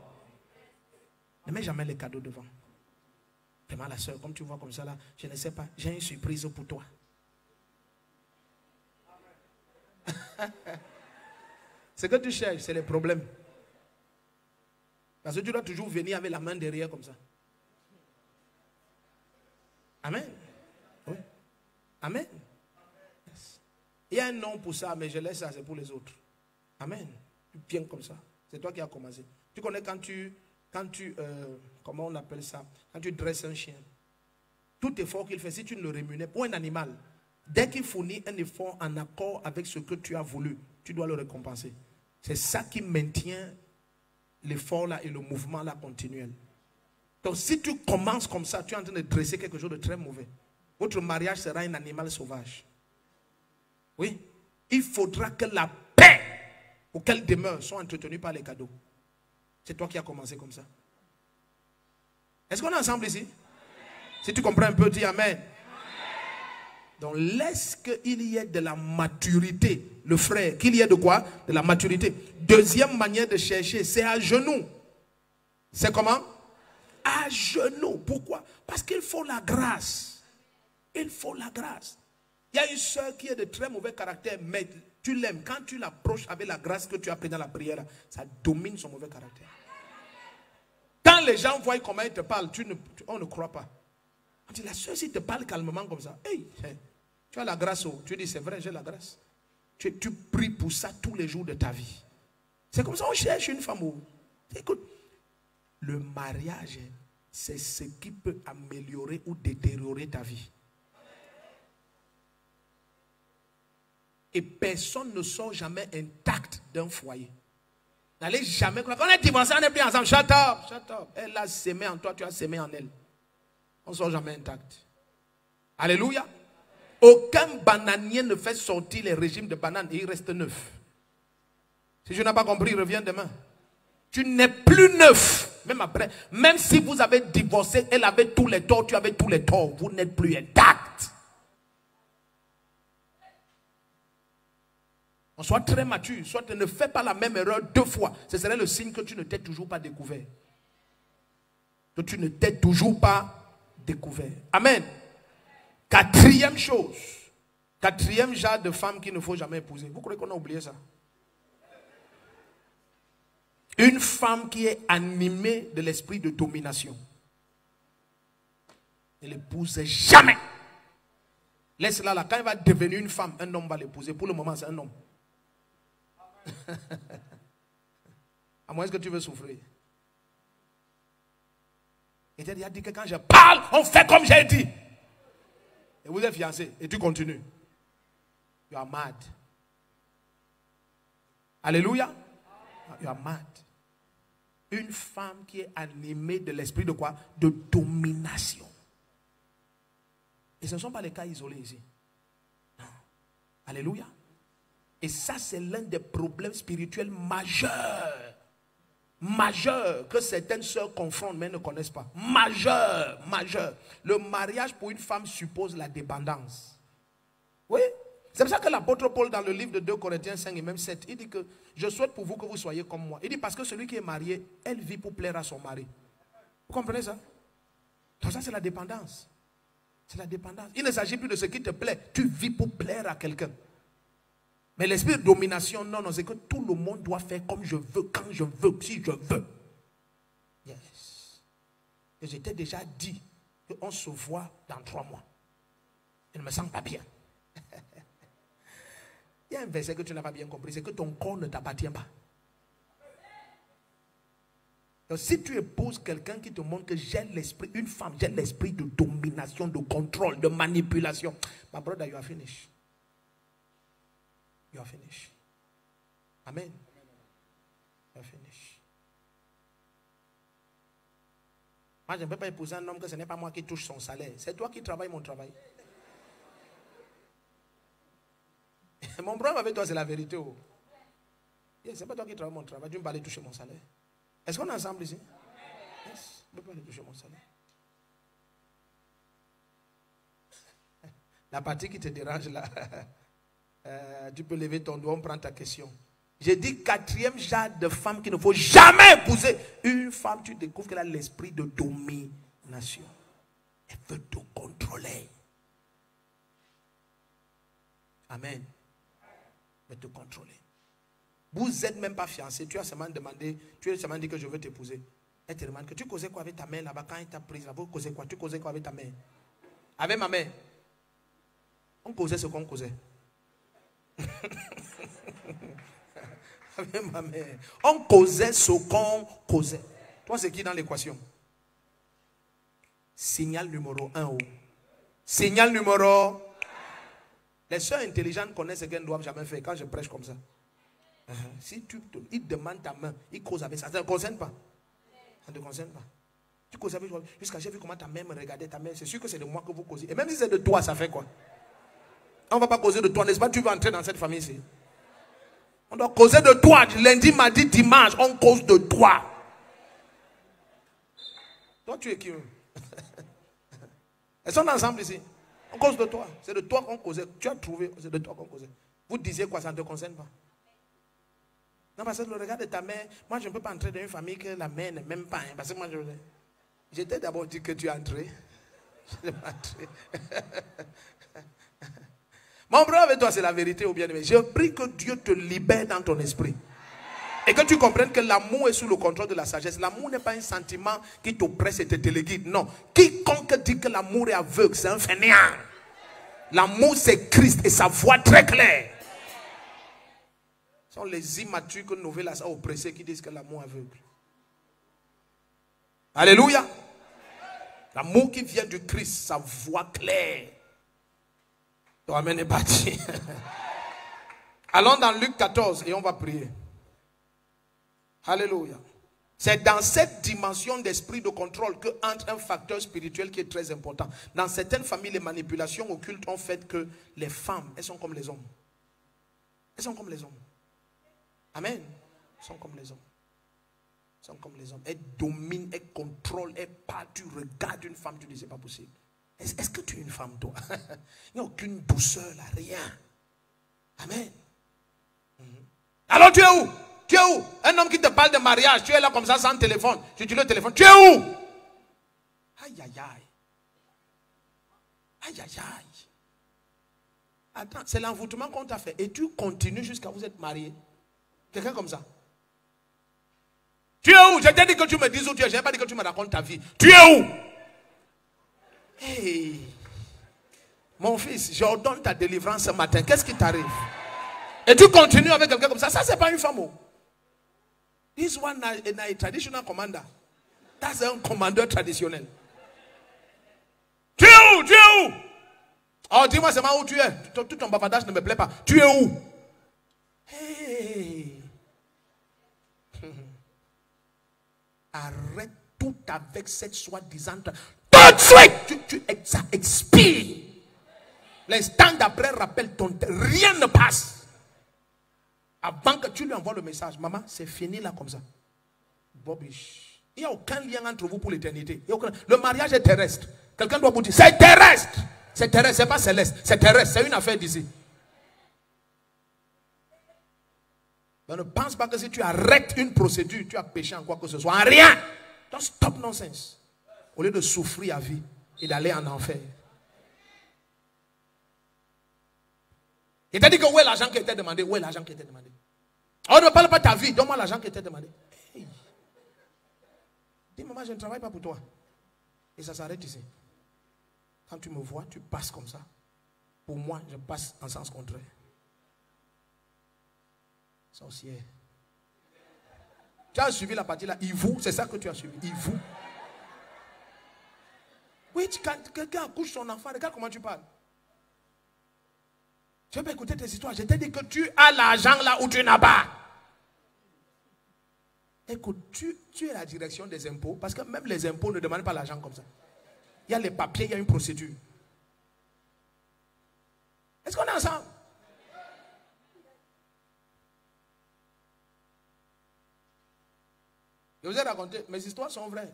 Ne mets jamais les cadeaux devant. Vraiment, la soeur, comme tu vois comme ça là, je ne sais pas, j'ai une surprise pour toi. Ce que tu cherches, c'est les problèmes. Parce que tu dois toujours venir avec la main derrière comme ça. Amen. Oui. Amen. Yes. Il y a un nom pour ça, mais je laisse ça, c'est pour les autres. Amen. Tu viens comme ça. C'est toi qui as commencé. Tu connais quand tu comment on appelle ça? Quand tu dresses un chien. Tout effort qu'il fait, si tu ne le rémunères, pour un animal, dès qu'il fournit un effort en accord avec ce que tu as voulu, tu dois le récompenser. C'est ça qui maintient l'effort là et le mouvement là continuel. Donc si tu commences comme ça, tu es en train de dresser quelque chose de très mauvais. Votre mariage sera un animal sauvage. Oui. Il faudra que la paix auquel demeure soit entretenue par les cadeaux. C'est toi qui as commencé comme ça. Est-ce qu'on est ensemble ici? Si tu comprends un peu, dis Amen. Donc laisse qu'il y ait de la maturité. Le frère, qu'il y ait de quoi? De la maturité. Deuxième manière de chercher, c'est à genoux. C'est comment? À genoux. Pourquoi? Parce qu'il faut la grâce. Il faut la grâce. Il y a une soeur qui est de très mauvais caractère, mais tu l'aimes. Quand tu l'approches avec la grâce que tu as pris dans la prière, ça domine son mauvais caractère. Quand les gens voient comment il te parle, on ne croit pas. On dit, la soeur, si te parle calmement comme ça, hey, tu as la grâce. Tu dis, c'est vrai, j'ai la grâce. Tu pries pour ça tous les jours de ta vie. C'est comme ça on cherche une femme. Écoute, le mariage, c'est ce qui peut améliorer ou détériorer ta vie. Et personne ne sort jamais intact d'un foyer. N'allez jamais. Quand on est divorcé, on n'est plus ensemble. Shut up, shut up. Elle a sémé en toi, tu as sémé en elle. On ne sort jamais intact. Alléluia. Aucun bananier ne fait sortir les régimes de bananes et il reste neuf. Si je n'ai pas compris, reviens demain. Tu n'es plus neuf. Même après, même si vous avez divorcé, elle avait tous les torts, tu avais tous les torts. Vous n'êtes plus intact. On soit très mature, soit ne fais pas la même erreur 2 fois. Ce serait le signe que tu ne t'es toujours pas découvert. Que tu ne t'es toujours pas découvert. Amen. Quatrième chose. Quatrième genre de femme qu'il ne faut jamais épouser. Vous croyez qu'on a oublié ça? Une femme qui est animée de l'esprit de domination. Ne l'épouse jamais. Laisse-la là. Quand elle va devenir une femme, un homme va l'épouser. Pour le moment, c'est un homme. À moins que tu veux souffrir. Et tu as dit que quand je parle, on fait comme j'ai dit. Et vous êtes fiancés. Et tu continues. You are mad. Alléluia. You are mad. Une femme qui est animée de l'esprit de quoi? De domination. Et ce ne sont pas les cas isolés ici. Non. Alléluia. Et ça, c'est l'un des problèmes spirituels majeurs. Majeurs que certaines sœurs confrontent mais ne connaissent pas. Majeur. Le mariage pour une femme suppose la dépendance. Oui. C'est pour ça que l'apôtre Paul dans le livre de 2 Corinthiens 5 et même 7, il dit que je souhaite pour vous que vous soyez comme moi. Il dit parce que celui qui est marié, elle vit pour plaire à son mari. Vous comprenez ça? Donc ça, c'est la dépendance. C'est la dépendance. Il ne s'agit plus de ce qui te plaît. Tu vis pour plaire à quelqu'un. Mais l'esprit de domination, non, c'est que tout le monde doit faire comme je veux, quand je veux, si je veux. Yes. Et je t'ai déjà dit qu'on se voit dans 3 mois. Je ne me sens pas bien. Il y a un verset que tu n'as pas bien compris, c'est que ton corps ne t'appartient pas. Donc, si tu épouses quelqu'un qui te montre que j'ai l'esprit, une femme, j'ai l'esprit de domination, de contrôle, de manipulation, my brother, you are finished. You are finished. Amen. You are finished. Moi, je ne peux pas épouser un homme que ce n'est pas moi qui touche son salaire. C'est toi qui travailles mon travail. Mon problème avec toi, c'est la vérité. Oh. Yes, c'est pas toi qui travailles mon travail. Tu ne peux pas aller toucher mon salaire. Est-ce qu'on est ensemble ici? Yes, je ne peux pas aller toucher mon salaire. La partie qui te dérange là, tu peux lever ton doigt, on prend ta question. J'ai dit 4e genre de femme qu'il ne faut jamais épouser. Une femme, tu découvres qu'elle a l'esprit de domination. Elle veut te contrôler. Amen. Elle veut te contrôler. Vous n'êtes même pas fiancé. Tu as seulement demandé, tu as seulement dit que je veux t'épouser. Elle te demande que tu causais quoi avec ta mère là-bas quand elle t'a prise. Vous causez quoi? Tu causais quoi avec ta mère? Avec ma mère. On causait ce qu'on causait. Avec ma mère. On causait ce qu'on causait. Toi, c'est qui dans l'équation? Signal numéro 1. Oh. Signal numéro 1. Les soeurs intelligentes connaissent ce qu'elles ne doivent jamais faire quand je prêche comme ça. Si ils demandent ta main, ils causent avec ça. Ça ne te concerne pas. Ça ne te concerne pas. Tu causes avec toi. Jusqu'à j'ai vu comment ta mère me regardait. Ta mère, c'est sûr que c'est de moi que vous causez. Et même si c'est de toi, ça fait quoi? On ne va pas causer de toi, n'est-ce pas? Tu veux entrer dans cette famille ici. On doit causer de toi. Lundi, mardi, dimanche, on cause de toi. Toi, tu es qui? Elles sont ensemble ici. On cause de toi. C'est de toi qu'on causait. Tu as trouvé, c'est de toi qu'on causait. Vous disiez quoi? Ça ne te concerne pas. Non, parce que le regard de ta mère, moi je ne peux pas entrer dans une famille que la mère n'est même pas. Hein, parce que moi j'étais d'abord dit que tu es entré. Je n'ai pas entré. Mon frère avec toi, c'est la vérité ou bien aimé. Je prie que Dieu te libère dans ton esprit. Et que tu comprennes que l'amour est sous le contrôle de la sagesse. L'amour n'est pas un sentiment qui t'oppresse et te téléguide. Non. Quiconque dit que l'amour est aveugle, c'est un fainéant. L'amour, c'est Christ et sa voix très claire. Ce sont les immatures que nous voulons oppresser qui disent que l'amour est aveugle. Alléluia. L'amour qui vient du Christ, sa voix claire. Ton amen est parti. Allons dans Luc 14 et on va prier. Alléluia. C'est dans cette dimension d'esprit de contrôle que entre un facteur spirituel qui est très important. Dans certaines familles, les manipulations occultes ont fait que les femmes, elles sont comme les hommes. Elles sont comme les hommes. Amen. Elles sont comme les hommes. Elles sont comme les hommes. Elles dominent, elles contrôlent, elles parlent. Tu regardes une femme, tu dis c'est pas possible. Est-ce que tu es une femme, toi? Il n'y a aucune douceur là, rien. Amen. Alors tu es où? Tu es où? Un homme qui te parle de mariage, tu es là comme ça sans téléphone. Tu dis le téléphone, tu es où? Aïe, aïe, aïe. Aïe, aïe, aïe. Attends, c'est l'envoûtement qu'on t'a fait. Et tu continues jusqu'à vous être marié. Quelqu'un comme ça. Tu es où? Je t'ai dit que tu me dises où tu es. Je n'ai pas dit que tu me racontes ta vie. Tu es où? Hey. Mon fils, j'ordonne ta délivrance ce matin. Qu'est-ce qui t'arrive? Et tu continues avec quelqu'un comme ça. Ça, c'est pas une femme. This one is a traditional commander. That's un commandeur traditionnel. Tu es où? Tu es où? Oh, dis-moi seulement où tu es. Tout ton bavardage ne me plaît pas. Tu es où? Hey. Arrête tout avec cette soi-disant. Tout de suite, tu expires. L'instant d'après, rappelle ton. Rien ne passe. Avant que tu lui envoies le message, maman, c'est fini là comme ça. Bobish. Il n'y a aucun lien entre vous pour l'éternité. Le mariage est terrestre. Quelqu'un doit vous dire, c'est terrestre. C'est terrestre, c'est pas céleste. C'est terrestre, c'est une affaire d'ici. Mais ne pense pas que si tu arrêtes une procédure, tu as péché en quoi que ce soit. En rien. Don't stop nonsense. Au lieu de souffrir à vie et d'aller en enfer. Il t'a dit que où est l'argent qui était demandé? Où est l'argent qui était demandé? On ne parle pas de ta vie, donne-moi l'argent qui était demandé. Hey. Dis maman, je ne travaille pas pour toi. Et ça s'arrête ici. Quand tu me vois, tu passes comme ça. Pour moi, je passe en sens contraire. Sorcière. Tu as suivi la partie là. Ivo, c'est ça que tu as suivi. Ivo. Oui, quand quelqu'un accouche son enfant, regarde comment tu parles. Tu veux pas écouter tes histoires. Je t'ai dit que tu as l'argent là où tu n'as pas. Écoute, tu es la direction des impôts. Parce que même les impôts ne demandent pas l'argent comme ça. Il y a les papiers, il y a une procédure. Est-ce qu'on est ensemble? Je vous ai raconté, mes histoires sont vraies.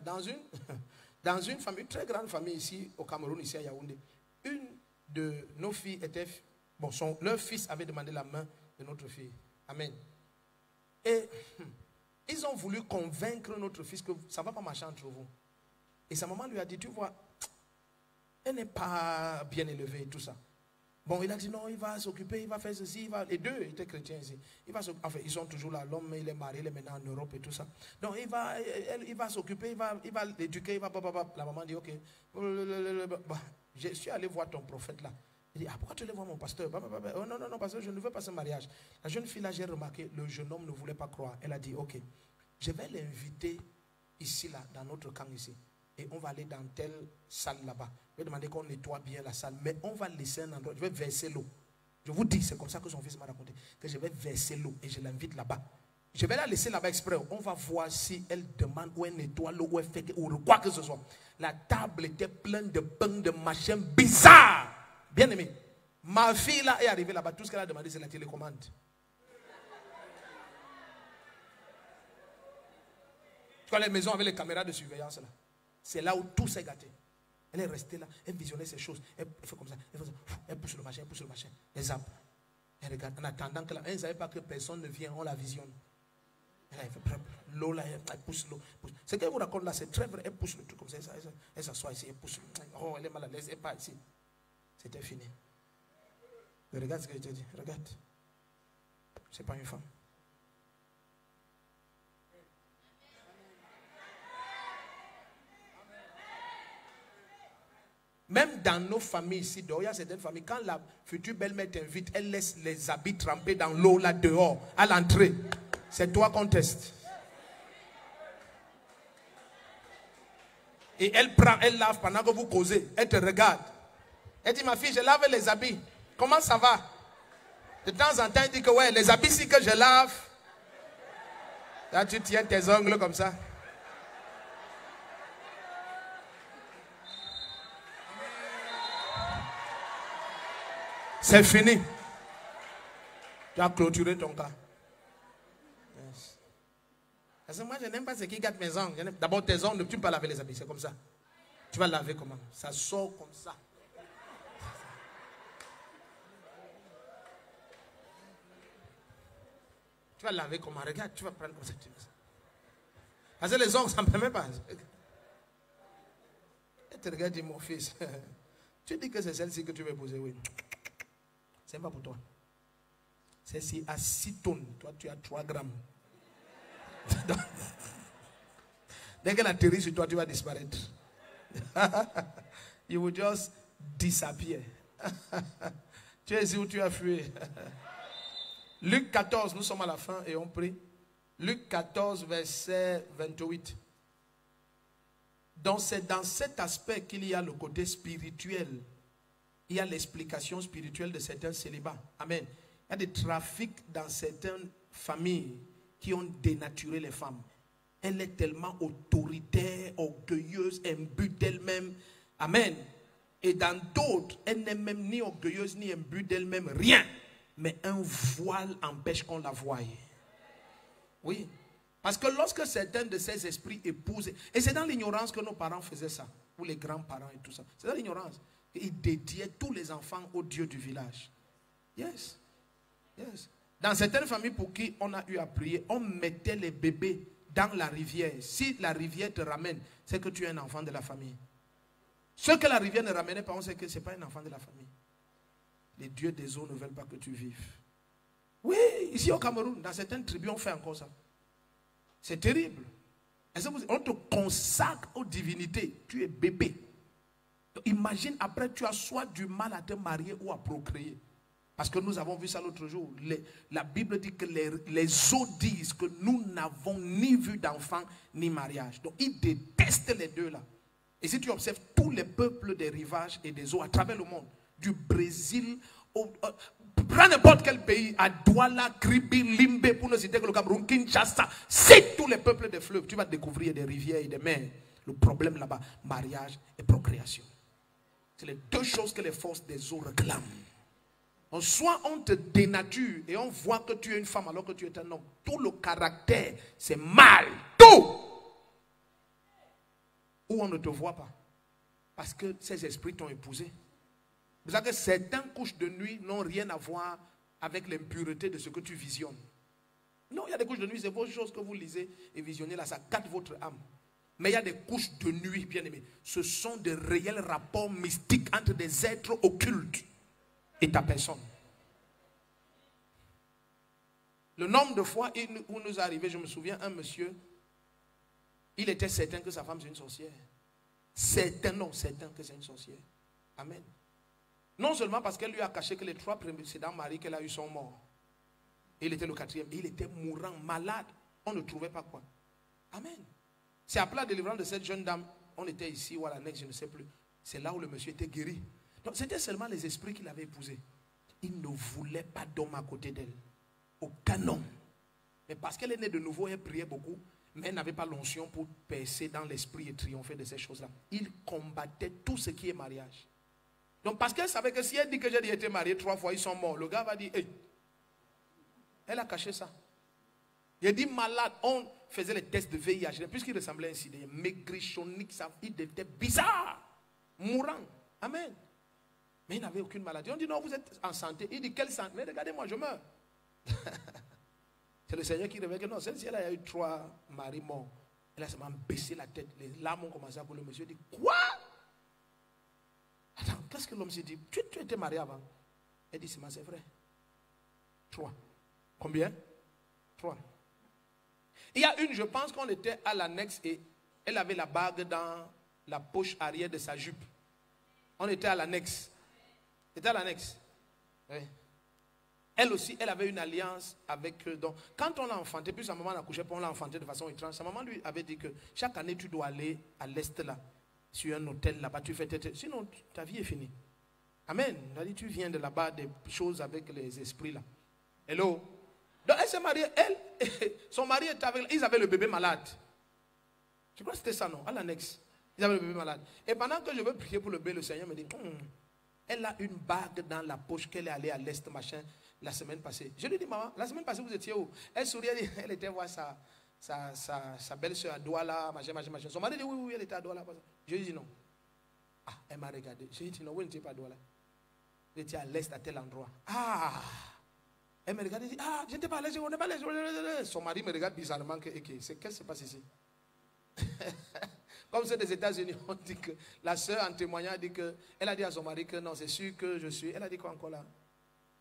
Dans une famille, une très grande famille ici au Cameroun, ici à Yaoundé, une de nos filles était... Bon, leur fils avait demandé la main de notre fille. Amen. Et ils ont voulu convaincre notre fils que ça ne va pas marcher entre vous. Et sa maman lui a dit, tu vois, elle n'est pas bien élevée et tout ça. Bon, il a dit non, il va s'occuper, il va faire ceci, les deux étaient chrétiens ici. Enfin, ils sont toujours là, l'homme, il est marié, il est maintenant en Europe et tout ça. Donc, il va s'occuper, il va l'éduquer, il va... La maman dit, ok. Je suis allé voir ton prophète là. Il dit, ah, pourquoi tu allais voir mon pasteur? Oh, non, parce que je ne veux pas ce mariage. La jeune fille là, j'ai remarqué, le jeune homme ne voulait pas croire. Elle a dit, ok, je vais l'inviter ici, là, dans notre camp ici. Et on va aller dans telle salle là-bas. Je vais demander qu'on nettoie bien la salle. Mais on va laisser un endroit. Je vais verser l'eau. Je vous dis, c'est comme ça que son fils m'a raconté. Que je vais verser l'eau et je l'invite là-bas. Je vais la laisser là-bas exprès. On va voir si elle demande ou elle nettoie l'eau ou elle fait ou quoi que ce soit. La table était pleine de pain, de machins bizarres. Bien aimé. Ma fille là est arrivée là-bas. Tout ce qu'elle a demandé, c'est la télécommande. Tu vois les maisons avec les caméras de surveillance là. C'est là où tout s'est gâté. Elle est restée là, elle visionnait ces choses. Elle fait comme ça, elle pousse le machin, elle zappe. Elle regarde. En attendant que elle ne savait pas que personne ne vient, on la visionne. Elle fait l'eau là, elle pousse l'eau. Ce qu'elle vous raconte là, c'est très vrai. Elle pousse le truc comme ça, elle s'assoit ici, elle pousse. Oh, elle est mal à l'aise, elle part ici. C'était fini. Mais regarde ce que je te dis, regarde. C'est pas une femme. Même dans nos familles ici, il y a certaines familles, quand la future belle-mère t'invite, elle laisse les habits trempés dans l'eau là dehors, à l'entrée. C'est toi qu'on teste. Et elle prend, elle lave pendant que vous causez. Elle te regarde. Elle dit, ma fille, je lave les habits. Comment ça va? De temps en temps, elle dit que ouais, les habits ici que je lave. Là, tu tiens tes ongles comme ça. C'est fini. Tu as clôturé ton cas. Yes. Parce que moi, je n'aime pas ce qui gâte mes ongles. D'abord, tes ongles, tu ne peux pas laver les habits. C'est comme ça. Tu vas laver comment? Ça sort comme ça. Tu vas laver comment? Regarde, tu vas prendre comme ça. Parce que les ongles, ça ne me permet pas. Et tu regardes, dis, mon fils. Tu dis que c'est celle-ci que tu veux poser, oui. C'est pas pour toi. C'est si à 6 tonnes, toi tu as 3 grammes. Dès qu'elle atterrit sur toi, tu vas disparaître. You will just disappear. Tu es ici où tu as fui. Luc 14, nous sommes à la fin et on prie. Luc 14, verset 28. Donc c'est dans cet aspect qu'il y a le côté spirituel. Il y a l'explication spirituelle de certains célibats. Amen. Il y a des trafics dans certaines familles qui ont dénaturé les femmes. Elle est tellement autoritaire, orgueilleuse, imbue d'elle-même. Amen. Et dans d'autres, elle n'est même ni orgueilleuse, ni imbue d'elle-même, rien. Mais un voile empêche qu'on la voie. Oui. Parce que lorsque certains de ces esprits épousent, et c'est dans l'ignorance que nos parents faisaient ça, ou les grands-parents et tout ça. C'est dans l'ignorance. Ils dédiaient tous les enfants au Dieu du village. Yes. Yes. Dans certaines familles pour qui on a eu à prier, on mettait les bébés dans la rivière. Si la rivière te ramène, c'est que tu es un enfant de la famille. Ce que la rivière ne ramenait pas, on sait que ce n'est pas un enfant de la famille. Les dieux des eaux ne veulent pas que tu vives. Oui, ici au Cameroun, dans certaines tribus, on fait encore ça. C'est terrible. On te consacre aux divinités. Tu es bébé. Imagine après, tu as soit du mal à te marier ou à procréer. Parce que nous avons vu ça l'autre jour. La Bible dit que les eaux disent que nous n'avons ni vu d'enfant ni mariage. Donc ils détestent les deux là. Et si tu observes tous les peuples des rivages et des eaux à travers le monde, du Brésil, prends n'importe quel pays, à Douala, Kribi, Limbe, pour ne citer que le Cameroun, Kinshasa, c'est tous les peuples des fleuves. Tu vas découvrir des rivières et des mers. Le problème là-bas, mariage et procréation. C'est les deux choses que les forces des eaux réclament. Donc, soit on te dénature et on voit que tu es une femme alors que tu es un homme. Tout le caractère, c'est mal. Tout. Ou on ne te voit pas. Parce que ces esprits t'ont épousé. Vous savez que certaines couches de nuit n'ont rien à voir avec l'impureté de ce que tu visionnes. Non, il y a des couches de nuit, c'est vos choses que vous lisez et visionnez là, ça gâte votre âme. Mais il y a des couches de nuit, bien aimés. Ce sont de réels rapports mystiques entre des êtres occultes et ta personne. Le nombre de fois où nous est arrivé, je me souviens, un monsieur, il était certain que sa femme c'est une sorcière. Certain que c'est une sorcière. Amen. Non seulement parce qu'elle lui a caché que les 3 précédents maris qu'elle a eu sont morts. Il était le 4e. Il était mourant, malade. On ne trouvait pas quoi. Amen. C'est après la délivrance de cette jeune dame, on était ici ou à l'annexe, je ne sais plus. C'est là où le monsieur était guéri. Donc c'était seulement les esprits qu'il avait épousés. Il ne voulait pas d'homme à côté d'elle. Aucun homme. Mais parce qu'elle est née de nouveau, elle priait beaucoup, mais elle n'avait pas l'onction pour percer dans l'esprit et triompher de ces choses-là. Il combattait tout ce qui est mariage. Donc parce qu'elle savait que si elle dit que j'ai été mariée 3 fois, ils sont morts, le gars va dire, hey. Elle a caché ça. Il a dit malade, on faisait les tests de VIH, puisqu'il ressemblait ainsi, des maigrichoniques, il était bizarre, mourant. Amen. Mais il n'avait aucune maladie. On dit non, vous êtes en santé. Il dit quelle santé? Mais regardez-moi, je meurs. C'est le Seigneur qui révèle que non, celle-ci, elle a eu 3 maris morts. Elle a seulement baissé la tête. Les larmes ont commencé à couler. Le monsieur dit quoi? Attends, qu'est-ce que l'homme s'est dit? Tu étais marié avant? Elle dit c'est vrai. 3. Combien? 3. Il y a une, je pense qu'on était à l'annexe et elle avait la bague dans la poche arrière de sa jupe. On était à l'annexe. C'était à l'annexe. Oui. Elle aussi, elle avait une alliance avec eux. Donc, quand on l'a enfanté, puis sa maman l'a couché, puis on l'a enfanté de façon étrange. Sa maman lui avait dit que chaque année, tu dois aller à l'est là, sur un hôtel là-bas, tu fais sinon ta vie est finie. Amen. Elle a dit, tu viens de là-bas, des choses avec les esprits là. Hello. Donc, elle s'est mariée, elle, son mari était avec elle. Ils avaient le bébé malade. Je crois que c'était ça, non? À l'annexe. Ils avaient le bébé malade. Et pendant que je veux prier pour le bébé, le Seigneur me dit, elle a une bague dans la poche qu'elle est allée à l'est, machin, la semaine passée. Je lui dis, maman, la semaine passée, vous étiez où? Elle souriait, elle était voir sa belle-soeur à Douala, machin. Son mari dit, oui, elle était à Douala. Je lui dis, non. Ah, elle m'a regardé. Je lui ai dit, non, vous n'étiez pas à Douala. Vous étiez à l'est, à tel endroit. Ah! Elle me regarde et dit, ah, je n'étais pas à l'est, on n'est pas à l'est. Son mari me regarde bizarrement, qu'est-ce qui se passe ici? Comme c'est des États-Unis, on dit que la sœur en témoignant dit que, elle a dit à son mari que non, c'est sûr que je suis. Elle a dit quoi encore là?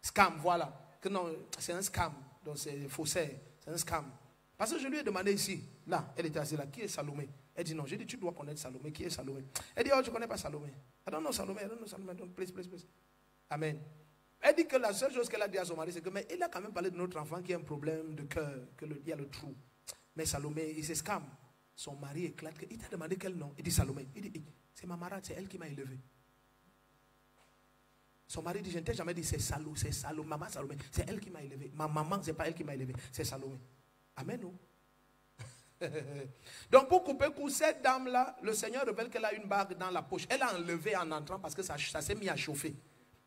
Scam, voilà. Que non, c'est un scam. Donc c'est faussaire. C'est un scam. Parce que je lui ai demandé ici, là, elle était assise là, qui est Salomé? Elle dit non, j'ai dit tu dois connaître Salomé. Qui est Salomé? Elle dit oh, je ne connais pas Salomé. I don't know Salomé, donc please. Amen. Elle dit que la seule chose qu'elle a dit à son mari, c'est que mais il a quand même parlé de notre enfant qui a un problème de cœur, qu'il y a le trou. Mais Salomé, il se scam. Son mari éclate. Il t'a demandé quel nom? Il dit Salomé. Il dit, c'est ma marade, c'est elle qui m'a élevé. Son mari dit, je ne t'ai jamais dit c'est Salomé, maman Salomé. C'est elle qui m'a élevé. Ma maman, ce n'est pas elle qui m'a élevé, c'est Salomé. Amen, non? Donc pour couper coup, cette dame-là, le Seigneur révèle qu'elle a une bague dans la poche. Elle a enlevé en entrant parce que ça s'est mis à chauffer.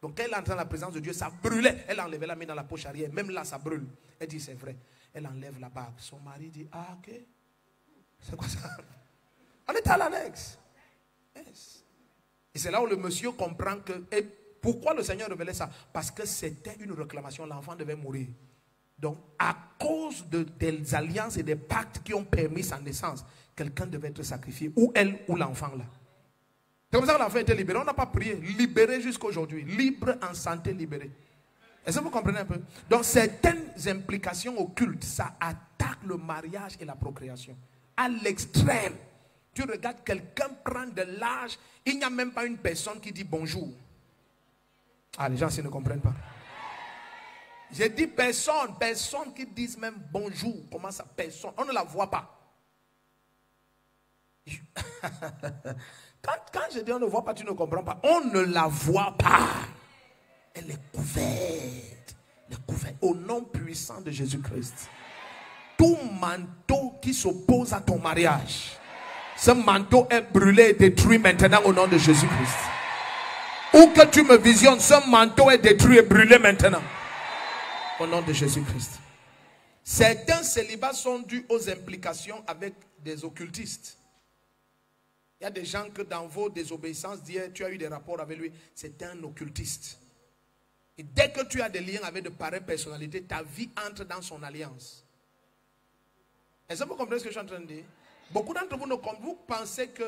Donc quand elle entre dans la présence de Dieu, ça brûlait. Elle a enlevé, la mis dans la poche arrière. Même là, ça brûle. Elle dit, c'est vrai. Elle enlève la bague. Son mari dit, ah ok. C'est quoi ça? On est à l'annexe. Yes. Et c'est là où le monsieur comprend que... Et pourquoi le Seigneur révélait ça? Parce que c'était une réclamation. L'enfant devait mourir. Donc, à cause des alliances et des pactes qui ont permis sa naissance, quelqu'un devait être sacrifié. Ou elle, ou l'enfant là. C'est comme ça que l'enfant était libéré. On n'a pas prié. Libéré jusqu'à aujourd'hui. Libre en santé, libéré. Est-ce que vous comprenez un peu? Donc, certaines implications occultes, ça attaque le mariage et la procréation. À l'extrême. Tu regardes quelqu'un prendre de l'âge, il n'y a même pas une personne qui dit bonjour. Ah, les gens, s'ils ne comprennent pas. J'ai dit personne qui dise même bonjour. Comment ça, personne? On ne la voit pas. Quand je dis on ne voit pas, tu ne comprends pas. On ne la voit pas. Elle est couverte. Elle est couverte. Au nom puissant de Jésus-Christ. Tout manteau qui s'oppose à ton mariage, ce manteau est brûlé et détruit maintenant au nom de Jésus-Christ. Où que tu me visionnes, ce manteau est détruit et brûlé maintenant. Au nom de Jésus-Christ. Certains célibats sont dus aux implications avec des occultistes. Il y a des gens que dans vos désobéissances d'hier, tu as eu des rapports avec lui. C'est un occultiste. Et dès que tu as des liens avec de pareilles personnalités, ta vie entre dans son alliance. Est-ce que vous comprenez ce que je suis en train de dire? Beaucoup d'entre vous, vous pensez que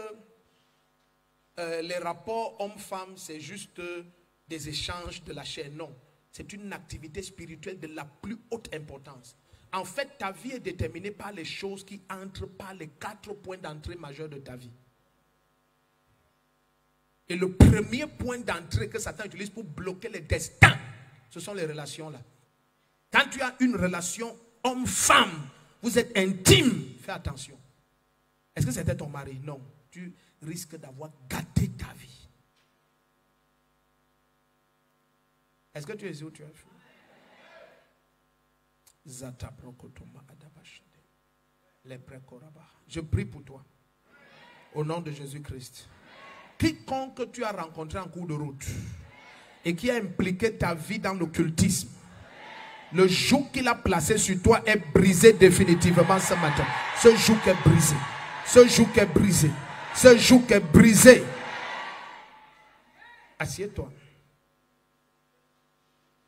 les rapports hommes-femmes, c'est juste des échanges de la chair. Non. C'est une activité spirituelle de la plus haute importance. En fait, ta vie est déterminée par les choses qui entrent par les 4 points d'entrée majeurs de ta vie. Et le premier point d'entrée que Satan utilise pour bloquer les destins, ce sont les relations là. Quand tu as une relation homme-femme, vous êtes intime, fais attention. Est-ce que c'était ton mari? Non. Tu risques d'avoir gâté ta vie. Est-ce que tu es où tu es? Je prie pour toi. Au nom de Jésus-Christ. Quiconque tu as rencontré en cours de route et qui a impliqué ta vie dans l'occultisme, le joug qu'il a placé sur toi est brisé définitivement ce matin. Ce joug est brisé. Ce joug est brisé. Ce joug est brisé. Assieds-toi.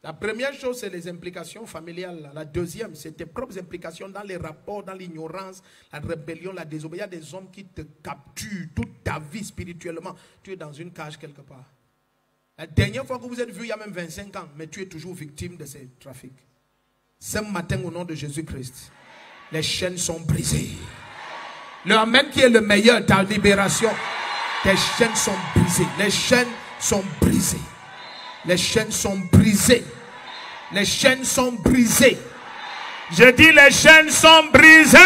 La première chose, c'est les implications familiales. La deuxième, c'est tes propres implications dans les rapports, dans l'ignorance, la rébellion, la désobéissance. Il y a des hommes qui te capturent toute ta vie spirituellement. Tu es dans une cage quelque part. La dernière fois que vous êtes vu, il y a même 25 ans, mais tu es toujours victime de ces trafics. Ce matin, au nom de Jésus-Christ, les chaînes sont brisées. Le Amen qui est le meilleur, ta libération, tes chaînes sont brisées. Les chaînes sont brisées. Les chaînes sont brisées. Les chaînes sont brisées. Je dis les chaînes sont brisées.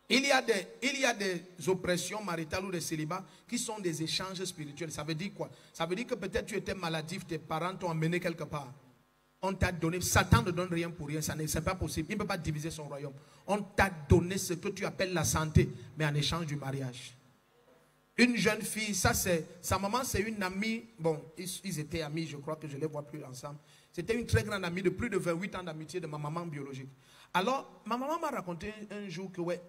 Il y a des oppressions maritales ou des célibats qui sont des échanges spirituels. Ça veut dire quoi? Ça veut dire que peut-être tu étais maladif, tes parents t'ont amené quelque part. On t'a donné, Satan ne donne rien pour rien, c'est pas possible. Il ne peut pas diviser son royaume. On t'a donné ce que tu appelles la santé, mais en échange du mariage. Une jeune fille, sa maman c'est une amie, bon, ils étaient amis, je crois que je ne les vois plus ensemble. C'était une très grande amie de plus de 28 ans d'amitié de ma maman biologique. Alors, ma maman m'a raconté un jour que, ouais,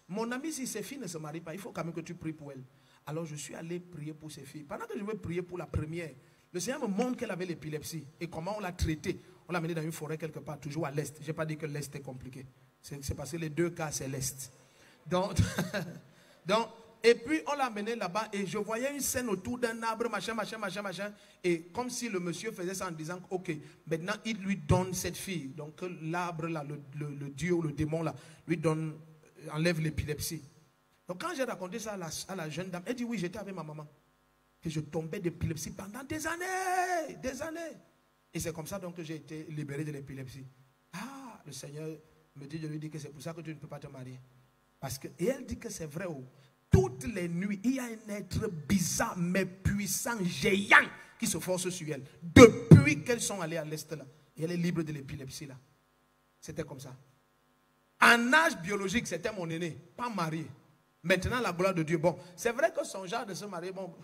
mon amie, si ses filles ne se marient pas, il faut quand même que tu pries pour elle. Alors, je suis allé prier pour ses filles. Pendant que je vais prier pour la première, le Seigneur me montre qu'elle avait l'épilepsie et comment on l'a traitée. On l'a menée dans une forêt quelque part, toujours à l'est. Je n'ai pas dit que l'est est compliqué. C'est parce que les deux cas, c'est l'est. Donc, et puis on l'a amené là-bas et je voyais une scène autour d'un arbre, machin. Et comme si le monsieur faisait ça en disant, ok, maintenant il lui donne cette fille. Donc l'arbre là, le dieu ou le démon là, lui donne, enlève l'épilepsie. Donc quand j'ai raconté ça à la jeune dame, elle dit oui, j'étais avec ma maman. Que je tombais d'épilepsie pendant des années. Et c'est comme ça donc que j'ai été libéré de l'épilepsie. Ah, le Seigneur me dit, je lui dis que c'est pour ça que tu ne peux pas te marier. Parce que, et elle dit que c'est vrai. Toutes les nuits, il y a un être bizarre, mais puissant, géant, qui se force sur elle. Depuis qu'elles sont allées à l'est là. Et elle est libre de l'épilepsie là. C'était comme ça. En âge biologique, c'était mon aîné, pas marié. Maintenant, la gloire de Dieu. Bon, c'est vrai que son genre de se marier, bon,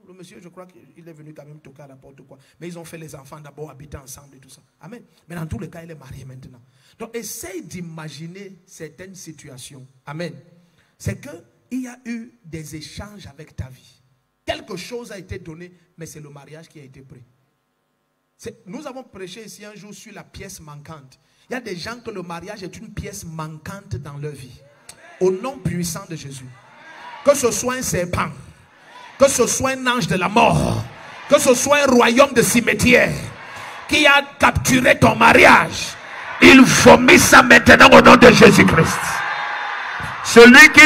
le monsieur, je crois qu'il est venu quand même toquer à la porte ou quoi. Mais ils ont fait les enfants d'abord habiter ensemble et tout ça. Amen. Mais dans tous les cas, il est marié maintenant. Donc, essaye d'imaginer certaines situations. Amen. C'est que il y a eu des échanges avec ta vie. Quelque chose a été donné, mais c'est le mariage qui a été pris. Nous avons prêché ici un jour sur la pièce manquante. Il y a des gens que le mariage est une pièce manquante dans leur vie. Au nom puissant de Jésus. Que ce soit un serpent, que ce soit un ange de la mort, que ce soit un royaume de cimetière qui a capturé ton mariage, il vomit ça maintenant au nom de Jésus-Christ. Celui qui